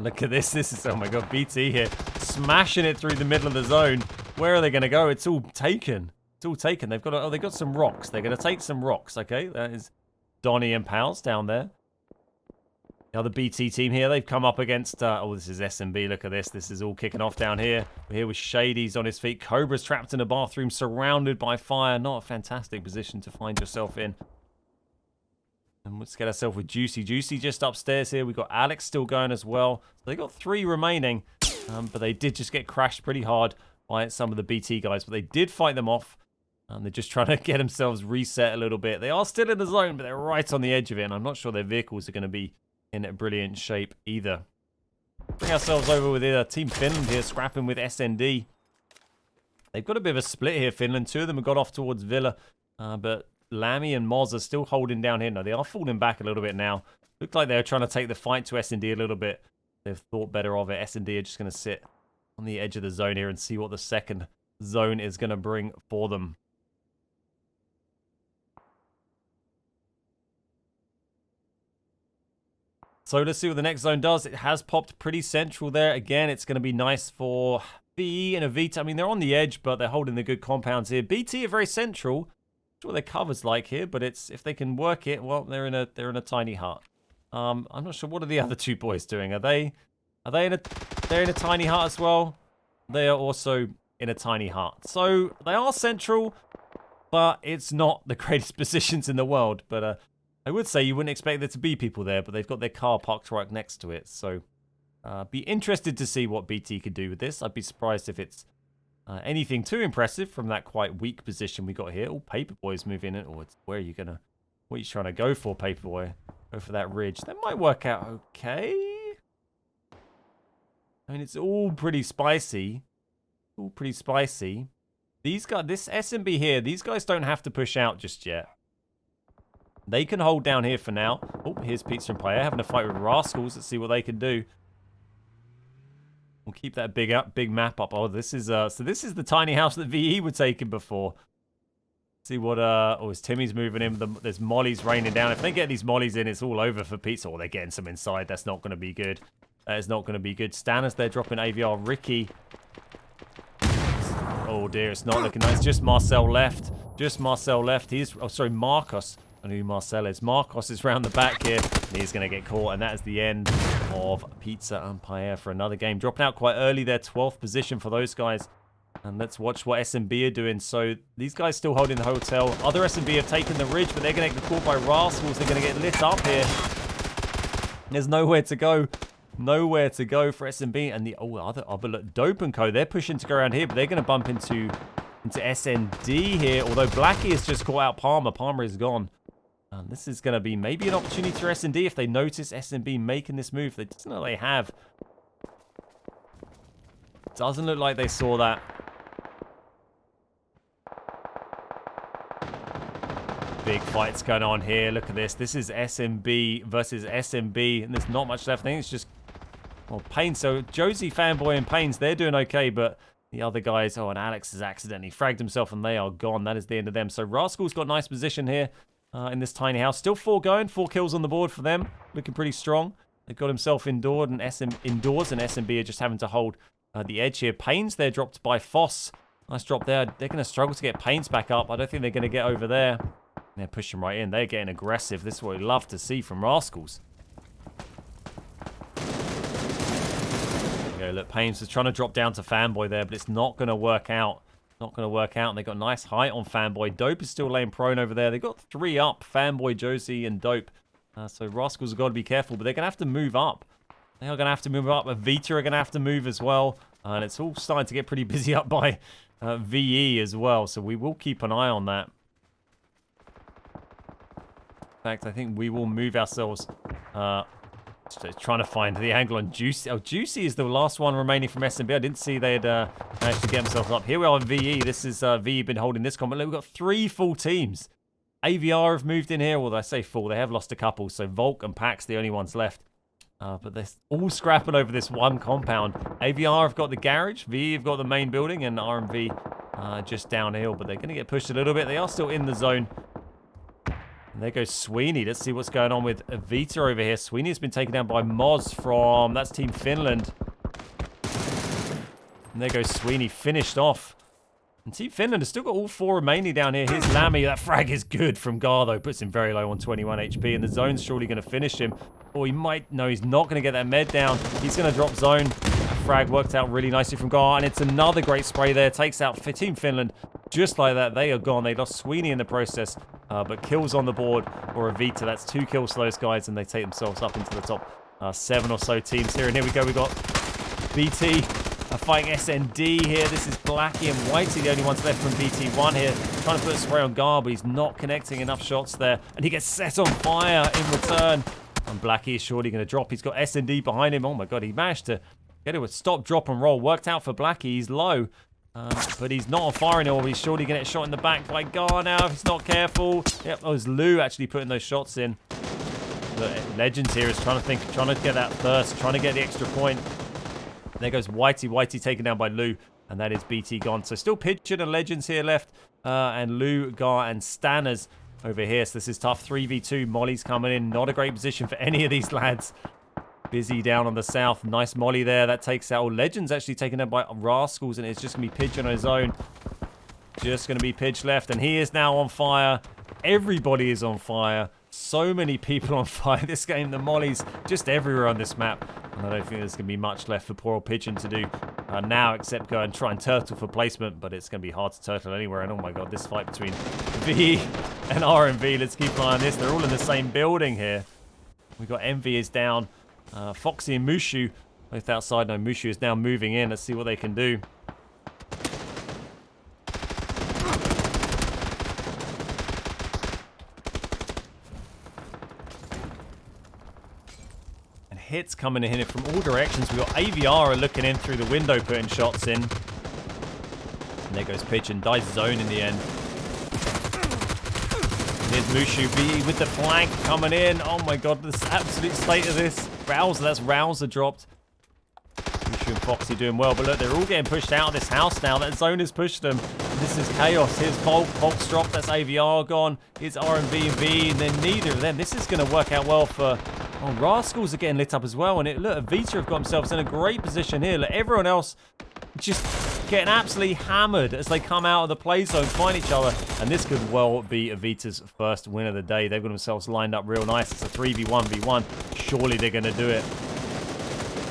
Look at this. This is, oh my god, BT here. Smashing it through the middle of the zone. Where are they going to go? It's all taken. It's all taken. They've got some rocks. They're going to take some rocks. Okay, that is Donnie and Pals down there. The other BT team here, they've come up against, oh, this is SMB. Look at this. This is all kicking off down here. We're here with Shady's on his feet. Cobra's trapped in a bathroom, surrounded by fire. Not a fantastic position to find yourself in. And let's get ourselves with Juicy. Juicy just upstairs here. We've got Alex still going as well. So they got 3 remaining, but they did just get crashed pretty hard by some of the BT guys. But they did fight them off. They're just trying to get themselves reset a little bit. They are still in the zone, but they're right on the edge of it. And I'm not sure their vehicles are going to be in a brilliant shape either. Bring ourselves over with Team Finland here, scrapping with SND. They've got a bit of a split here, Finland. 2 of them have got off towards Villa, but Lammy and Moz are still holding down here. No, they are falling back a little bit now. Looked like they were trying to take the fight to SND a little bit. They've thought better of it. SND are just going to sit on the edge of the zone here and see what the second zone is going to bring for them. So let's see what the next zone does. It has popped pretty central there. Again, it's going to be nice for VE and Avita. I mean, they're on the edge, but they're holding the good compounds here. BT are very central. Not sure what their cover's like here, but it's if they can work it, well, they're in a tiny hut. I'm not sure what are the other 2 boys doing. They're in a tiny hut as well. They are also in a tiny hut. So they are central, but it's not the greatest positions in the world. But I would say you wouldn't expect there to be people there, but they've got their car parked right next to it. So be interested to see what BT could do with this. I'd be surprised if it's anything too impressive from that quite weak position we got here. Oh, Paperboy's moving in. Oh, where are you gonna? What are you trying to go for, Paperboy? Go for that ridge. That might work out okay. I mean, it's all pretty spicy. All pretty spicy. These guys, this SMB here, these guys don't have to push out just yet. They can hold down here for now. Oh, here's Pizza and Player having a fight with Rascals. Let's see what they can do. We'll keep that big map up. Oh, this is so this is the tiny house that VE were taking before. See what oh, is Timmy's moving in. There's mollies raining down. If they get these mollies in, it's all over for Pizza. Or they're getting some inside. That's not going to be good. That is not going to be good. Stanners, they're dropping AVR. Ricky. Oh dear, it's not looking nice. Just Marcel left. Just Marcel left. He's, oh sorry, Marcos. I know who Marcel is. Marcos is round the back here. And he's going to get caught. And that is the end of Pizza and Pierre for another game. Dropping out quite early there. 12th position for those guys. And let's watch what SMB are doing. So these guys still holding the hotel. Other SMB have taken the ridge, but they're going to get caught by Rascals. They're going to get lit up here. There's nowhere to go. Nowhere to go for SMB. And the look, Dope and Co. They're pushing to go around here, but they're going to bump into SND here. Although Blackie has just caught out Palmer. Palmer is gone. And this is going to be maybe an opportunity for SND if they notice SMB making this move. They just know they have. Doesn't look like they saw that. Big fights going on here. Look at this. This is SMB versus SMB. And there's not much left. I think it's just... well, Payne. So Josie, Fanboy, and Payne's, they're doing okay. But the other guys... oh, and Alex has accidentally fragged himself and they are gone. That is the end of them. So Rascal's got nice position here in this tiny house. Still 4 going. 4 kills on the board for them. Looking pretty strong. They've got himself indoors and SMB are just having to hold the edge here. Payne's there dropped by Foss. Nice drop there. They're going to struggle to get Payne's back up. I don't think they're going to get over there. They're pushing right in. They're getting aggressive. This is what we love to see from Rascals. Okay, look, Payne's is trying to drop down to Fanboy there, but it's not going to work out. Not going to work out. And they got nice height on Fanboy. Dope is still laying prone over there. They got 3 up. Fanboy, Josie, and Dope. So Rascals have got to be careful, but they're going to have to move up. They are going to have to move up. Vita are going to have to move as well. And it's all starting to get pretty busy up by VE as well. So we will keep an eye on that. fact, I think we will move ourselves. Trying to find the angle on Juicy. Oh, Juicy is the last one remaining from SMB. I didn't see they had managed to get themselves up. Here we are on VE. This is VE been holding this combat. Look, we've got 3 full teams. AVR have moved in here. Well, I say full. They have lost a couple. So Volk and Pax the only ones left. But they're all scrapping over this one compound. AVR have got the garage. VE have got the main building. And RMV just downhill. But they're going to get pushed a little bit. They are still in the zone. And there goes Sweeney. Let's see what's going on with Vita over here. Sweeney has been taken down by Moz from... That's Team Finland. And there goes Sweeney. Finished off. And Team Finland has still got all 4 remaining down here. Here's Lammy. That frag is good from Gardo. Puts him very low on 21 HP. And the zone's surely going to finish him. Or he might... No, he's not going to get that med down. He's going to drop zone. That frag worked out really nicely from Gar. And it's another great spray there. Takes out Team Finland. Just like that, they are gone. They lost Sweeney in the process. But kills on the board for Evita. That's 2 kills for those guys. And they take themselves up into the top 7 or so teams here. And here we go. We got BT fighting SND here. This is Blackie and Whitey, the only ones left from BT1 here. Trying to put a spray on Gar, but he's not connecting enough shots there. And he gets set on fire in return. And Blackie is surely going to drop. He's got SND behind him. Oh my god, he managed to get it with stop, drop, and roll. Worked out for Blackie. He's low. But he's not on fire anymore. He's surely going to get shot in the back by Gar now if he's not careful. Yep, that was Lou actually putting those shots in. Look, Legends here is trying to get that first, trying to get the extra point. There goes Whitey. Whitey taken down by Lou. And that is BT gone. So still Pigeon and Legends here left. And Lou, Gar, and Stanners over here. So this is tough. 3v2. Molly's coming in. Not a great position for any of these lads. Busy down on the south. Nice molly there. That takes out. Legends actually taken out by Rascals. And it's just going to be Pigeon on his own. Just going to be Pidge left. And he is now on fire. Everybody is on fire. So many people on fire this game. The mollies just everywhere on this map. And I don't think there's going to be much left for poor old Pigeon to do now except go and try and turtle for placement. But it's going to be hard to turtle anywhere. And oh my god, this fight between V and RMV. Let's keep an eye on this. They're all in the same building here. We've got MV is down. Foxy and Mushu both outside. No, Mushu is now moving in. Let's see what they can do. And hits coming in here from all directions. We've got AVR looking in through the window, putting shots in. And there goes Pigeon. Dies zone in the end. Here's Mushu B with the flank coming in. Oh my god, this absolute state of this. Rouser, that's Rouser dropped. Mushu and Foxy doing well, but look, they're all getting pushed out of this house now. That zone has pushed them. This is chaos. Here's Volk. Volk's dropped. That's AVR gone. Here's RMV and V, and then neither of them. This is going to work out well for... Oh, Rascals are getting lit up as well. And look, Vita have got themselves in a great position here. Look, everyone else just getting absolutely hammered as they come out of the play zone, find each other. And this could well be Vita's first win of the day. They've got themselves lined up real nice. It's a 3v1v1. Surely they're going to do it.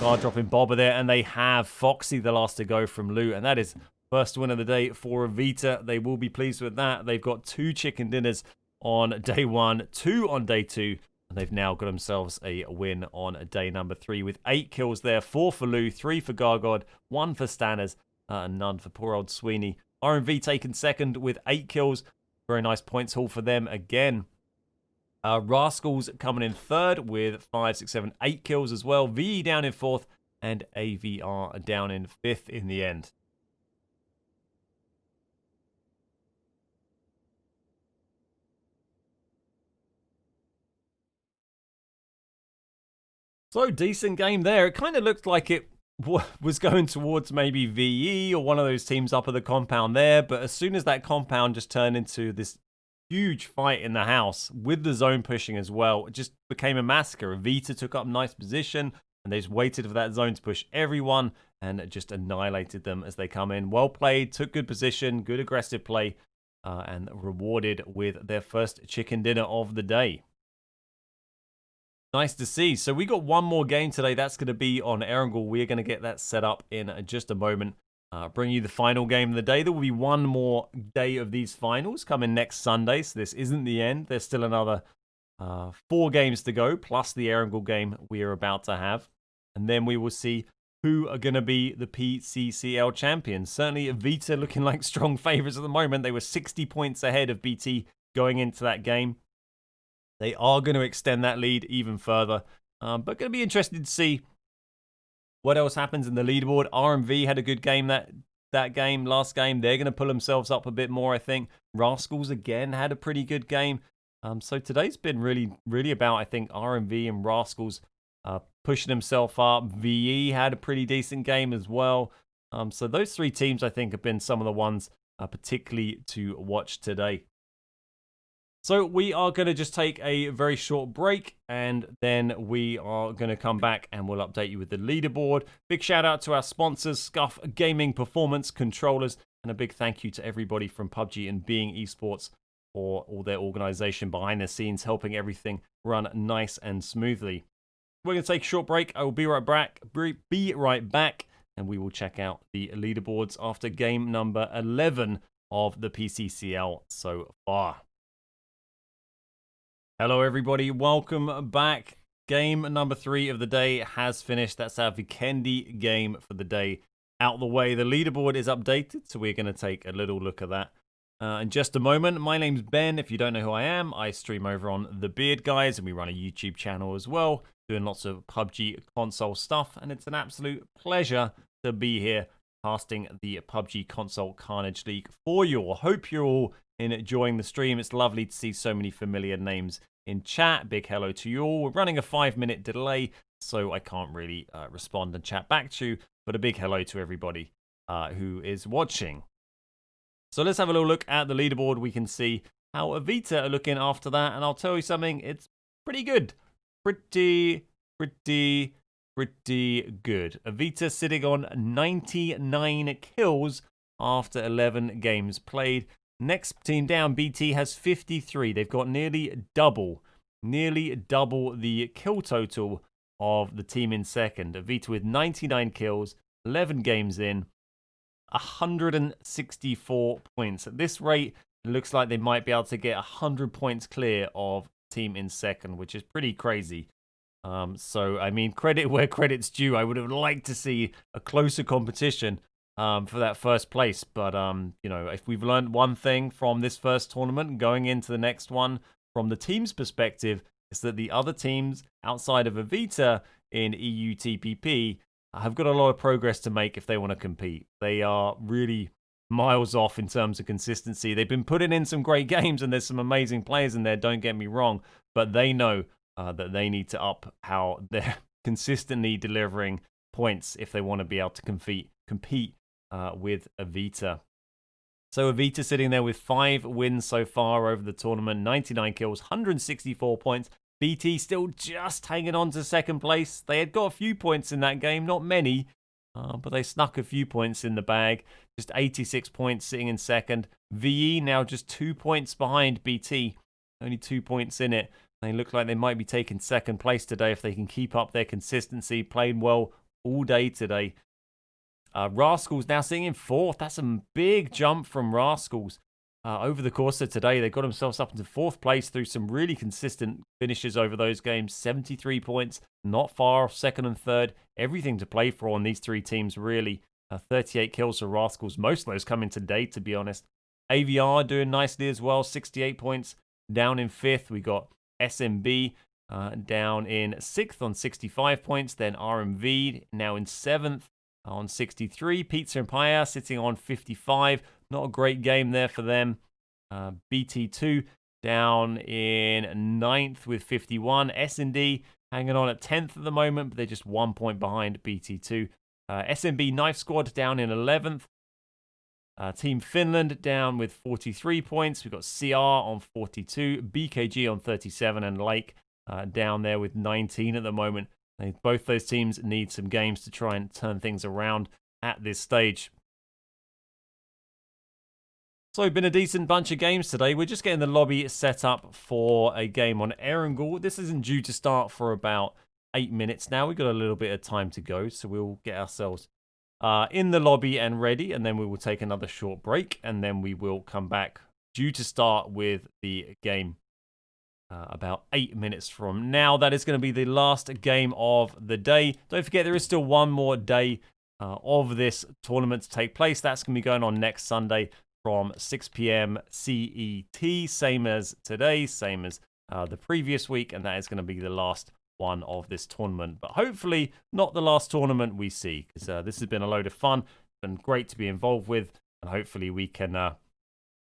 Guard dropping Bobber there. And they have Foxy the last to go from Lou. And that is first win of the day for Vita. They will be pleased with that. They've got 2 chicken dinners on day 1, 2 on day 2. And they've now got themselves a win on day number 3 with 8 kills there. 4 for Lou, 3 for Gargod, 1 for Stanners, and none for poor old Sweeney. RMV taken second with 8 kills. Very nice points haul for them again. Rascals coming in third with 5, 6, 7, 8 kills as well. VE down in 4th and AVR down in 5th in the end. So, decent game there. It kind of looked like it was going towards maybe VE or one of those teams up at the compound there. But as soon as that compound just turned into this huge fight in the house with the zone pushing as well, it just became a massacre. Vita took up a nice position and they just waited for that zone to push everyone and just annihilated them as they come in. Well played, took good position, good aggressive play, and rewarded with their first chicken dinner of the day. Nice to see. So we got one more game today. That's going to be on Erangel. We're going to get that set up in just a moment. Bring you the final game of the day. There will be one more day of these finals coming next Sunday. So this isn't the end. There's still another 4 games to go, plus the Erangel game we are about to have. And then we will see who are going to be the PCCL champions. Certainly Vita looking like strong favourites at the moment. They were 60 points ahead of BT going into that game. They are going to extend that lead even further. But going to be interested to see what else happens in the leaderboard. RMV had a good game last game. They're going to pull themselves up a bit more, I think. Rascals again had a pretty good game. So today's been really about, I think, RMV and Rascals pushing themselves up. VE had a pretty decent game as well. So those three teams, I think, have been some of the ones particularly to watch today. So we are going to just take a very short break, and then we are going to come back and we'll update you with the leaderboard. Big shout out to our sponsors, Scuff Gaming Performance Controllers, and a big thank you to everybody from PUBG and Being Esports for all their organization behind the scenes, helping everything run nice and smoothly. We're going to take a short break. I will be right back, and we will check out the leaderboards after game number 11 of the PCCL so far. Hello everybody, welcome back. Game number 3 of the day has finished. That's our Vikendi game for the day out the way. The leaderboard is updated, so we're going to take a little look at that in just a moment. My name's Ben. If you don't know who I am, I stream over on The Beard Guys, and we run a YouTube channel as well, doing lots of PUBG console stuff, and it's an absolute pleasure to be here casting the PUBG console Carnage League for you all. Hope you're all enjoying the stream. It's lovely to see so many familiar names in chat. Big hello to you all. We're running a 5-minute delay, so I can't really respond and chat back to you, but a big hello to everybody who is watching. So let's have a little look at the leaderboard. We can see how Avita are looking after that, and I'll tell you something, it's pretty good. Pretty good. Avita sitting on 99 kills after 11 games played. Next team down, BT, has 53. They've got nearly double the kill total of the team in second. Avita with 99 kills, 11 games in, 164 points. At this rate, it looks like they might be able to get 100 points clear of team in second, which is pretty crazy. So, I mean, credit where credit's due. I would have liked to see a closer competition for that first place. But, you know, if we've learned one thing from this first tournament going into the next one, from the team's perspective, is that the other teams outside of Avita in EUTPP have got a lot of progress to make if they want to compete. They are really miles off in terms of consistency. They've been putting in some great games, and there's some amazing players in there, don't get me wrong, but they know that they need to up how they're consistently delivering points if they want to be able to compete with Avita. So Avita sitting there with 5 wins so far over the tournament, 99 kills, 164 points. BT still just hanging on to second place. They had got a few points in that game, not many, but they snuck a few points in the bag. Just 86 points sitting in second. VE now just 2 points behind BT, only 2 points in it. They look like they might be taking second place today if they can keep up their consistency. Played well all day today. Rascals now sitting in 4th. That's a big jump from Rascals. Over the course of today, they got themselves up into 4th place through some really consistent finishes over those games. 73 points, not far off second and third. Everything to play for on these three teams, really. 38 kills for Rascals. Most of those coming today, to be honest. AVR doing nicely as well. 68 points. Down in 5th, we got SMB down in 6th on 65 points. Then RMV now in 7th on 63. Pizza Empire sitting on 55. Not a great game there for them. BT2 down in 9th with 51. S&D hanging on at 10th at the moment, but they're just 1 point behind BT2. SMB Knife Squad down in 11th. Team Finland down with 43 points. We've got CR on 42, BKG on 37, and Lake down there with 19 at the moment. Both those teams need some games to try and turn things around at this stage. So it's been a decent bunch of games today. We're just getting the lobby set up for a game on Erangel. This isn't due to start for about 8 minutes now. We've got a little bit of time to go, so we'll get ourselves in the lobby and ready, and then we will take another short break, and then we will come back due to start with the game about 8 minutes from now. That is going to be the last game of the day. Don't forget, there is still one more day of this tournament to take place. That's going to be going on next Sunday from 6 p.m. CET, same as today, same as the previous week, and that is going to be the last one of this tournament. But hopefully not the last tournament we see, because this has been a load of fun and great to be involved with, and hopefully we can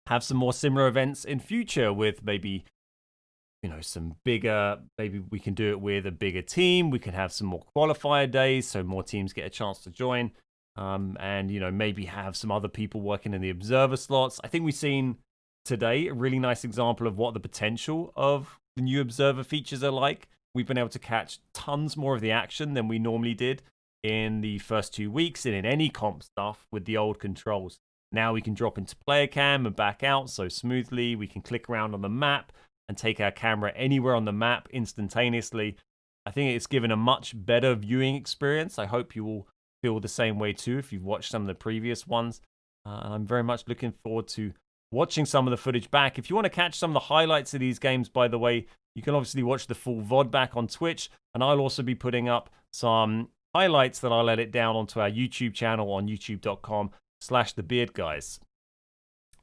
have some more similar events in future with maybe, you know, some bigger, maybe we can do it with a bigger team. We can have some more qualifier days so more teams get a chance to join. And, you know, maybe have some other people working in the observer slots. I think we've seen today a really nice example of what the potential of the new observer features are like. We've been able to catch tons more of the action than we normally did in the first 2 weeks and in any comp stuff with the old controls. Now we can drop into player cam and back out so smoothly. We can click around on the map and take our camera anywhere on the map instantaneously. I think it's given a much better viewing experience. I hope you will feel the same way too if you've watched some of the previous ones. And I'm very much looking forward to watching some of the footage back. If you want to catch some of the highlights of these games, by the way, you can obviously watch the full VOD back on Twitch, and I'll also be putting up some highlights that I'll edit down onto our YouTube channel on youtube.com/thebeardguys.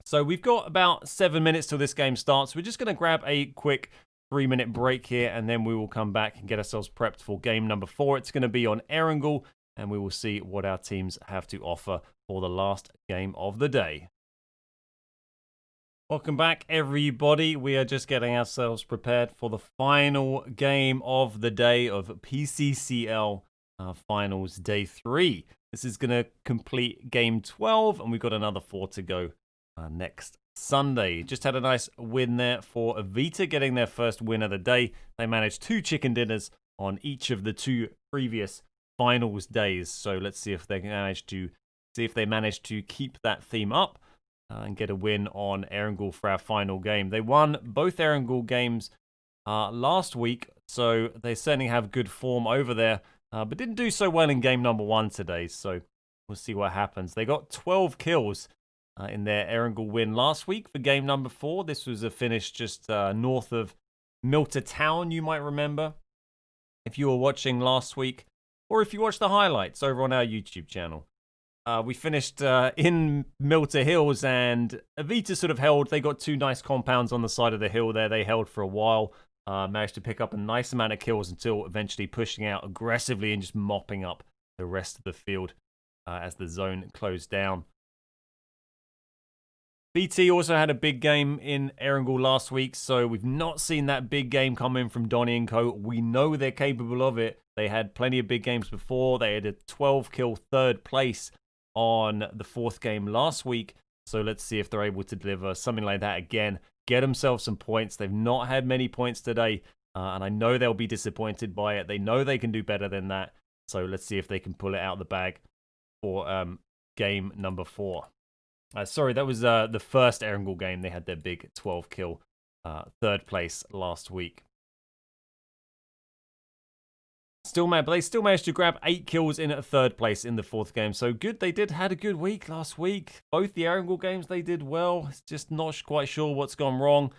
So we've got about 7 minutes till this game starts. We're just going to grab a quick 3-minute break here, and then we will come back and get ourselves prepped for game number 4. It's going to be on Erangel, and we will see what our teams have to offer for the last game of the day. Welcome back, everybody. We are just getting ourselves prepared for the final game of the day of PCCL Finals Day 3. This is going to complete Game 12, and we've got another 4 to go next Sunday. Just had a nice win there for Avita, getting their first win of the day. They managed 2 chicken dinners on each of the 2 previous finals days. So let's see if they manage to keep that theme up and get a win on Erangel for our final game. They won both Erangel games last week, so they certainly have good form over there, but didn't do so well in game number 1 today. So we'll see what happens. They got 12 kills in their Erangel win last week for game number 4. This was a finish just north of Milta Town, you might remember, if you were watching last week, or if you watched the highlights over on our YouTube channel. We finished in Milta Hills, and Avita sort of held. They got 2 nice compounds on the side of the hill there. They held for a while, managed to pick up a nice amount of kills until eventually pushing out aggressively and just mopping up the rest of the field as the zone closed down. BT also had a big game in Erangel last week, so we've not seen that big game come in from Donnie and Co. We know they're capable of it. They had plenty of big games before. They had a 12-kill 3rd place on the 4th game last week. So let's see if they're able to deliver something like that again. Get themselves some points. They've not had many points today, and I know they'll be disappointed by it. They know they can do better than that. So let's see if they can pull it out of the bag for game number 4. Sorry, that was the first Erangel game. They had their big 12-kill 3rd place last week. But they still managed to grab 8 kills in at 3rd place in the 4th game. So good. They had a good week last week. Both the Erangel games they did well. It's just not quite sure what's gone wrong.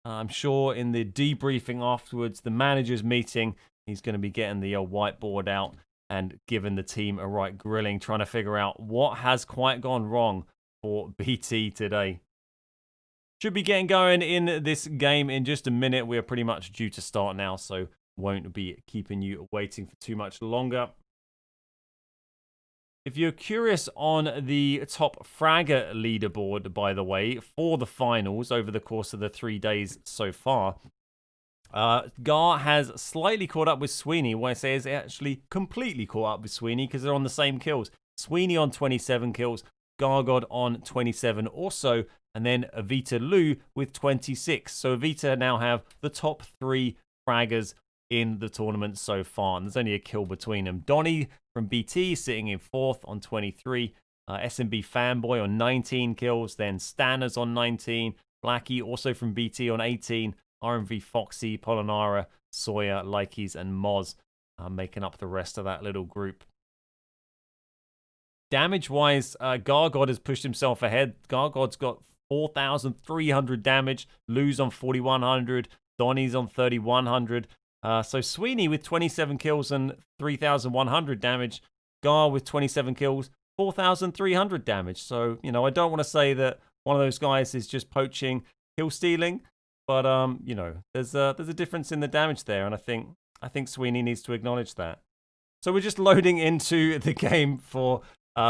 I'm sure in the debriefing afterwards, the manager's meeting, he's going to be getting the whiteboard out and giving the team a right grilling, trying to figure out what has quite gone wrong for BT today. Should be getting going in this game in just a minute. We are pretty much due to start now, so won't be keeping you waiting for too much longer. If you're curious on the top fragger leaderboard, by the way, for the finals over the course of the 3 days so far, Gar has slightly caught up with Sweeney. What I say is actually completely caught up with Sweeney because they're on the same kills. Sweeney on 27 kills, Gargod on 27 also, and then Avita Lu with 26. So Avita now have the top 3 fraggers in the tournament so far, and there's only a kill between them. Donnie from BT sitting in 4th on 23, SMB Fanboy on 19 kills, then Stanners on 19, Blackie also from BT on 18, RMV Foxy, Polonara, Sawyer, Likey's, and Moz making up the rest of that little group. Damage-wise, Gargod has pushed himself ahead. Gargod's got 4,300 damage, Lou's on 4,100, Donnie's on 3,100. So Sweeney with 27 kills and 3,100 damage. Gar with 27 kills, 4,300 damage. So, you know, I don't want to say that one of those guys is just poaching, kill stealing. But you know, there's a difference in the damage there, and I think Sweeney needs to acknowledge that. So we're just loading into the game for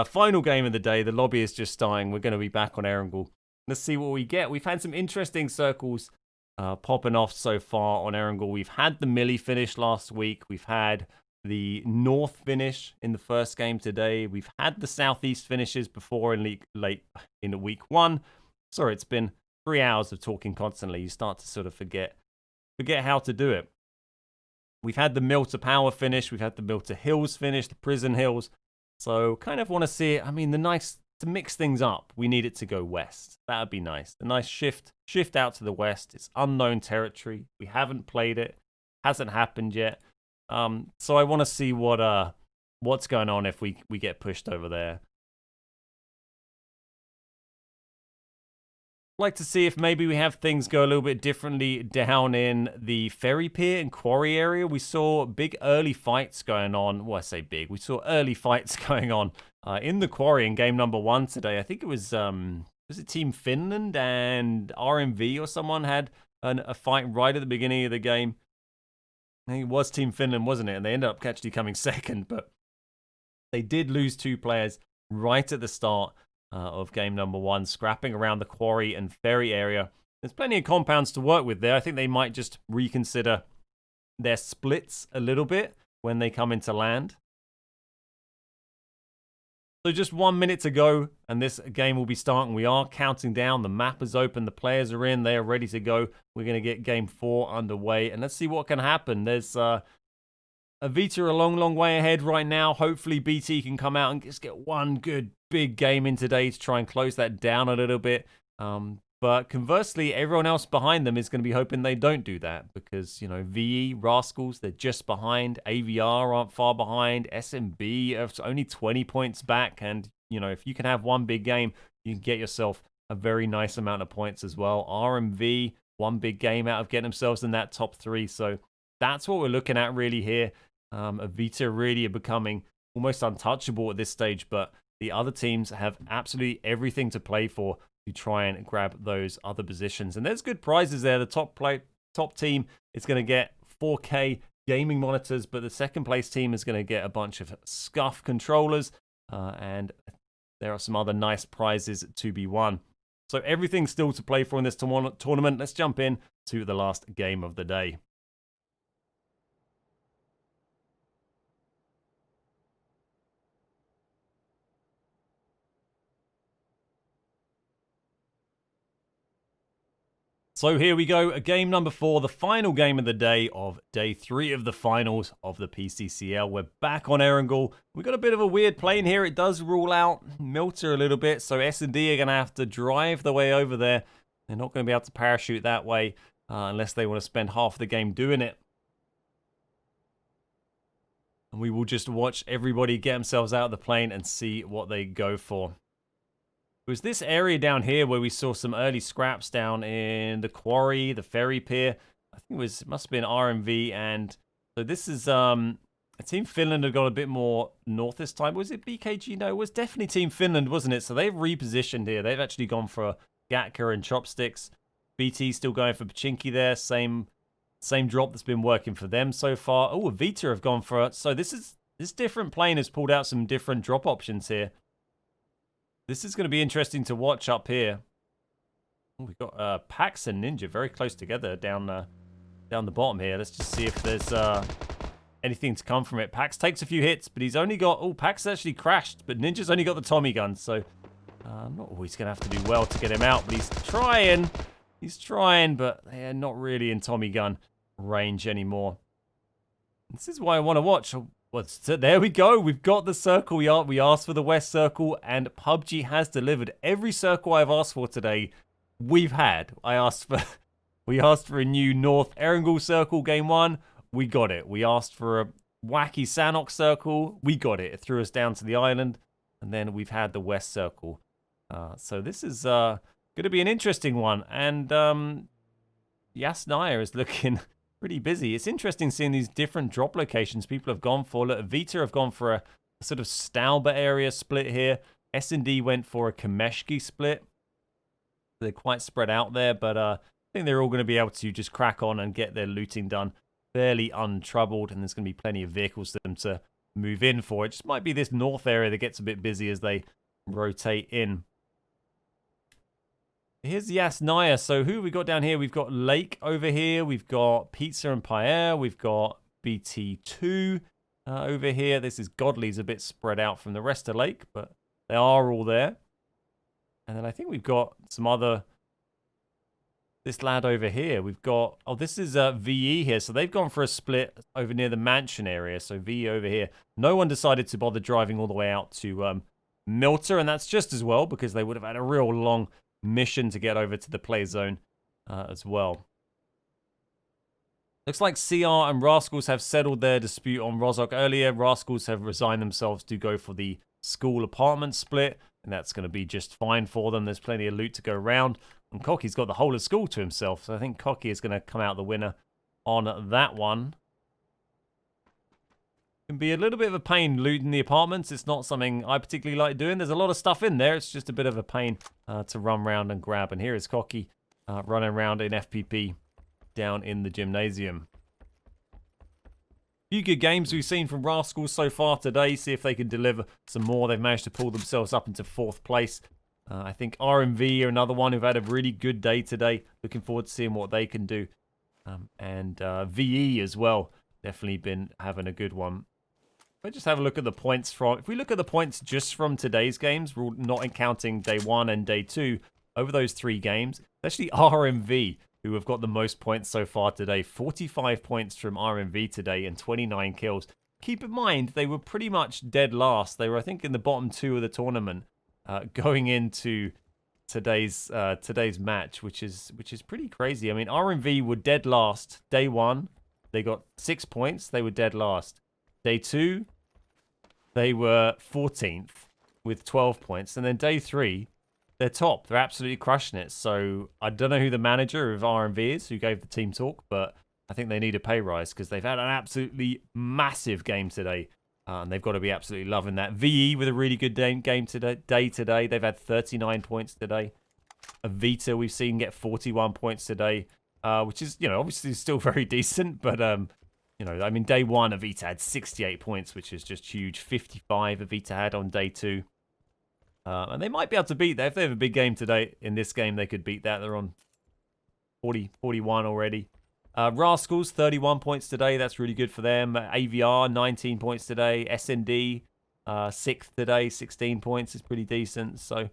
final game of the day. The lobby is just dying. We're going to be back on Erangel. Let's see what we get. We've had some interesting circles popping off so far on Erangel. We've had the Millie finish last week. We've had the North finish in the first game today. We've had the Southeast finishes before in late in week 1. Sorry, it's been 3 hours of talking constantly. You start to sort of forget how to do it. We've had the Mill to Power finish. We've had the Mill to Hills finish, the Prison Hills. So kind of want to see it. I mean, to mix things up, we need it to go west. That would be nice. A nice shift out to the west. It's unknown territory. We haven't played it. Hasn't happened yet. So I want to see what's going on if we get pushed over there. Like to see if maybe we have things go a little bit differently down in the ferry pier and quarry area. We saw big early fights going on. Well, I say big. We saw early fights going on in the quarry in game number 1 today. I think it was it Team Finland and RMV or someone had a fight right at the beginning of the game. I think it was Team Finland, wasn't it? And they ended up actually coming second, but they did lose 2 players right at the start of game number 1, scrapping around the quarry and ferry area. There's plenty of compounds to work with there. I think they might just reconsider their splits a little bit when they come into land. So just 1 minute to go, and this game will be starting. We are counting down. The map is open. The players are in. They are ready to go. We're going to get game 4 underway, and let's see what can happen. There's Avita a long way ahead right now. Hopefully BT can come out and just get one good big game in today to try and close that down a little bit. But conversely, everyone else behind them is going to be hoping they don't do that because, you know, VE, Rascals, they're just behind. AVR aren't far behind. SMB are only 20 points back. And, you know, if you can have one big game, you can get yourself a very nice amount of points as well. RMV, one big game out of getting themselves in that top 3. So that's what we're looking at really here. Avita really are becoming almost untouchable at this stage, but the other teams have absolutely everything to play for to try and grab those other positions. And there's good prizes there. The top team is going to get 4K gaming monitors, but the second place team is going to get a bunch of scuff controllers, and there are some other nice prizes to be won. So everything's still to play for in this tournament. Let's jump in to the last game of the day. So here we go, game number 4, the final game of the day of day 3 of the finals of the PCCL. We're back on Erangel. We've got a bit of a weird plane here. It does rule out Milter a little bit, so S&D are going to have to drive the way over there. They're not going to be able to parachute that way unless they want to spend half the game doing it. And we will just watch everybody get themselves out of the plane and see what they go for. It was this area down here where we saw some early scraps down in the quarry, the ferry pier. I think it must have been RMV, and so this is Team Finland had got a bit more north this time. Was it BKG? No, it was definitely Team Finland, wasn't it? So they've repositioned here. They've actually gone for Gatka and Chopsticks. BT still going for Pachinki there. Same drop that's been working for them so far. Oh, Avita have gone for it. So this different plane has pulled out some different drop options here. This is going to be interesting to watch up here. Oh, we've got Pax and Ninja very close together down the bottom here. Let's just see if there's anything to come from it. Pax takes a few hits, but he's only got... Oh, Pax actually crashed, but Ninja's only got the Tommy gun, so I'm not always going to have to do well to get him out, but he's trying. He's trying, but they're not really in Tommy gun range anymore. This is why I want to watch. There we go. We've got the circle. We asked for the West Circle, and PUBG has delivered. Every circle I've asked for today, we've had. We asked for a new North Erangel Circle game 1. We got it. We asked for a wacky Sanok Circle. We got it. It threw us down to the island, and then we've had the West Circle. So this is going to be an interesting one, and Yasnaya is looking pretty busy. It's interesting seeing these different drop locations people have gone for. Look, Avita have gone for a sort of Stauber area split here. S&D went for a Kameshki split. They're quite spread out there, but think they're all going to be able to just crack on and get their looting done fairly untroubled, and there's going to be plenty of vehicles for them to move in for. It just might be this north area that gets a bit busy as they rotate in. Here's Yasnaya. So who we got down here? We've got Lake over here. We've got Pizza and Pierre. We've got BT2 over here. This is Godly's a bit spread out from the rest of Lake, but they are all there. And then I think we've got some other... This lad over here, we've got... Oh, this is VE here. So they've gone for a split over near the mansion area. So VE over here. No one decided to bother driving all the way out to Milter, and that's just as well because they would have had a real long mission to get over to the play zone as well. Looks like CR and Rascals have settled their dispute on Rozhok earlier. Rascals have resigned themselves to go for the school apartment split, and that's going to be just fine for them. There's plenty of loot to go around, and Cocky's got the whole of school to himself, so I think Cocky is going to come out the winner on that one. Can be a little bit of a pain looting the apartments. It's not something I particularly like doing. There's a lot of stuff in there. It's just a bit of a pain to run around and grab. And here is Cocky running around in FPP down in the gymnasium. Few good games we've seen from Rascals so far today. See if they can deliver some more. They've managed to pull themselves up into 4th place. I think RMV are another one who've had a really good day today. Looking forward to seeing what they can do. And VE as well. Definitely been having a good one. Let's just have a look at the points from... If we look at the points just from today's games, we're not counting day 1 and day 2, over those 3 games, it's actually RMV who have got the most points so far today. 45 points from RMV today and 29 kills. Keep in mind, they were pretty much dead last. They were, I think, in the bottom 2 of the tournament going into today's match, which is pretty crazy. I mean, RMV were dead last day 1. They got 6 points. They were dead last. Day 2, they were 14th with 12 points. And then day 3, they're top. They're absolutely crushing it. So I don't know who the manager of RMV is who gave the team talk, but I think they need a pay rise because they've had an absolutely massive game today. And they've got to be absolutely loving that. VE with a really good game today. They've had 39 points today. Avita we've seen get 41 points today, which is, you know, obviously still very decent, but you know, I mean, day 1, Avita had 68 points, which is just huge. 55 Avita had on day 2. And they might be able to beat that. If they have a big game today, in this game, they could beat that. They're on 41 already. Rascals, 31 points today. That's really good for them. AVR, 19 points today. SND, 6th today. 16 points is pretty decent. So,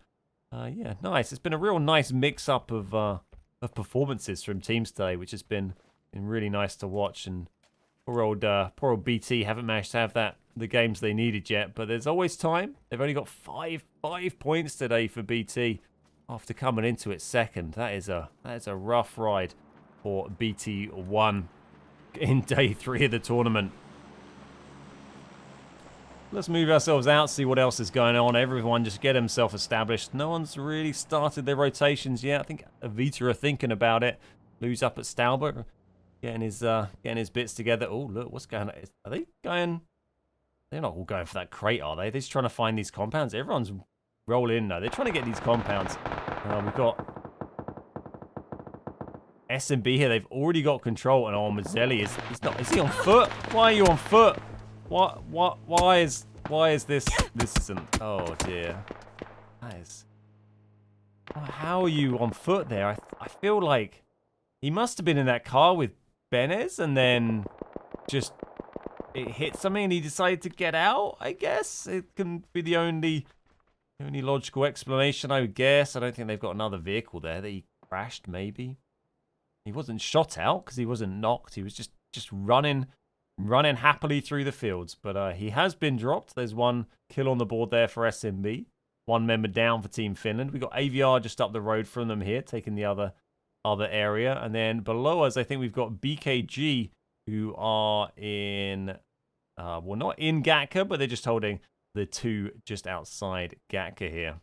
yeah, nice. It's been a real nice mix-up of performances from teams today, which has been really nice to watch. And poor old BT haven't managed to have the games they needed yet, but there's always time. They've only got five points today for BT after coming into it second. That is a rough ride for BT1 in day 3 of the tournament. Let's move ourselves out, see what else is going on. Everyone just get himself established. No one's really started their rotations yet. I think Avita are thinking about it. Lou's up at Stalbert, getting his bits together. Oh, look, what's going on? Are they going... They're not all going for that crate, are they? They're just trying to find these compounds. Everyone's rolling in now. They're trying to get these compounds. We've got SMB here. They've already got control. And Mazzelli is he on foot? Why are you on foot? Why is this isn't... Oh, dear. That is... How are you on foot there? I feel like he must have been in that car with Benez and then just... It hit something and he decided to get out, I guess. It can be the only logical explanation, I would guess. I don't think they've got another vehicle there that he crashed, maybe. He wasn't shot out because he wasn't knocked. He was just running happily through the fields. But he has been dropped. There's 1 kill on the board there for SMB. 1 member down for Team Finland. We've got AVR just up the road from them here, taking the other area. And then below us, I think we've got BKG, who are in, well, not in Gatka, but they're just holding the 2 just outside Gatka here.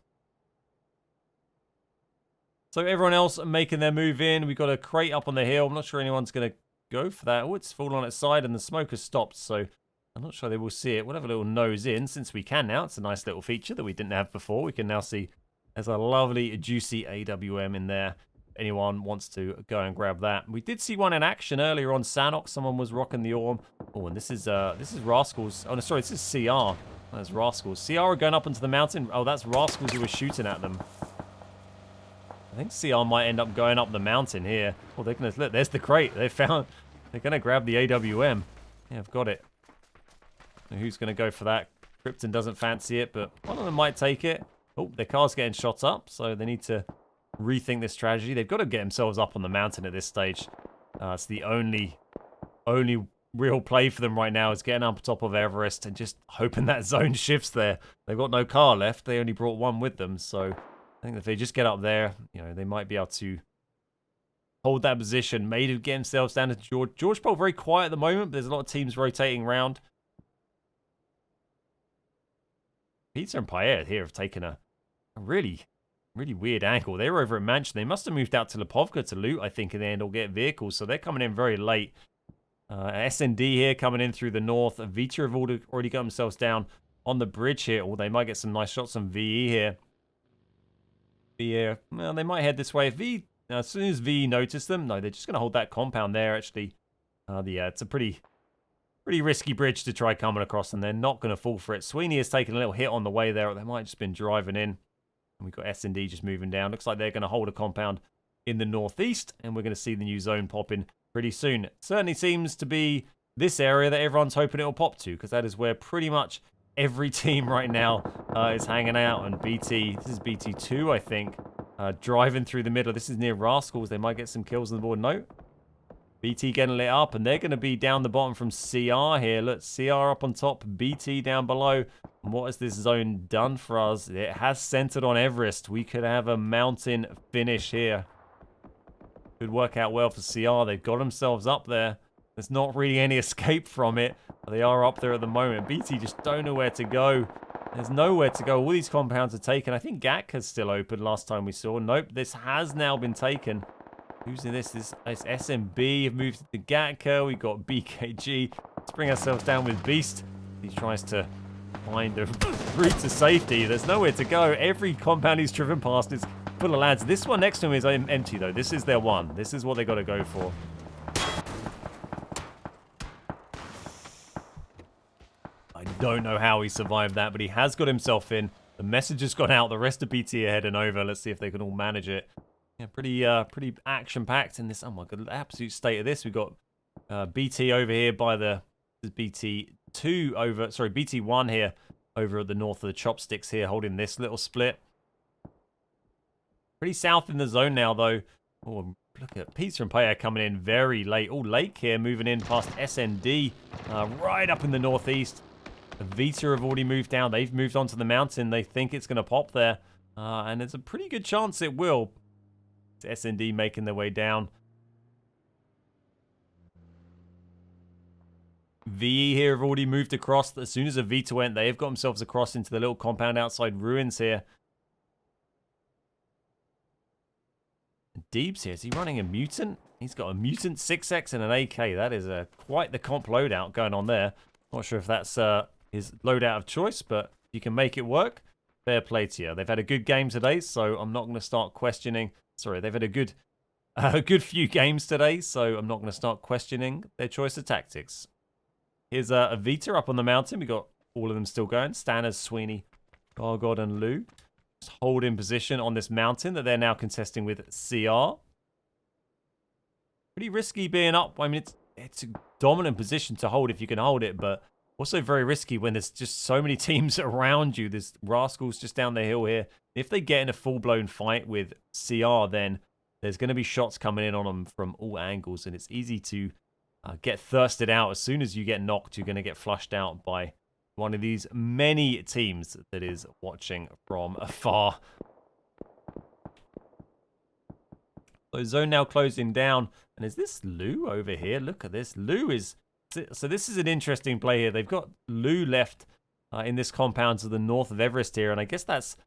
So everyone else making their move in. We've got a crate up on the hill. I'm not sure anyone's going to go for that. Oh, it's fallen on its side and the smoke has stopped, so I'm not sure they will see it. We'll have a little nose in since we can now. It's a nice little feature that we didn't have before. We can now see there's a lovely, juicy AWM in there. anyone wants to go and grab that. We did see one in action earlier on Sanok. Someone was rocking the Orm. Oh, and this is Rascals. Oh, no, sorry, this is CR. That's Rascals. CR are going up into the mountain. Oh, that's Rascals who were shooting at them. I think CR might end up going up the mountain here. Oh, they're gonna look. There's the crate. They're gonna grab the AWM. Yeah, I've got it. So who's gonna go for that? Krypton doesn't fancy it, but one of them might take it. Oh, their car's getting shot up, so they need to rethink this strategy. They've got to get themselves up on the mountain at this stage. It's the only real play for them right now is getting up top of Everest and just hoping that zone shifts there. They've got no car left. They only brought one with them, so I think if they just get up there, you know, they might be able to hold that position. Maybe get themselves down to George. George Pole very quiet at the moment, but there's a lot of teams rotating around. Pizza and Paella here have taken a really weird angle. They were over at Mansion. They must have moved out to Lipovka to loot, I think, in the end, or get vehicles. So they're coming in very late. SND here coming in through the north. Vita have already got themselves down on the bridge here. Or they might get some nice shots on VE here. VE, well, they might head this way. V, as soon as VE notice them, no, they're just going to hold that compound there, actually. Yeah, it's a pretty risky bridge to try coming across, and they're not going to fall for it. Sweeney has taken a little hit on the way there. They might have just been driving in. And we've got S&D just moving down. Looks like they're going to hold a compound in the northeast, and we're going to see the new zone pop in pretty soon. It certainly seems to be this area that everyone's hoping it will pop to, because that is where pretty much every team right now is hanging out. And BT, this is BT2, I think, driving through the middle. This is near Rascals. They might get some kills on the board. No. BT getting lit up, and they're going to be down the bottom from CR here. Look, CR up on top, BT down below. And what has this zone done for us? It has centered on Everest. We could have a mountain finish here. Could work out well for CR. They've got themselves up there. There's not really any escape from it. They are up there at the moment. BT just don't know where to go. There's nowhere to go. All these compounds are taken. I think GAC has still opened last time we saw. Nope, this has now been taken. Who's in this? This is SMB. Have moved to Gatka. We got BKG. Let's bring ourselves down with Beast. He tries to find a route to safety. There's nowhere to go. Every compound he's driven past is full of lads. This one next to him is empty, though. This is their one. This is what they got to go for. I don't know how he survived that, but he has got himself in. The message has gone out. The rest of BT are heading over. Let's see if they can all manage it. Yeah, pretty action-packed in this. Oh my god, the absolute state of this. We've got BT over here by the BT2 over, sorry, BT1 here over at the north of the chopsticks here, holding this little split. Pretty south in the zone now, though. Oh, look at Pizza and Paella coming in very late. Oh, Lake here moving in past SND, right up in the northeast. Vita have already moved down. They've moved onto the mountain. They think it's going to pop there, and there's a pretty good chance it will. SND making their way down. VE here have already moved across. As soon as a Vita went, they've got themselves across into the little compound outside ruins here. Deebs here, is he running a mutant? He's got a mutant 6X and an AK. That is quite the comp loadout going on there. Not sure if that's his loadout of choice, but you can make it work. Fair play to you. They've had a good game today, so I'm not going to start questioning. Sorry, they've had a good few games today, so I'm not going to start questioning their choice of tactics. Here's a Vita up on the mountain. We got all of them still going. Stanners, Sweeney, Gargod, and Lou. Just hold in position on this mountain that they're now contesting with CR. Pretty risky being up. I mean, it's a dominant position to hold if you can hold it, but also very risky when there's just so many teams around you. There's Rascals just down the hill here. If they get in a full-blown fight with CR, then there's going to be shots coming in on them from all angles, and it's easy to get thirsted out. As soon as you get knocked, you're going to get flushed out by one of these many teams that is watching from afar. So zone now closing down. And is this Lou over here? Look at this. Lou is... So this is an interesting play here. They've got Lou left in this compound to the north of Everest here. And I guess that's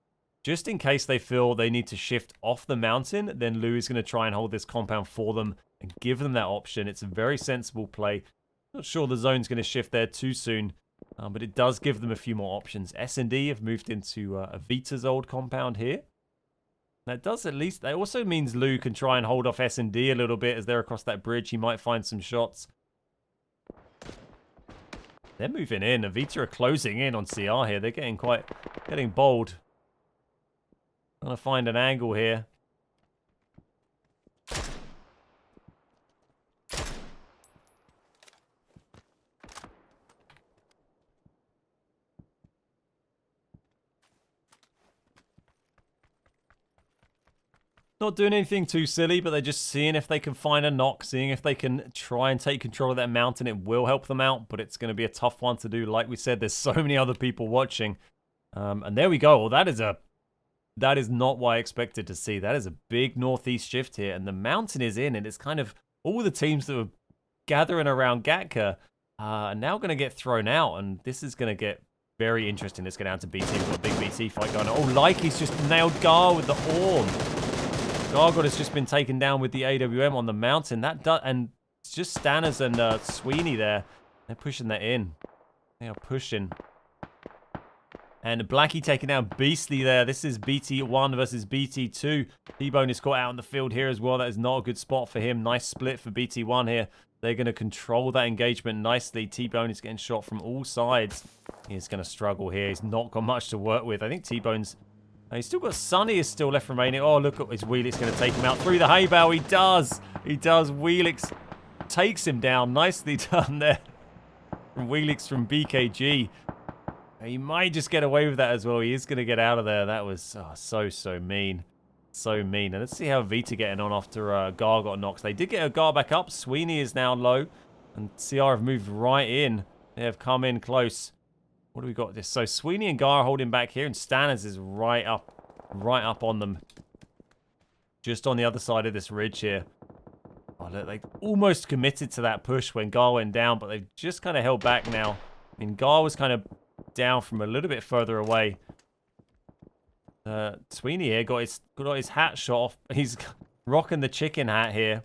just in case they feel they need to shift off the mountain. Then Lou is going to try and hold this compound for them and give them that option. It's a very sensible play. Not sure the zone's going to shift there too soon. But it does give them a few more options. S&D have moved into Vita's old compound here. That does at least... That also means Lou can try and hold off S&D a little bit as they're across that bridge. He might find some shots. They're moving in. Avita are closing in on CR here. They're getting bold. Trying to find an angle here. Not doing anything too silly, but they're just seeing if they can find a knock, seeing if they can try and take control of that mountain. It will help them out, but it's going to be a tough one to do. Like we said, there's so many other people watching. And there we go. Well, that is not what I expected to see. That is a big northeast shift here, and the mountain is in, and it's kind of all the teams that were gathering around Gatka are now going to get thrown out, and this is going to get very interesting. Let's go down to BT. We've got a big BT fight going on. Oh, Likey's just nailed Gar with the Orm. Gargoyle has just been taken down with the AWM on the mountain. And it's just Stanners and Sweeney there. They're pushing that in. They are pushing. And Blackie taking down Beastly there. This is BT1 versus BT2. T-Bone is caught out in the field here as well. That is not a good spot for him. Nice split for BT1 here. They're going to control that engagement nicely. T-Bone is getting shot from all sides. He's going to struggle here. He's not got much to work with. I think T-Bone's... He's still got Sunny is still left remaining. Oh, look at his Wheelix going to take him out through the hay bale. He does. He does. Wheelix takes him down. Nicely done there from Wheelix from BKG. He might just get away with that as well. He is going to get out of there. That was so mean. So mean. And let's see how Vita getting on after Gar got knocked. They did get a Gar back up. Sweeney is now low. And CR have moved right in. They have come in close. What do we got this? So Sweeney and Gar are holding back here, and Stanners is right up on them. Just on the other side of this ridge here. Oh, look, they almost committed to that push when Gar went down, but they've just kind of held back now. I mean, Gar was kind of down from a little bit further away. Sweeney here got his hat shot off. He's rocking the chicken hat here.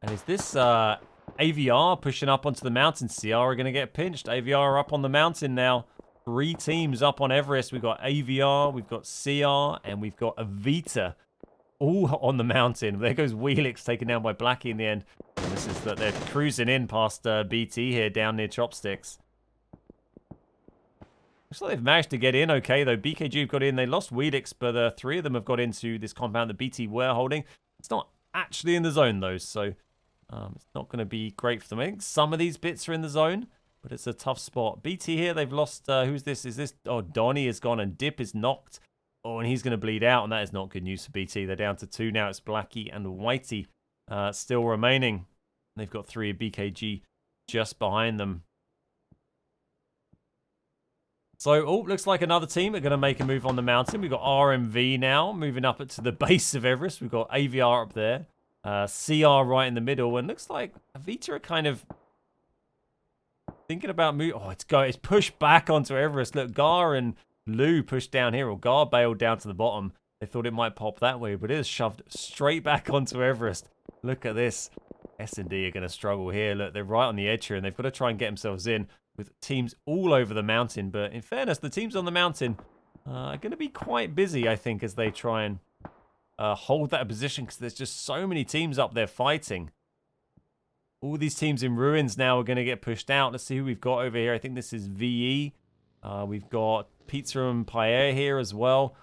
And is this AVR pushing up onto the mountain? CR are going to get pinched. AVR are up on the mountain now. 3 teams up on Everest. We've got AVR, we've got CR, and we've got Avita all on the mountain. There goes Wheelix taken down by Blackie in the end. And this is that they're cruising in past BT here down near Chopsticks. Looks like they've managed to get in okay, though. BKG have got in. They lost Wheelix, but 3 of them have got into this compound that BT were holding. It's not actually in the zone, though, so... it's not going to be great for them. I think some of these bits are in the zone, but it's a tough spot. BT here, they've lost... who's this? Is this... Oh, Donnie is gone and Dip is knocked. Oh, and he's going to bleed out, and that is not good news for BT. They're down to 2 now. It's Blackie and Whitey still remaining. They've got 3 of BKG just behind them. So, oh, looks like another team are going to make a move on the mountain. We've got RMV now, moving up to the base of Everest. We've got AVR up there. CR right in the middle, and looks like Avita are kind of thinking about move. Oh, it's pushed back onto Everest. Look, Gar and Lou pushed down here, or Gar bailed down to the bottom. They thought it might pop that way, but it is shoved straight back onto Everest. Look at this. S&D are going to struggle here. Look, they're right on the edge here, and they've got to try and get themselves in with teams all over the mountain. But in fairness, the teams on the mountain are going to be quite busy, I think, as they try and hold that position, because there's just so many teams up there fighting. All these teams in ruins now are going to get pushed out. Let's see who we've got over here. I think this is VE. We've got Pizza and Paella here as well.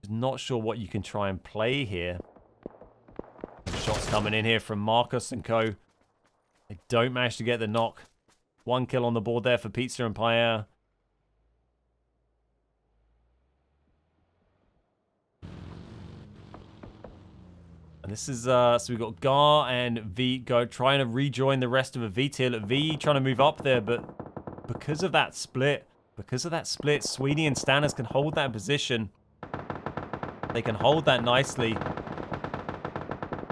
Not sure what you can try and play here. Shots coming in here from Marcus and co. They don't manage to get the knock. 1 kill on the board there for Pizza and Paella. And this is, so we've got Gar and V trying to rejoin the rest of Avita here. Look, V trying to move up there, but because of that split, Sweeney and Stanners can hold that position. They can hold that nicely.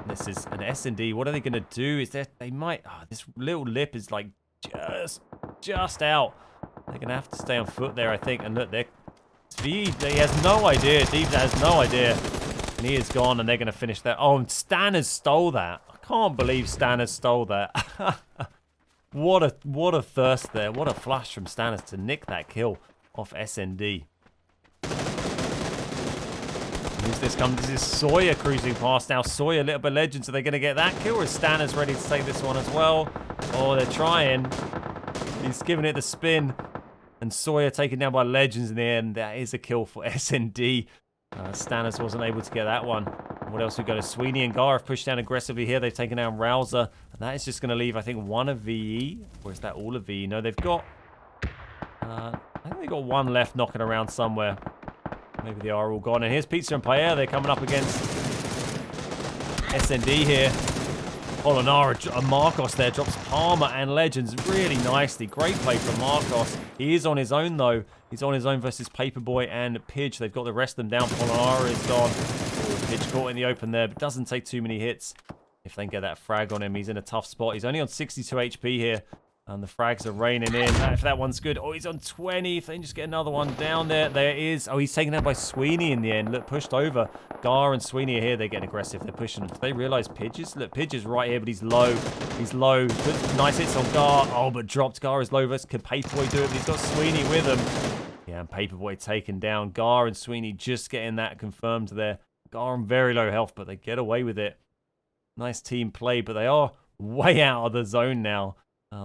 This is an S&D. What are they going to do? Is there, they might, this little lip is like just out. They're going to have to stay on foot there, I think. And look, V, he has no idea. Deeves has no idea. And he is gone, and they're going to finish that. Oh, and Stanners stole that. I can't believe Stanners stole that. What a thirst there. What a flush from Stannis to nick that kill off SND. Who's this coming? This is Sawyer cruising past now. Sawyer, a little bit legend. So they're going to get that kill. Or is Stannis ready to take this one as well? Oh, they're trying. He's giving it the spin. And Sawyer taken down by Legends in the end. That is a kill for SND. Stannis wasn't able to get that one. What else we got? Sweeney and Gar have pushed down aggressively here. They've taken down Rouser. And that is just going to leave, I think, one of VE. Or is that all of VE? No, they've got... I think they've got one left knocking around somewhere. Maybe they are all gone. And here's Pizza and Paella. They're coming up against SND here. Polonara, Marcos there drops Palmer and Legends really nicely. Great play from Marcos. He is on his own, though. He's on his own versus Paperboy and Pidge. They've got the rest of them down. Polonara is gone. Oh, Pidge caught in the open there, but doesn't take too many hits. If they can get that frag on him, he's in a tough spot. He's only on 62 HP here. And the frags are raining in. If that one's good. Oh, he's on 20. If they can just get another one down there. There it is. Oh, he's taken out by Sweeney in the end. Look, pushed over. Gar and Sweeney are here. They're getting aggressive. They're pushing. Do they realize Pidge is? Look, Pidge is right here, but he's low. He's low. Good, nice hits on Gar. Oh, but dropped. Gar is low. Can Paperboy do it? But he's got Sweeney with him. Yeah, and Paperboy taken down. Gar and Sweeney just getting that confirmed there. Gar on very low health, but they get away with it. Nice team play, but they are way out of the zone now.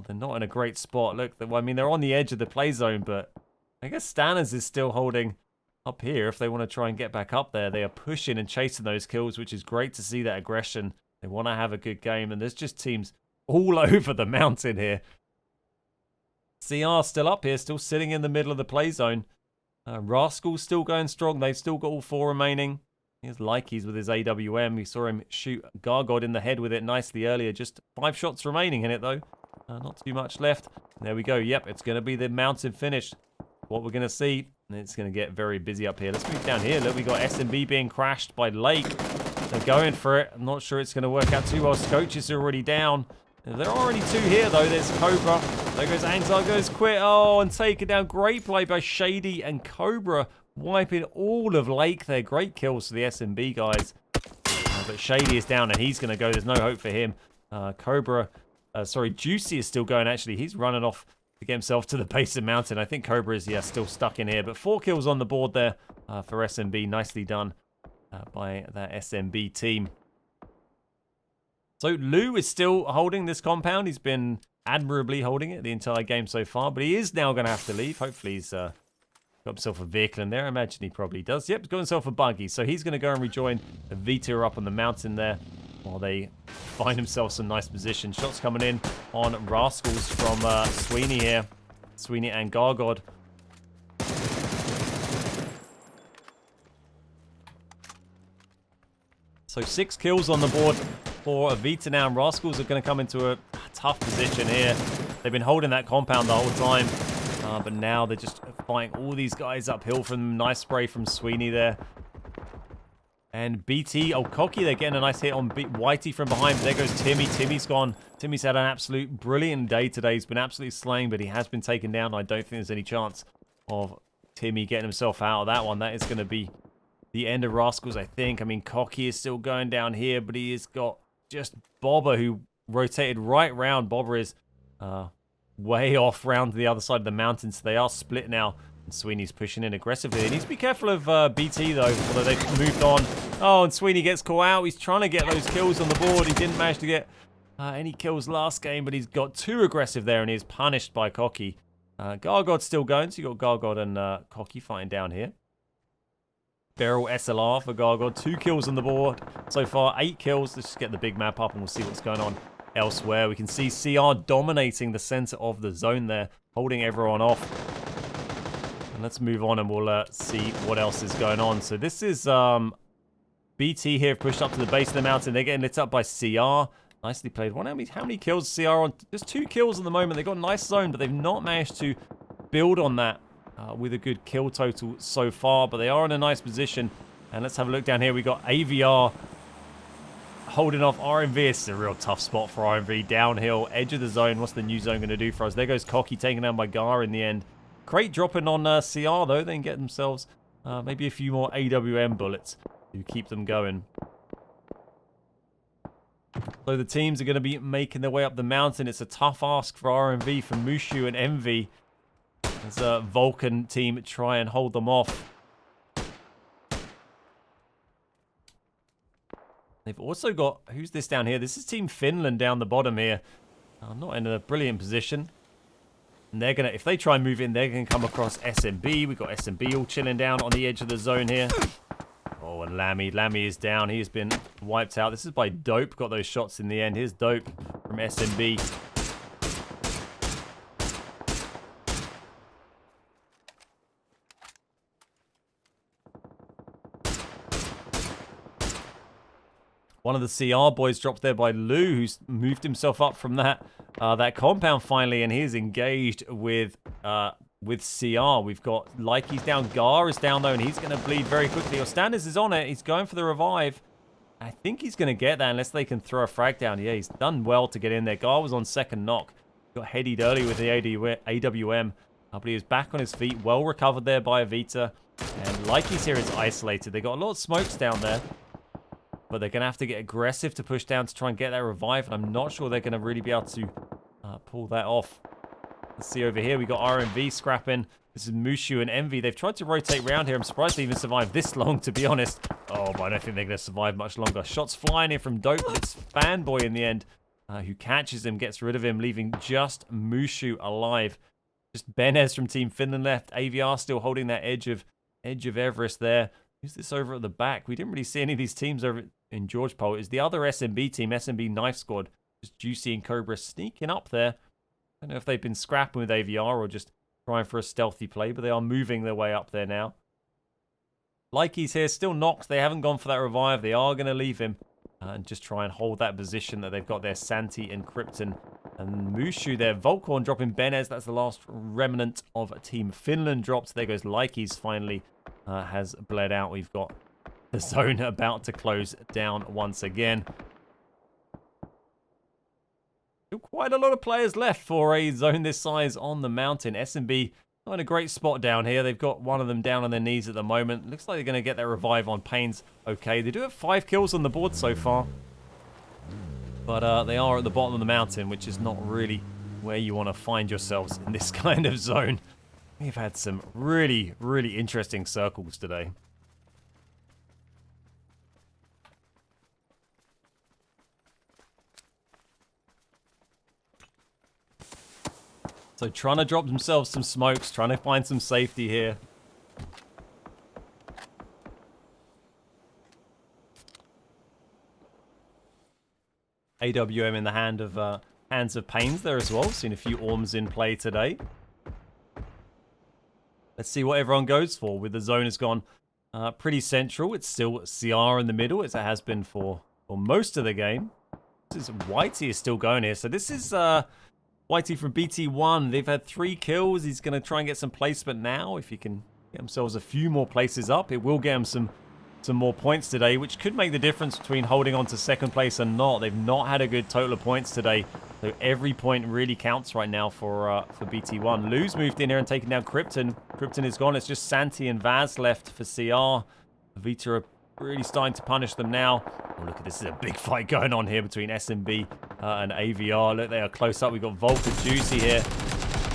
They're not in a great spot. Look, I mean, they're on the edge of the play zone, but I guess Stanners is still holding up here if they want to try and get back up there. They are pushing and chasing those kills, which is great to see that aggression. They want to have a good game, and there's just teams all over the mountain here. CR still up here, still sitting in the middle of the play zone. Rascal's still going strong. They've still got all four remaining. Here's Likey's with his AWM. We saw him shoot Gargod in the head with it nicely earlier. Just 5 shots remaining in it, though. Not too much left. There we go. Yep, it's going to be the mountain finish. What we're going to see. And it's going to get very busy up here. Let's move down here. Look, we got SMB being crashed by Lake. They're going for it. I'm not sure it's going to work out too well. Scoaches are already down. There are already 2 here, though. There's Cobra. There goes Anzar, goes Quit. Oh, and taken down. Great play by Shady and Cobra. Wiping all of Lake there. Great kills for the SMB guys. But Shady is down, and he's going to go. There's no hope for him. Juicy is still going, actually. He's running off to get himself to the base of the mountain. I think Cobra is, still stuck in here. But 4 kills on the board there for SMB. Nicely done by that SMB team. So Lou is still holding this compound. He's been admirably holding it the entire game so far. But he is now going to have to leave. Hopefully he's got himself a vehicle in there. I imagine he probably does. Yep, he's got himself a buggy. So he's going to go and rejoin Vita up on the mountain there while they find themselves some nice position. Shots coming in on Rascals from Sweeney here. Sweeney and Gargod. So 6 kills on the board for Vita now. And Rascals are going to come into a tough position here. They've been holding that compound the whole time. But now they're just fighting all these guys uphill from them. Nice spray from Sweeney there. And BT, Cocky, they're getting a nice hit on Whitey from behind. But there goes Timmy. Timmy's gone. Timmy's had an absolute brilliant day today. He's been absolutely slaying, but he has been taken down. I don't think there's any chance of Timmy getting himself out of that one. That is going to be the end of Rascals, I think. I mean, Cocky is still going down here, but he has got just Bobber, who rotated right round. Bobber is way off round to the other side of the mountain, so they are split now. And Sweeney's pushing in aggressively. He needs to be careful of BT, though, although they've moved on. Oh, and Sweeney gets caught out. He's trying to get those kills on the board. He didn't manage to get any kills last game, but he's got too aggressive there, and he is punished by Cocky. Gargod's still going, so you've got Gargod and Cocky fighting down here. Beryl SLR for Gargod. 2 kills on the board so far. 8 kills. Let's just get the big map up, and we'll see what's going on elsewhere. We can see CR dominating the center of the zone there, holding everyone off. And let's move on and we'll see what else is going on. So this is BT here, pushed up to the base of the mountain. They're getting lit up by CR. Nicely played. How many kills CR on? Just 2 kills at the moment. They've got a nice zone, but they've not managed to build on that with a good kill total so far. But they are in a nice position. And let's have a look down here. We got AVR holding off RMV. It's a real tough spot for RMV. Downhill, edge of the zone. What's the new zone going to do for us? There goes Cocky, taken down by Gar in the end. Crate dropping on CR, though. They can get themselves maybe a few more AWM bullets to keep them going. So the teams are going to be making their way up the mountain. It's a tough ask for RMV, for Mushu and Envy, as a Vulcan team try and hold them off. They've also got, who's this down here? This is Team Finland down the bottom here. Not in a brilliant position. And they're going to, if they try and move in, they're going to come across SMB. We've got SMB all chilling down on the edge of the zone here. Oh, and Lammy. Lammy is down. He's been wiped out. This is by Dope. Got those shots in the end. Here's Dope from SMB. One of the CR boys dropped there by Lou, who's moved himself up from that compound finally, and he's engaged with CR. We've got Likey's down, Gar is down though, and he's going to bleed very quickly. Standards is on it. He's going for the revive. I think he's going to get that unless they can throw a frag down. Yeah, he's done well to get in there. Gar was on second knock. Got headied early with the AWM. But he was back on his feet. Well recovered there by Avita. And Likey's here is isolated. They got a lot of smokes down there. But they're going to have to get aggressive to push down to try and get that revive. And I'm not sure they're going to really be able to pull that off. Let's see over here. We got RMV scrapping. This is Mushu and Envy. They've tried to rotate around here. I'm surprised they even survived this long, to be honest. Oh, but I don't think they're going to survive much longer. Shots flying in from Dope. It's Fanboy in the end who catches him, gets rid of him, leaving just Mushu alive. Just Benez from Team Finland left. AVR still holding that edge of Everest there. Who's this over at the back? We didn't really see any of these teams over in George Pole. It's the other SMB team, SMB Knife Squad. Just Juicy and Cobra sneaking up there. I don't know if they've been scrapping with AVR or just trying for a stealthy play, but they are moving their way up there now. Likey's here, still knocked. They haven't gone for that revive. They are going to leave him and just try and hold that position that they've got there. Santi and Krypton and Mushu there. Volkorn dropping Benez. That's the last remnant of Team Finland dropped. There goes Likey's finally. Has bled out. We've got the zone about to close down once again. Still quite a lot of players left for a zone this size on the mountain. SMB not in a great spot down here. They've got one of them down on their knees at the moment. Looks like they're going to get their revive on Pains. Okay, they do have 5 kills on the board so far. But they are at the bottom of the mountain, which is not really where you want to find yourselves in this kind of zone. We've had some really, really interesting circles today. So trying to drop themselves some smokes, trying to find some safety here. AWM in the hands of Pains there as well. Seen a few Orms in play today. Let's see what everyone goes for. With the zone has gone pretty central. It's still CR in the middle, as it has been for most of the game. This is Whitey is still going here. So this is Whitey from BT1. They've had 3 kills. He's going to try and get some placement now. If he can get themselves a few more places up, it will get him some more points today, which could make the difference between holding on to second place and not. They've not had a good total of points today. So every point really counts right now for BT1. Lou's moved in here and taken down Krypton. Krypton is gone. It's just Santi and Vaz left for CR. Vita are really starting to punish them now. Oh, look at this. This is a big fight going on here between SMB and AVR. Look, they are close up. We've got Volt and Juicy here.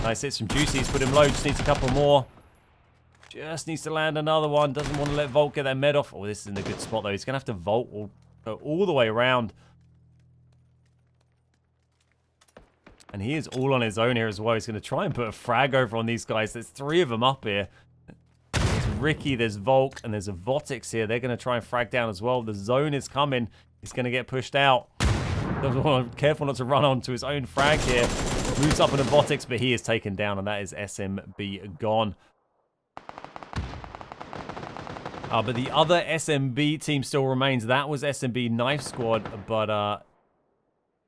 Nice hits from Juicy. He's put him low. Just needs a couple more. Just needs to land another one. Doesn't want to let Volt get that med off. Oh, this is in a good spot, though. He's going to have to Volt or go all the way around. And he is all on his own here as well. He's going to try and put a frag over on these guys. There's 3 of them up here. There's Ricky, there's Volk, and there's a Votix here. They're going to try and frag down as well. The zone is coming. He's going to get pushed out. Careful not to run onto his own frag here. Moves up in a Votix, but he is taken down, and that is SMB gone. But the other SMB team still remains. That was SMB Knife Squad, but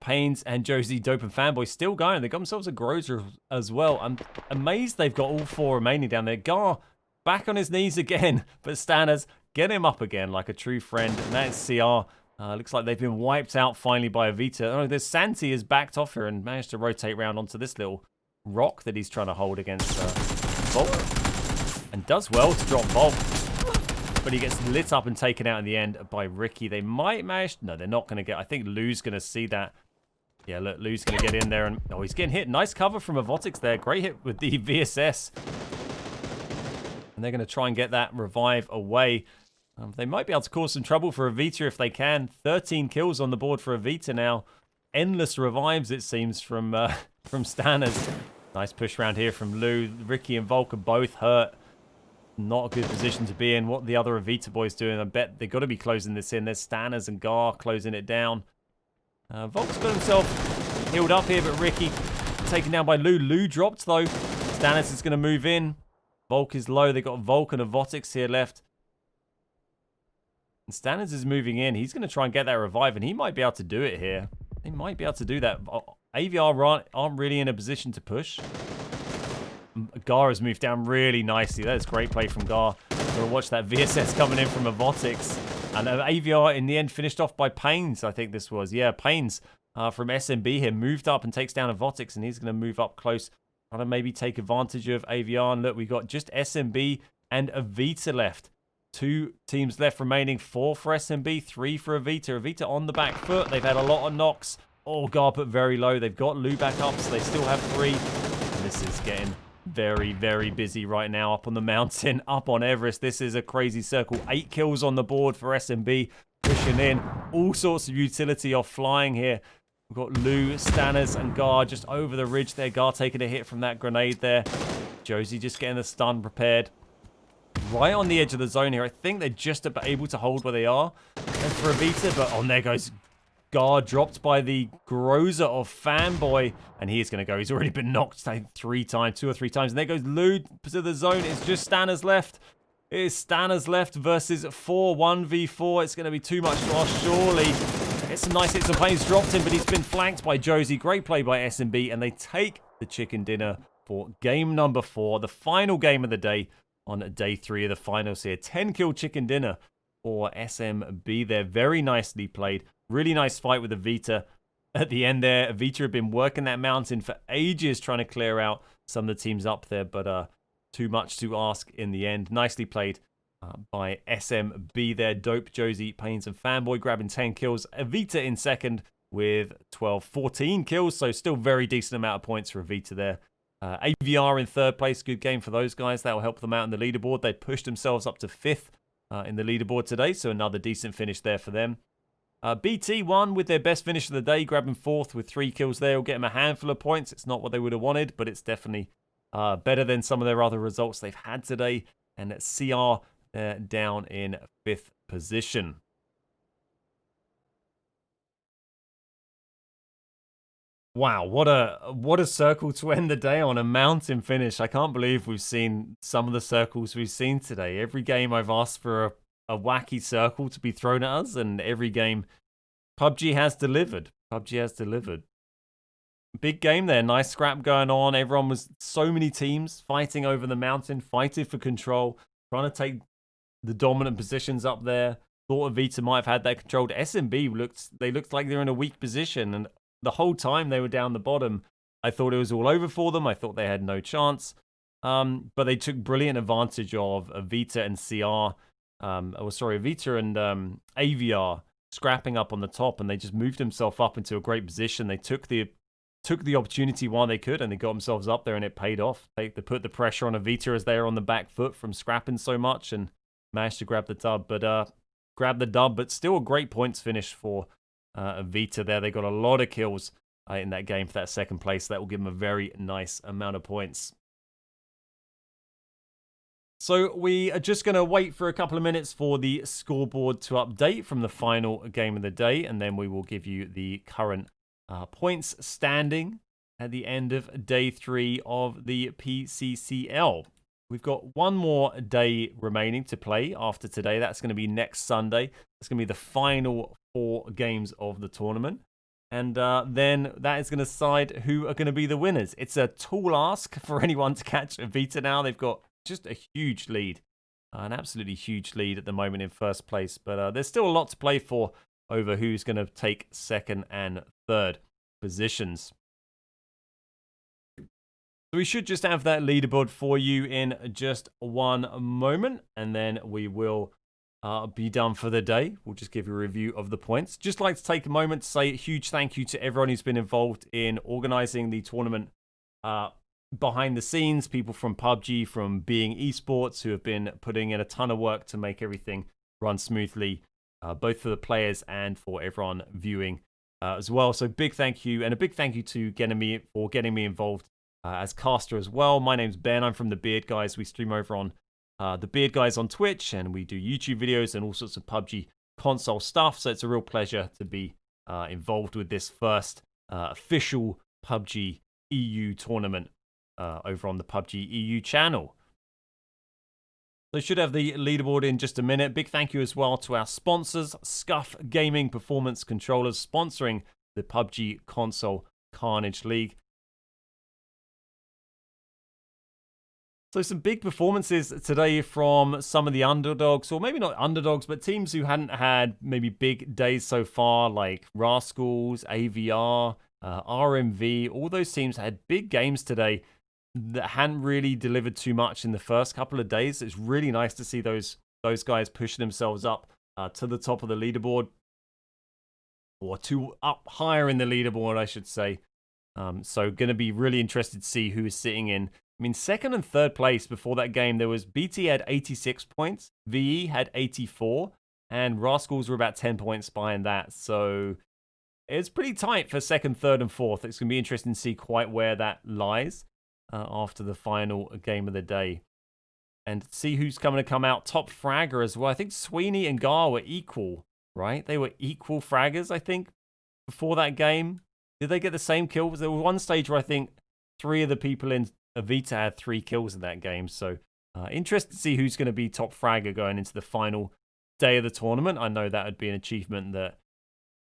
Pains and Josie, Dope, and Fanboy still going. They got themselves a Grozer as well. I'm amazed they've got all 4 remaining down there. Gar back on his knees again, but Stanners get him up again like a true friend, and that is CR. Looks like they've been wiped out finally by Avita. Oh, there's Santi has backed off here and managed to rotate around onto this little rock that he's trying to hold against Volt. And does well to drop Volt. but he gets lit up and taken out in the end by Ricky. They might manage... No, they're not going to get... I think Lou's going to see that. Yeah, look, Lou's going to get in there and... Oh, he's getting hit. Nice cover from Avotix there. Great hit with the VSS. And they're going to try and get that revive away. They might be able to cause some trouble for Avita if they can. 13 kills on the board for Avita now. Endless revives, it seems, from Stanners. Nice push round here from Lou. Ricky and Volk are both hurt. Not a good position to be in. What the other Avita boys doing? I bet they've got to be closing this in. There's Stanners and Gar closing it down. Volk's got himself healed up here, but Ricky taken down by Lou. Lou dropped, though. Stanners is going to move in. Volk is low. They've got Volk and Avotix here left. And Stanners is moving in. He's going to try and get that revive, and he might be able to do it here. He might be able to do that. AVR aren't really in a position to push. Gar has moved down really nicely. That is great play from Gar. Got to watch that VSS coming in from Avotix. And AVR in the end finished off by Pains, I think this was. Yeah, Pains from SMB here moved up and takes down Avotix, and he's going to move up close. Trying to maybe take advantage of AVR. And look, we've got just SMB and Avita left. 2 teams left remaining. 4 for SMB, 3 for Avita. Avita on the back foot. They've had a lot of knocks. Oh, Gar put very low. They've got Lou back up, so they still have 3. And this is getting very, very busy right now up on the mountain, up on Everest. This is a crazy circle. 8 kills on the board for SMB, pushing in. All sorts of utility off flying here. We've got Lou, Stanners, and Gar just over the ridge there. Gar taking a hit from that grenade there. Josie just getting the stun prepared. Right on the edge of the zone here. I think they're just about able to hold where they are. And for Avita, but on there goes Gar, dropped by the Groza of Fanboy. And he is going to go. He's already been knocked 2 or 3 times. And there goes Lou to the zone. It's just Stanners left. It is Stanners left versus 1v4. It's going to be too much to ask, surely. It's some nice hits and plays. Dropped him, but he's been flanked by Josie. Great play by SMB. And they take the chicken dinner for game number 4. The final game of the day. On day 3 of the finals here. 10-kill chicken dinner for SMB there. Very nicely played. Really nice fight with Avita at the end there. Avita had been working that mountain for ages trying to clear out some of the teams up there, but too much to ask in the end. Nicely played by SMB there. Dope, Josie, Pains, and Fanboy grabbing 10 kills. Avita in second with 14 kills, so still very decent amount of points for Avita there. AVR in third place. Good game for those guys. That will help them out in the leaderboard. They pushed themselves up to 5th in the leaderboard today, so another decent finish there for them. BT won with their best finish of the day, grabbing 4th with 3 kills there. Will get them a handful of points. It's not what they would have wanted, but it's definitely better than some of their other results they've had today. And CR down in 5th position. Wow, what a circle to end the day on, a mountain finish. I can't believe we've seen some of the circles we've seen today. Every game I've asked for a wacky circle to be thrown at us, and every game PUBG has delivered. PUBG has delivered. Big game there, nice scrap going on. Everyone was, so many teams fighting over the mountain, fighting for control, trying to take the dominant positions up there. Thought Avita might have had that controlled. SMB looked like they're in a weak position, and the whole time they were down the bottom, I thought it was all over for them. I thought they had no chance. But they took brilliant advantage of Avita and CR. Avita and AVR scrapping up on the top, and they just moved themselves up into a great position. They took the opportunity while they could, and they got themselves up there, and it paid off. They put the pressure on Avita as they were on the back foot from scrapping so much, and managed to grab the dub. But still a great points finish for Avita there. They got a lot of kills in that game for that second place. That will give them a very nice amount of points. So we are just going to wait for a couple of minutes for the scoreboard to update from the final game of the day, and then we will give you the current points standing at the end of day 3 of the PCCL. We've got one more day remaining to play after today. That's going to be next Sunday. It's going to be the final 4 games of the tournament. And then that is going to decide who are going to be the winners. It's a tall ask for anyone to catch Avita now. They've got just a huge lead. An absolutely huge lead at the moment in first place. But there's still a lot to play for over who's going to take second and third positions. So we should just have that leaderboard for you in just one moment, and then we will be done for the day. We'll just give you a review of the points. Just like to take a moment to say a huge thank you to everyone who's been involved in organizing the tournament behind the scenes. People from PUBG, from Being Esports, who have been putting in a ton of work to make everything run smoothly, both for the players and for everyone viewing as well. So big thank you, and a big thank you to getting me involved as caster as well. My name's Ben. I'm from the Beard Guys. We stream over on the Beard Guys on Twitch, and we do YouTube videos and all sorts of PUBG console stuff. So it's a real pleasure to be involved with this first official PUBG EU tournament over on the PUBG EU channel. So should have the leaderboard in just a minute. Big thank you as well to our sponsors, Scuff Gaming Performance Controllers, sponsoring the PUBG console Carnage League. So some big performances today from some of the underdogs, or maybe not underdogs, but teams who hadn't had maybe big days so far, like Rascals, AVR, RMV. All those teams had big games today that hadn't really delivered too much in the first couple of days. It's really nice to see those guys pushing themselves up to the top of the leaderboard, or up higher in the leaderboard, I should say. So going to be really interested to see who is sitting in. I mean, second and third place before that game, there was BT had 86 points, VE had 84, and Rascals were about 10 points behind that. So it's pretty tight for second, third, and fourth. It's going to be interesting to see quite where that lies after the final game of the day. And see who's going to come out top fragger as well. I think Sweeney and Gar were equal, right? They were equal fraggers, I think, before that game. Did they get the same kills? There was one stage where I think 3 of the people in Avita had 3 kills in that game. So interested to see who's going to be top fragger going into the final day of the tournament. I know that would be an achievement that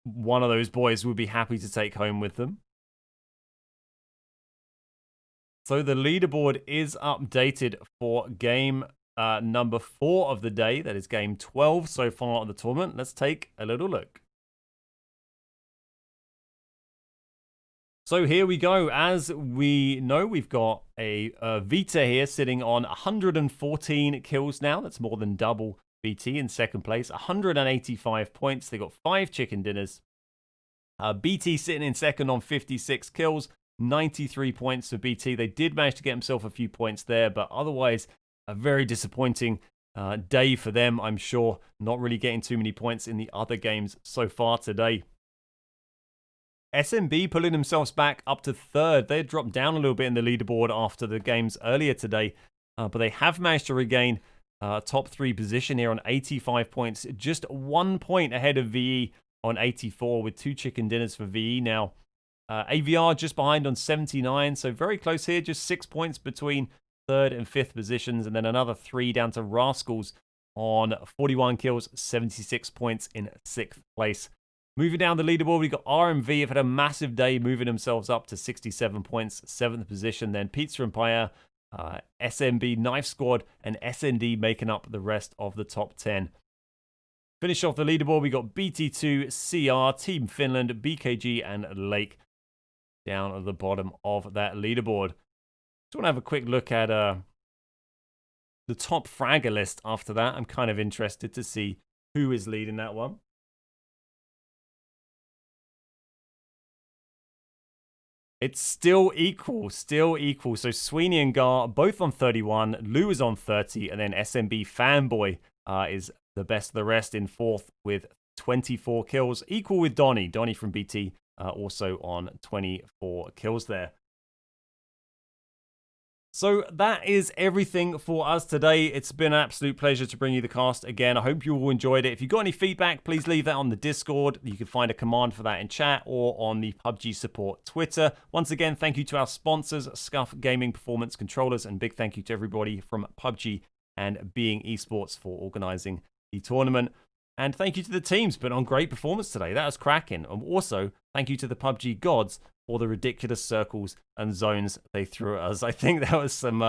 one of those boys would be happy to take home with them. So the leaderboard is updated for game number 4 of the day. That is game 12 so far of the tournament. Let's take a little look. So here we go. As we know, we've got a Vita here sitting on 114 kills now. That's more than double BT in second place. 185 points. They got 5 chicken dinners. BT sitting in second on 56 kills. 93 points for BT. They did manage to get himself a few points there, but otherwise a very disappointing day for them, I'm sure. Not really getting too many points in the other games so far today. SMB pulling themselves back up to third. They had dropped down a little bit in the leaderboard after the games earlier today, but they have managed to regain top 3 position here on 85 points. Just 1 point ahead of VE on 84 with 2 chicken dinners for VE now. AVR just behind on 79, so very close here. Just 6 points between third and fifth positions, and then another 3 down to Rascals on 41 kills, 76 points in 6th place. Moving down the leaderboard, we've got RMV have had a massive day, moving themselves up to 67 points, 7th position. Then Pizza Empire, SMB, Knife Squad, and SND making up the rest of the top 10. Finish off the leaderboard, we got BT2, CR, Team Finland, BKG, and Lake down at the bottom of that leaderboard. Just want to have a quick look at the top fragger list after that. I'm kind of interested to see who is leading that one. It's still equal. So Sweeney and Gar both on 31. Lou is on 30. And then SMB Fanboy is the best of the rest in 4th with 24 kills. Equal with Donnie. Donnie from BT also on 24 kills there. So that is everything for us today. It's been an absolute pleasure to bring you the cast again. I hope you all enjoyed it. If you've got any feedback, please leave that on the Discord. You can find a command for that in chat or on the PUBG support Twitter. Once again, thank you to our sponsors, Scuff Gaming Performance Controllers, and big thank you to everybody from PUBG and Being Esports for organising the tournament. And thank you to the teams, but on great performance today. That was cracking. And also, thank you to the PUBG gods for the ridiculous circles and zones they threw at us. I think that was some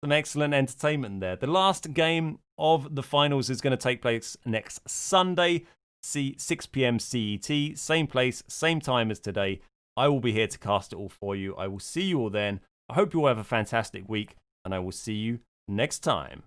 excellent entertainment there. The last game of the finals is going to take place next Sunday, 6 p.m. CET. Same place, same time as today. I will be here to cast it all for you. I will see you all then. I hope you all have a fantastic week, and I will see you next time.